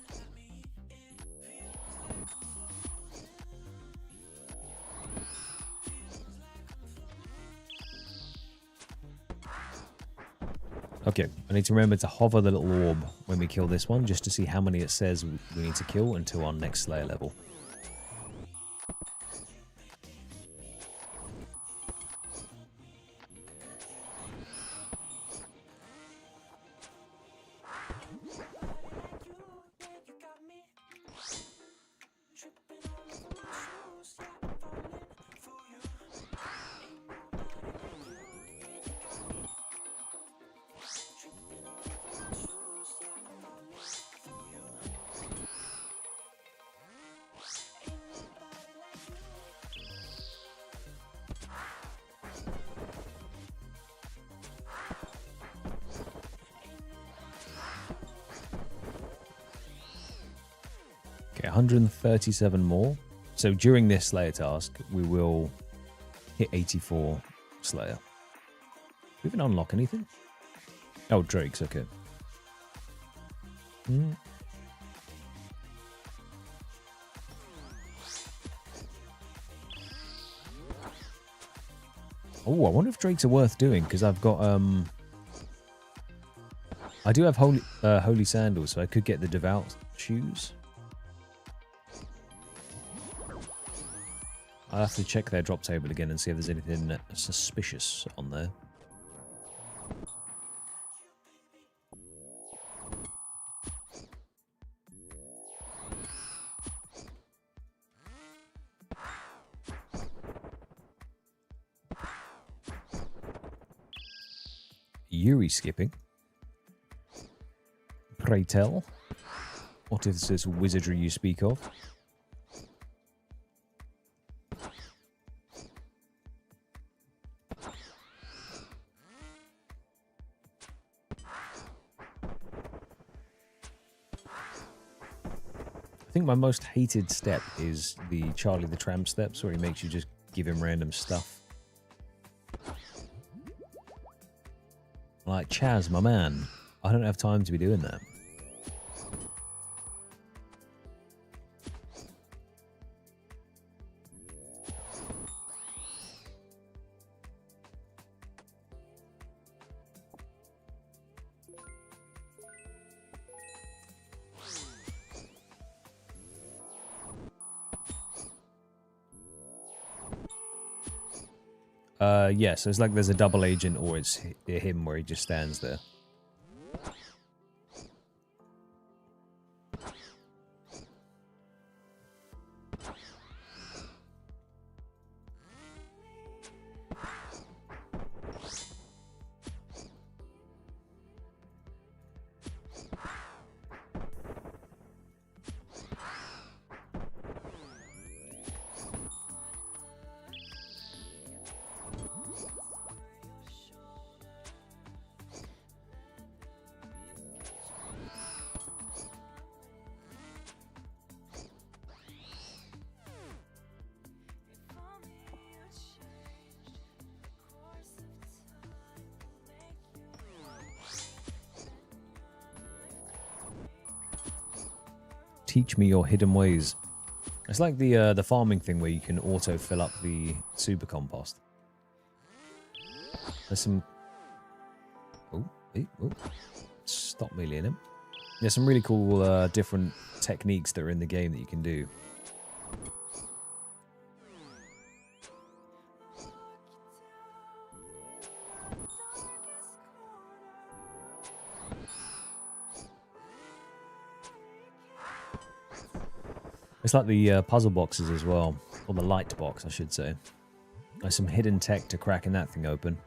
Okay, I need to remember to hover the little orb when we kill this one, just to see how many it says we need to kill until our next Slayer level. Okay, 137 more. So during this Slayer task, we will hit 84 Slayer. Do we even unlock anything? Oh, Drake's, okay. Oh, I wonder if Drakes are worth doing, because I've got, I do have holy sandals, so I could get the devout shoes. I'll have to check their drop table again and see if there's anything suspicious on there. Yuri skipping. Pray tell, what is this wizardry you speak of? I think my most hated step is the Charlie the Tramp steps, where he makes you just give him random stuff. Like, Chaz, my man, I don't have time to be doing that. Yeah, so it's like there's a double agent, or it's him where he just stands there. Teach me your hidden ways. It's like the farming thing where you can auto fill up the super compost. There's some... Oh, stop me, him. There's some really cool different techniques that are in the game that you can do. It's like the puzzle boxes as well, or the light box, I should say. There's some hidden tech to cracking that thing open.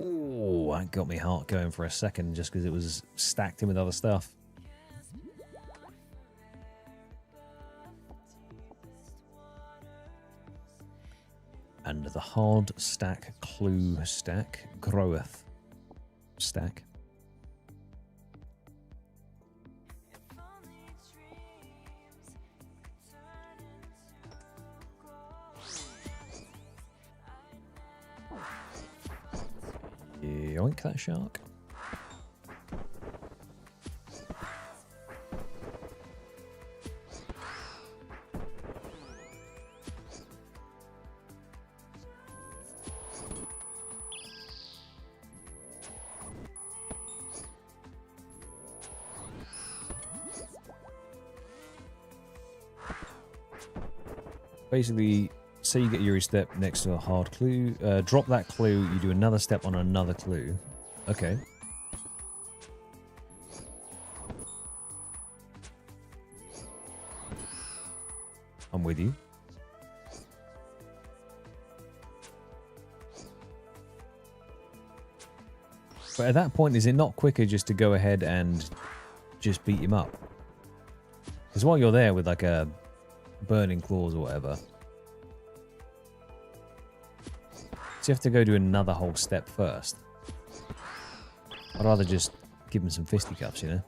Oh, that got me heart going for a second just because it was stacked in with other stuff. And the hard stack clue stack groweth stack. Yoink that shark. Basically, say you get your step next to a hard clue, drop that clue, you do another step on another clue. Okay. I'm with you. But at that point, is it not quicker just to go ahead and just beat him up? Because while you're there with like a burning claws or whatever, so you have to go do another whole step first. I'd rather just give him some fisticuffs, you know?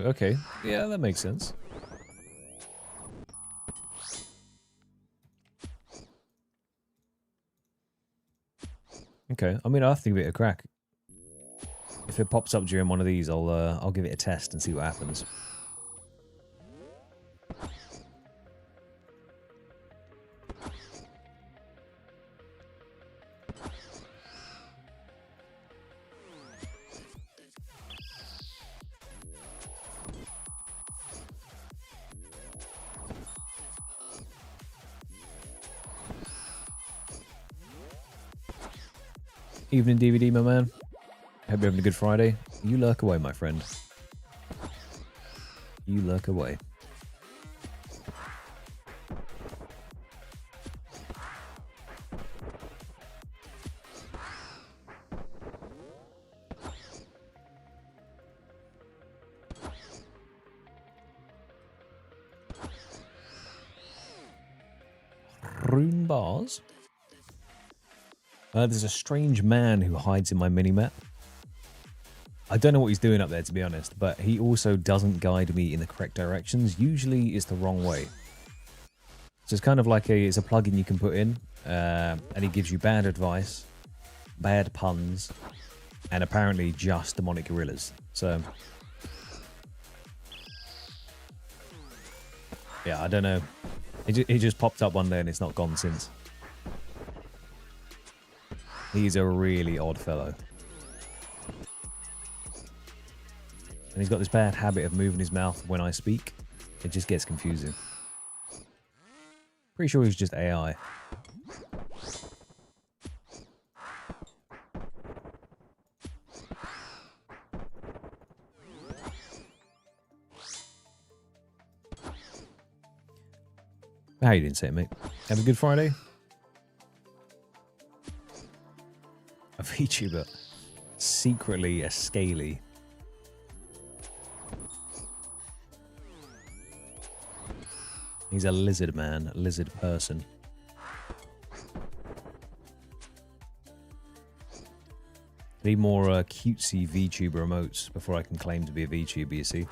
Okay. Yeah, that makes sense. Okay. I mean, I'll have to give it a crack. If it pops up during one of these, I'll give it a test and see what happens. Evening DVD, my man. Hope you're having a good Friday. You lurk away, my friend. You lurk away. Rune bars. There's a strange man who hides in my minimap. I don't know what he's doing up there, to be honest, but he also doesn't guide me in the correct directions. Usually it's the wrong way. So it's kind of like it's a plugin you can put in, and he gives you bad advice, bad puns, and apparently just demonic gorillas. So, yeah, I don't know. He just popped up one day and it's not gone since. He's a really odd fellow. And he's got this bad habit of moving his mouth when I speak. It just gets confusing. Pretty sure he's just AI. How you doing, say it, mate? Have a good Friday? A VTuber. Secretly a scaly. He's a lizard man, a lizard person. Need more cutesy VTuber emotes before I can claim to be a VTuber, you see.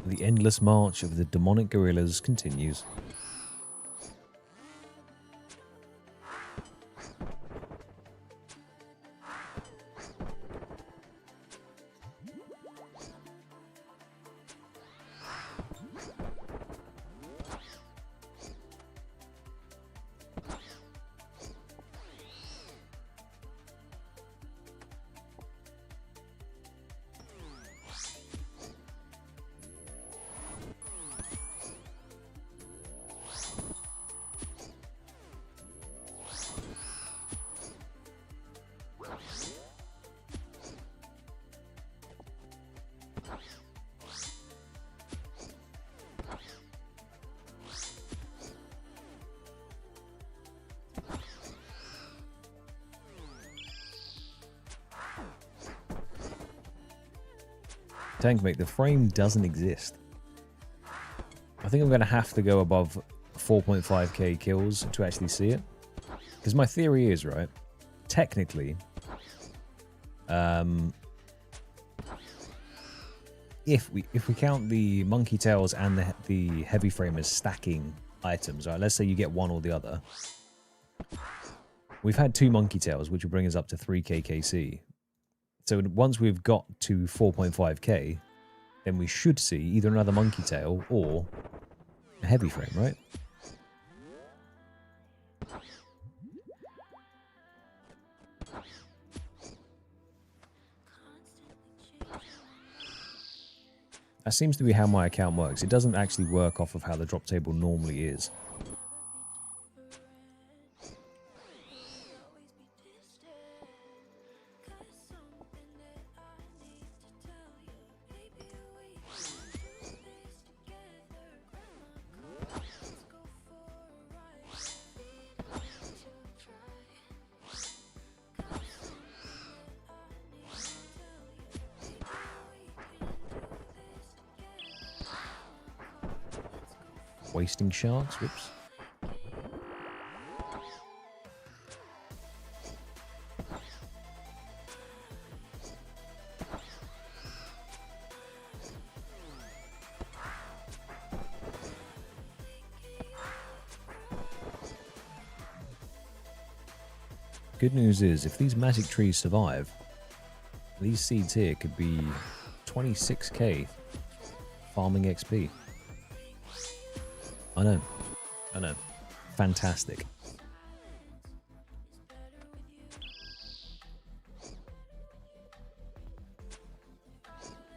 The endless march of the demonic gorillas continues. Tank mate, the frame doesn't exist. I think I'm going to have to go above 4.5k kills to actually see it. Because my theory is, right, technically, if we count the monkey tails and the heavy frame as stacking items, right, let's say you get one or the other. We've had 2 monkey tails, which will bring us up to 3k KC. So once we've got to 4.5k, then we should see either another monkey tail or a heavy frame, right? That seems to be how my account works. It doesn't actually work off of how the drop table normally is. Wasting shards, whoops. Good news is, if these magic trees survive, these seeds here could be 26k farming XP. I know. Fantastic.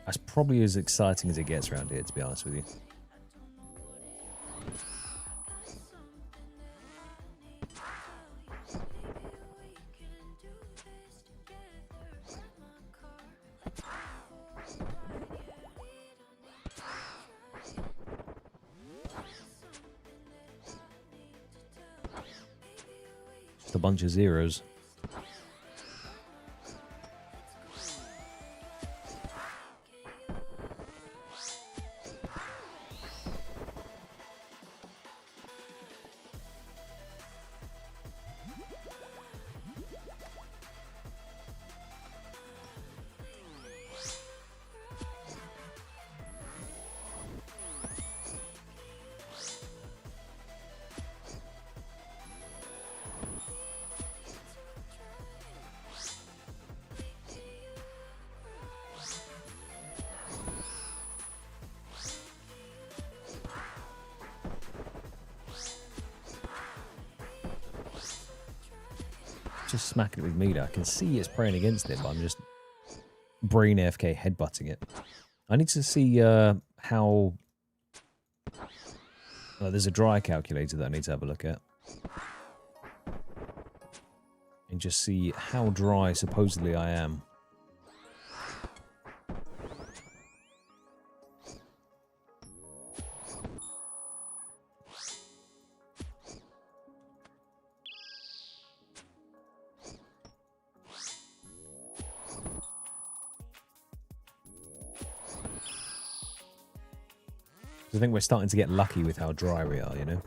That's probably as exciting as it gets around here, to be honest with you. Just a bunch of zeros. Just smacking it with meter. I can see it's praying against it, but I'm just brain AFK headbutting it. I need to see how... there's a dry calculator that I need to have a look at. And just see how dry supposedly I am. I think we're starting to get lucky with how dry we are, you know?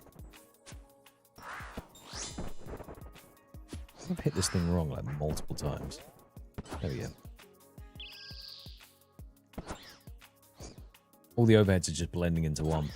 I've hit this thing wrong like multiple times. There we go. All the overheads are just blending into one.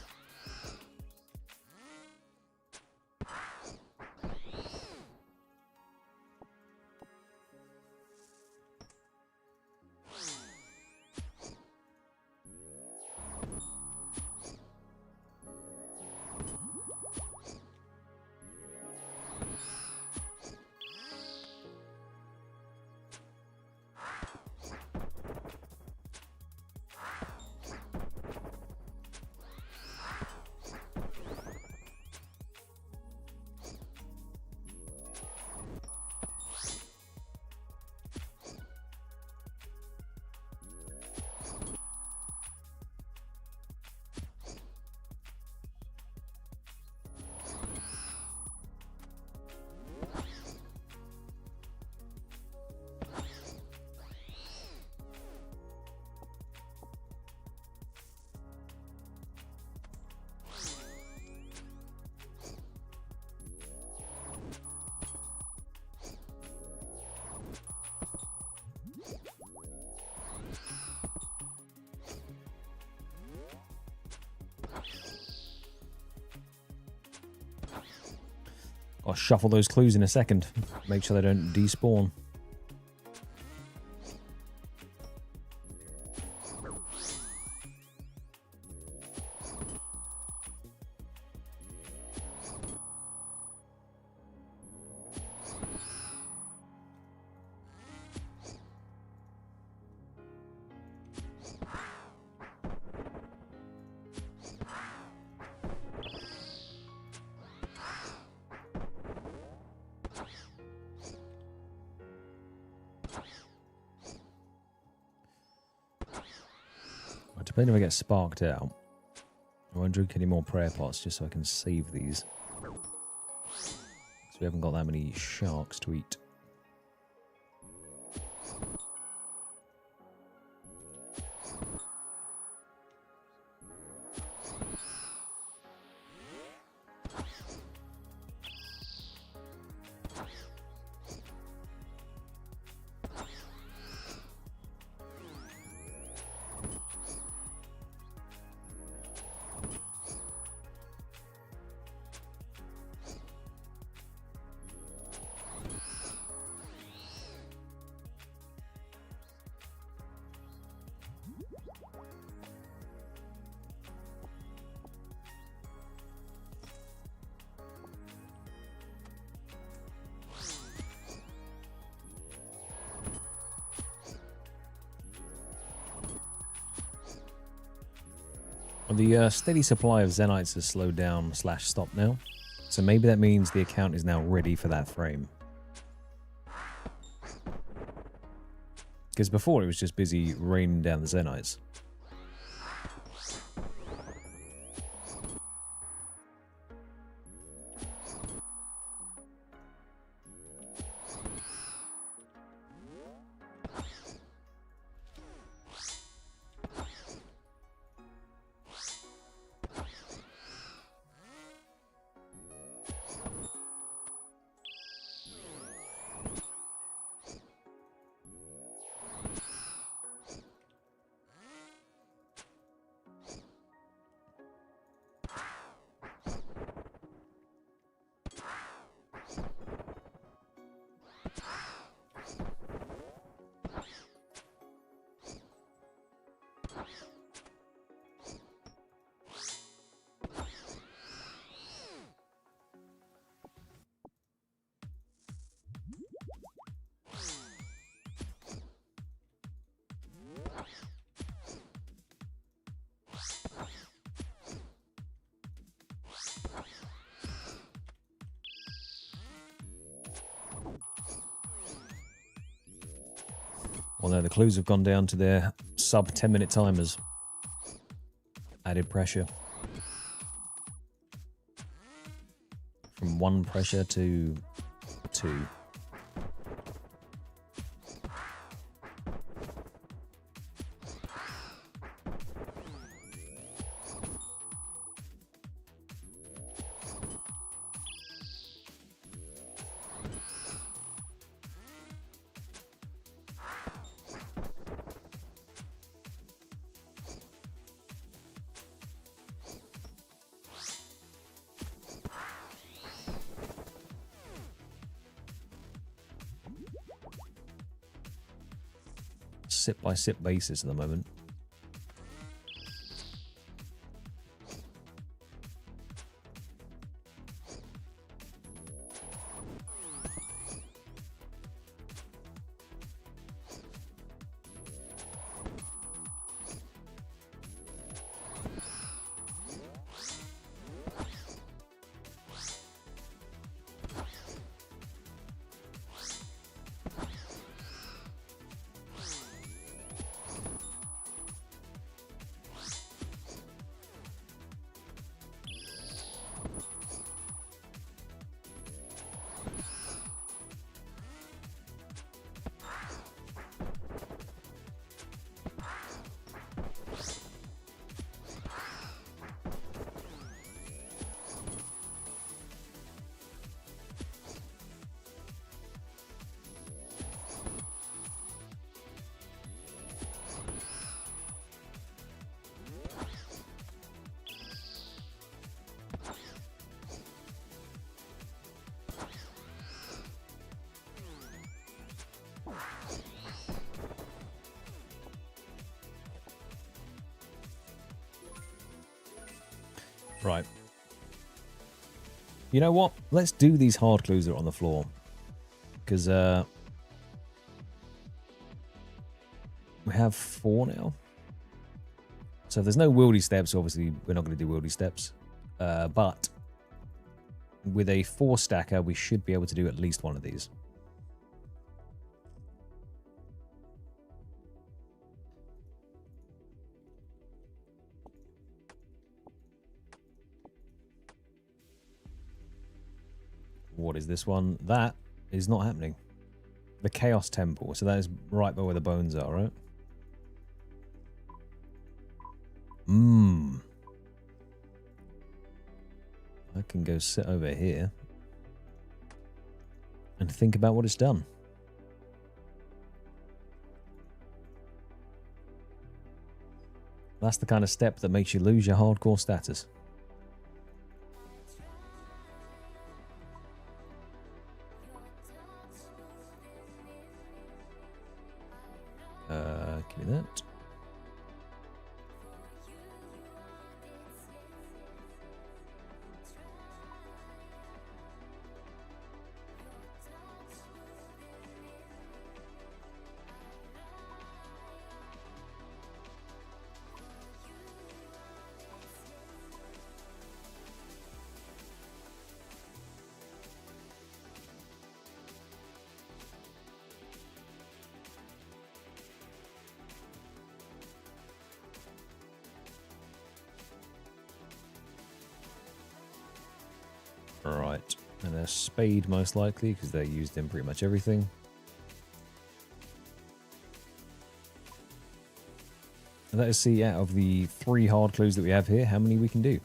I'll shuffle those clues in a second. Make sure they don't despawn. Depending if I get sparked out, I won't drink any more prayer pots just so I can save these. So we haven't got that many sharks to eat. The steady supply of Zenites has slowed down / stopped now. So maybe that means the account is now ready for that frame. Because before it was just busy raining down the Zenites. Although the clues have gone down to their sub 10-minute timers. Added pressure. From 1 pressure to 2. Sip by sip basis at the moment. Right. You know what? Let's do these hard clues that are on the floor. Because we have 4 now. So if there's no wieldy steps, obviously we're not going to do wieldy steps. But with a 4 stacker, we should be able to do at least one of these. What is this one? That is not happening. The Chaos Temple. So that is right by where the bones are, right? I can go sit over here and think about what it's done. That's the kind of step that makes you lose your hardcore status. Give me that. Right, and a spade most likely, because they're used in pretty much everything. And let us see, out of the 3 hard clues that we have here, how many we can do.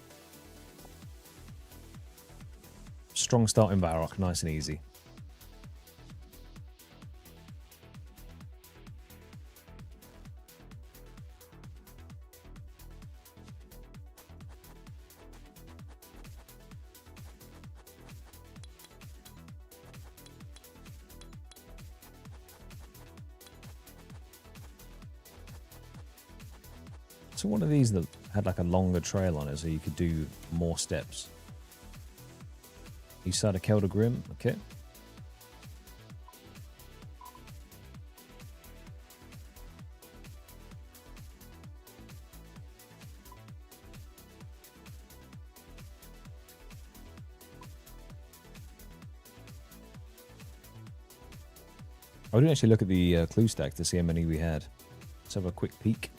Strong start in Varrock, nice and easy. So one of these that had like a longer trail on it, so you could do more steps. East side of Kelder Grim, okay. I didn't actually look at the clue stack to see how many we had. Let's have a quick peek.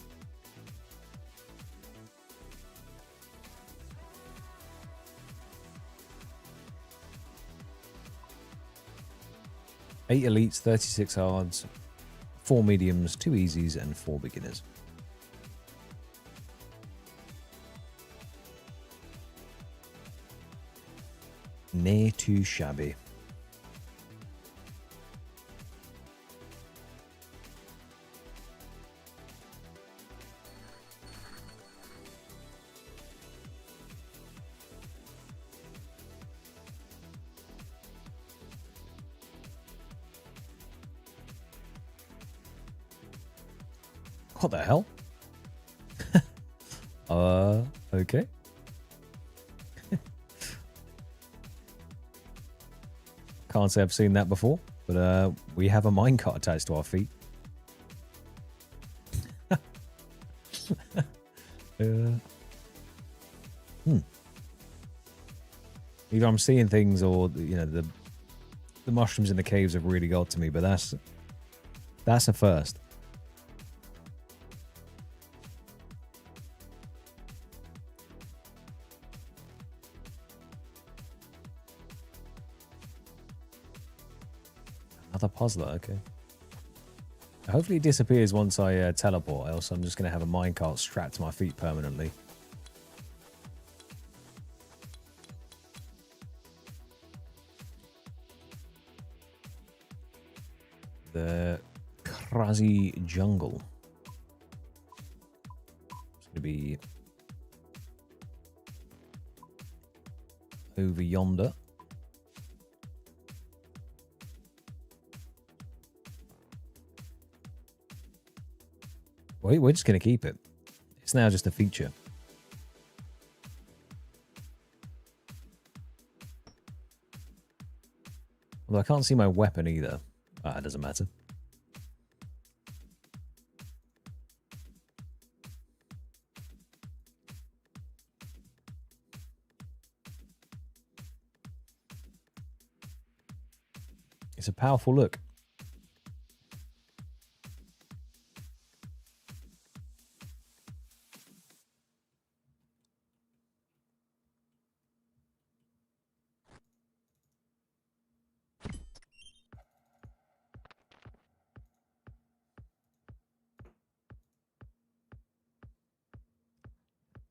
Eight elites, 36 hards, 4 mediums, 2 easies, and 4 beginners. Nay too shabby. What the hell? Okay. Can't say I've seen that before, but we have a minecart attached to our feet. Either I'm seeing things, or the mushrooms in the caves have really got to me. But that's a first. Another puzzler, okay. Hopefully it disappears once I teleport, else I'm just going to have a minecart strapped to my feet permanently. The Krazi Jungle. It's going to be over yonder. Wait, we're just going to keep it. It's now just a feature. Although I can't see my weapon either. Ah, it doesn't matter. It's a powerful look.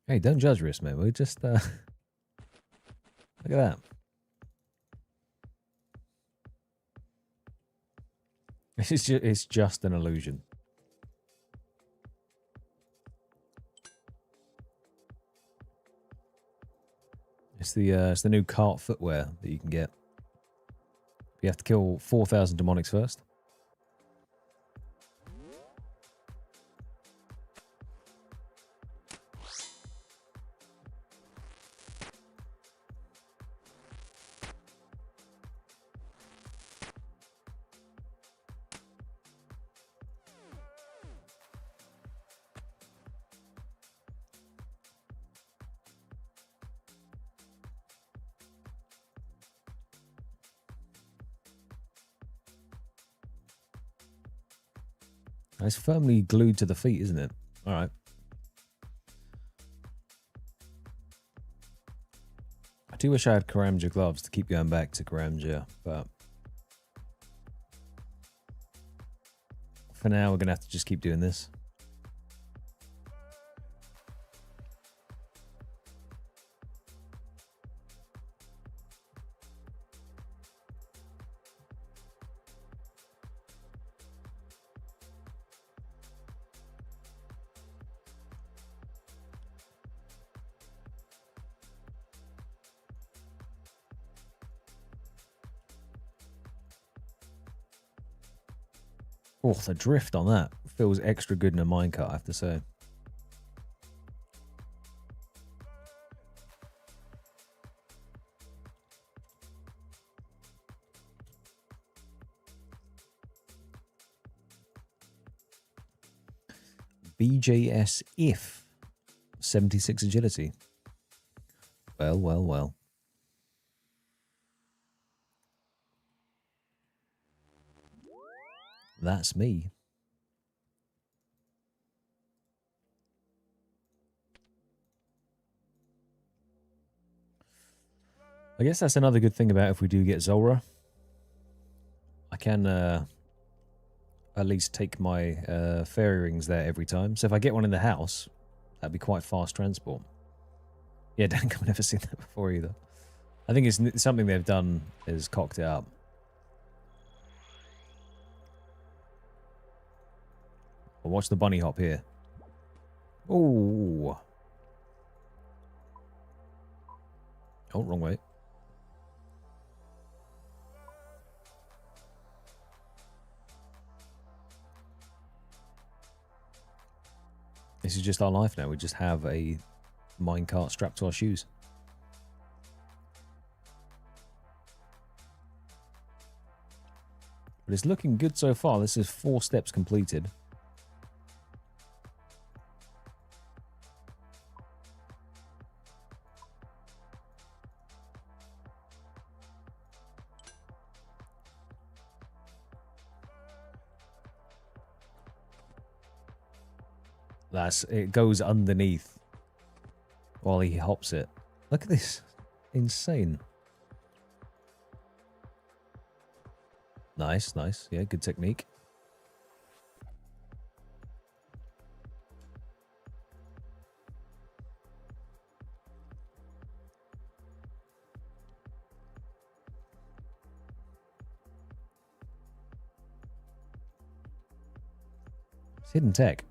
Hey, don't judge us, man. We're just look at that. It's just an illusion. It's the new cart footwear that you can get. You have to kill 4,000 demonics first. It's firmly glued to the feet, isn't it? All right. I do wish I had Karamja gloves to keep going back to Karamja, but for now we're going to have to just keep doing this. Oh, the drift on that feels extra good in a minecart, I have to say. BJS if 76 agility. Well, well, well. That's me. I guess that's another good thing about if we do get Zulrah. I can at least take my fairy rings there every time. So if I get one in the house, that'd be quite fast transport. Yeah, Dan, I've never seen that before either. I think it's something they've done is cocked it up. Well, watch the bunny hop here. Oh. Oh, wrong way. This is just our life now. We just have a minecart strapped to our shoes. But it's looking good so far. This is 4 steps completed. It goes underneath while he hops it. Look at this. Insane. Nice, nice. Yeah, good technique. It's hidden tech.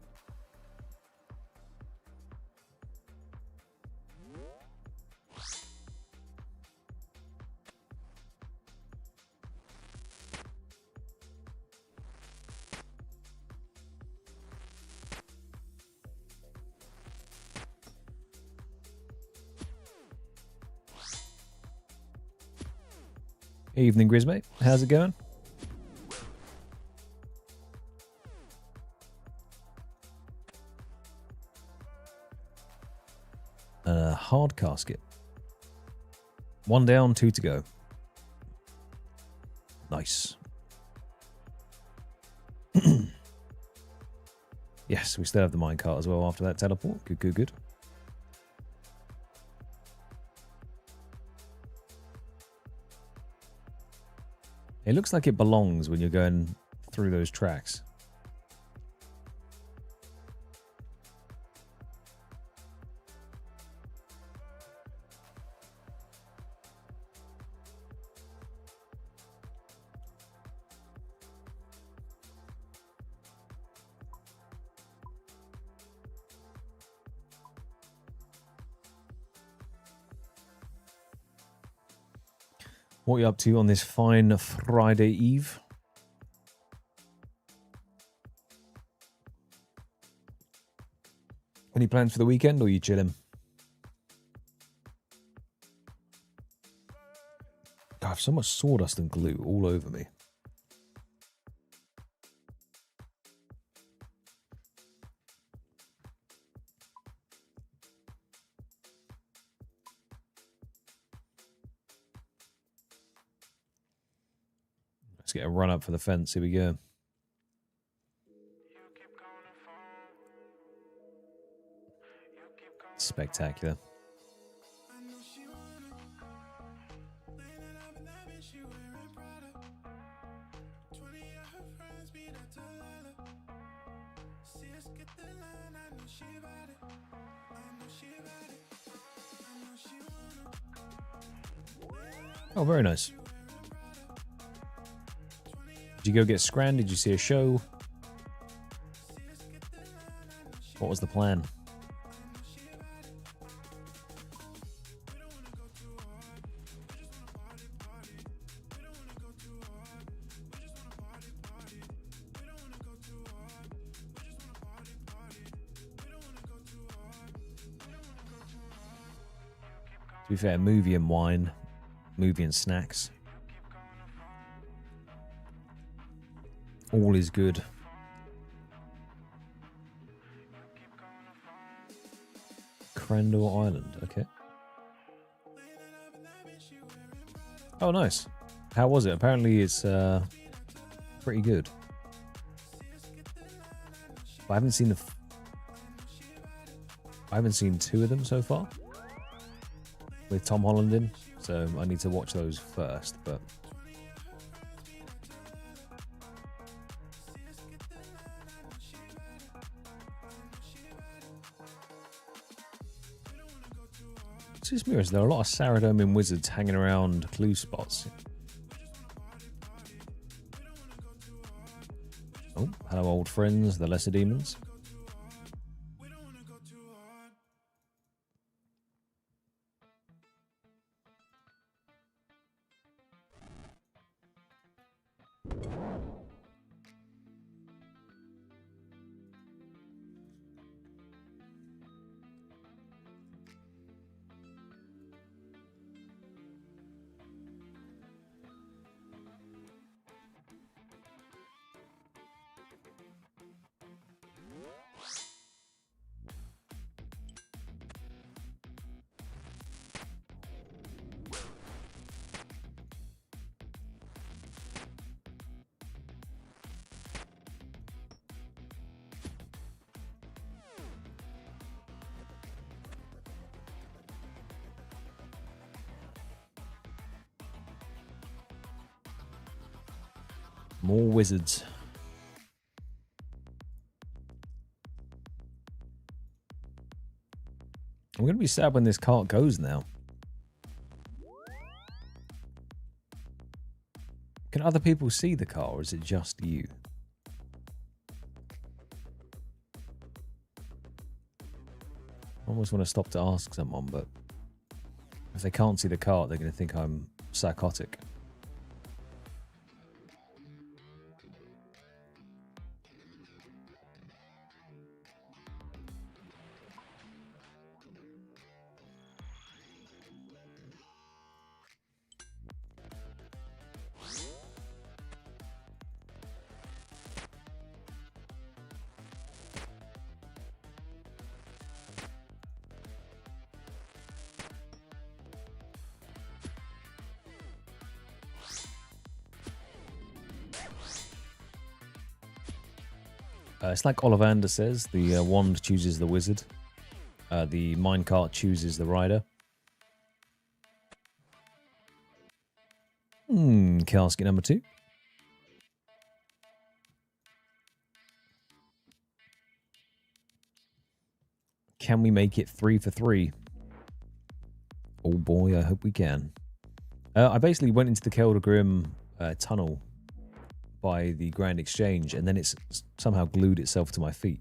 Evening, Grizmate. How's it going? Hard casket. 1 down, 2 to go. Nice. Yes, we still have the minecart as well after that teleport. Good, good, good. It looks like it belongs when you're going through those tracks. What are you up to on this fine Friday Eve? Any plans for the weekend, or are you chilling? God, I have so much sawdust and glue all over me. Let's get a run up for the fence. Here we go. Spectacular. Oh, very nice. Did you go get Scran? Did you see a show? What was the plan? To be fair, movie and wine, movie and snacks. All is good. Crandall Island, okay. Oh, nice. How was it? Apparently it's pretty good. I haven't seen I haven't seen 2 of them so far with Tom Holland in, so I need to watch those first. But it's just mirrors. There are a lot of Saradomin wizards hanging around clue spots. Oh, hello, old friends, the lesser demons. More wizards. I'm going to be sad when this cart goes now. Can other people see the car, or is it just you? I almost want to stop to ask someone, but if they can't see the cart, they're going to think I'm psychotic. It's like Ollivander says, the wand chooses the wizard. The minecart chooses the rider. Casket number 2. Can we make it 3 for 3? Oh boy, I hope we can. I basically went into the Keldagrim tunnel by the Grand Exchange, and then it's somehow glued itself to my feet.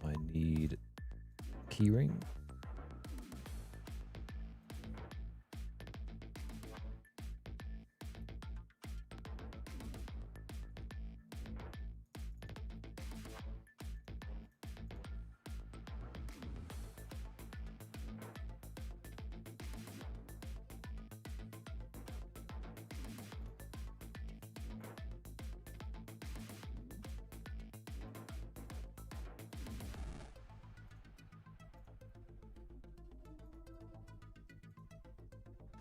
I need keyring.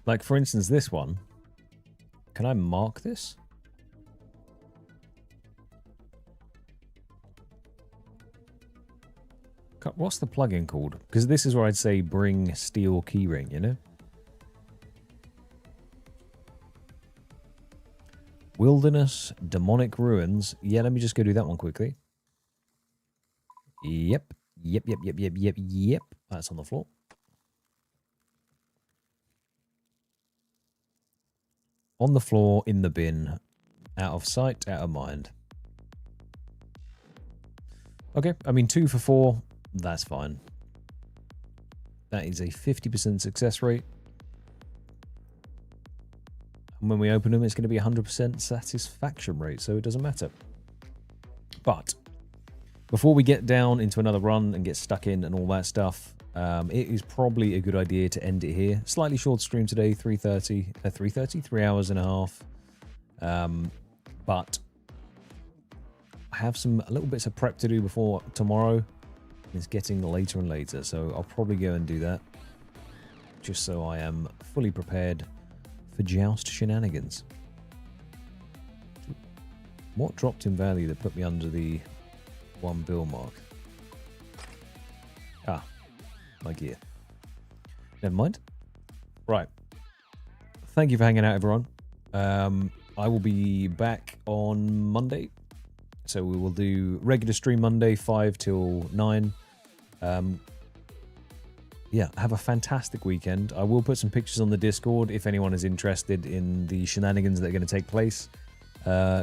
Like, for instance, this one. Can I mark this? What's the plugin called? Because this is where I'd say bring steel keyring, you know? Wilderness, demonic ruins. Yeah, let me just go do that one quickly. Yep. That's on the floor. On the floor, in the bin. Out of sight, out of mind. Okay, I mean 2 for 4, that's fine. That is a 50% success rate. And when we open them, it's going to be 100% satisfaction rate, so it doesn't matter. But before we get down into another run and get stuck in and all that stuff, it is probably a good idea to end it here. Slightly short stream today, 3 hours and a half. But I have some little bits of prep to do before tomorrow. It's getting later and later, so I'll probably go and do that. just so I am fully prepared for joust shenanigans. What dropped in value that put me under the 1 bill mark? Ah, my gear. Never mind. Right. Thank you for hanging out, everyone. I will be back on Monday. So we will do regular stream Monday, 5 till 9. Yeah, have a fantastic weekend. I will put some pictures on the Discord if anyone is interested in the shenanigans that are going to take place.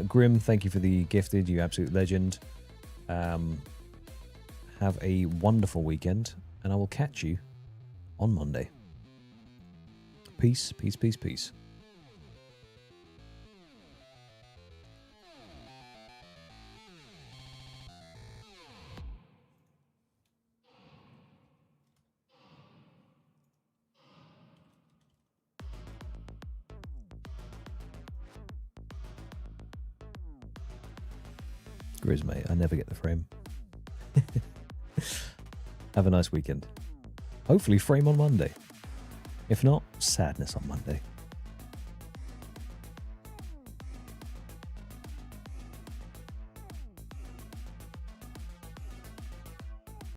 Grim, thank you for the gifted, you absolute legend. Have a wonderful weekend, and I will catch you on Monday. Peace, peace, peace, peace. Grizz, mate, I never get the frame. Have a nice weekend. Hopefully frame on Monday. If not, sadness on Monday.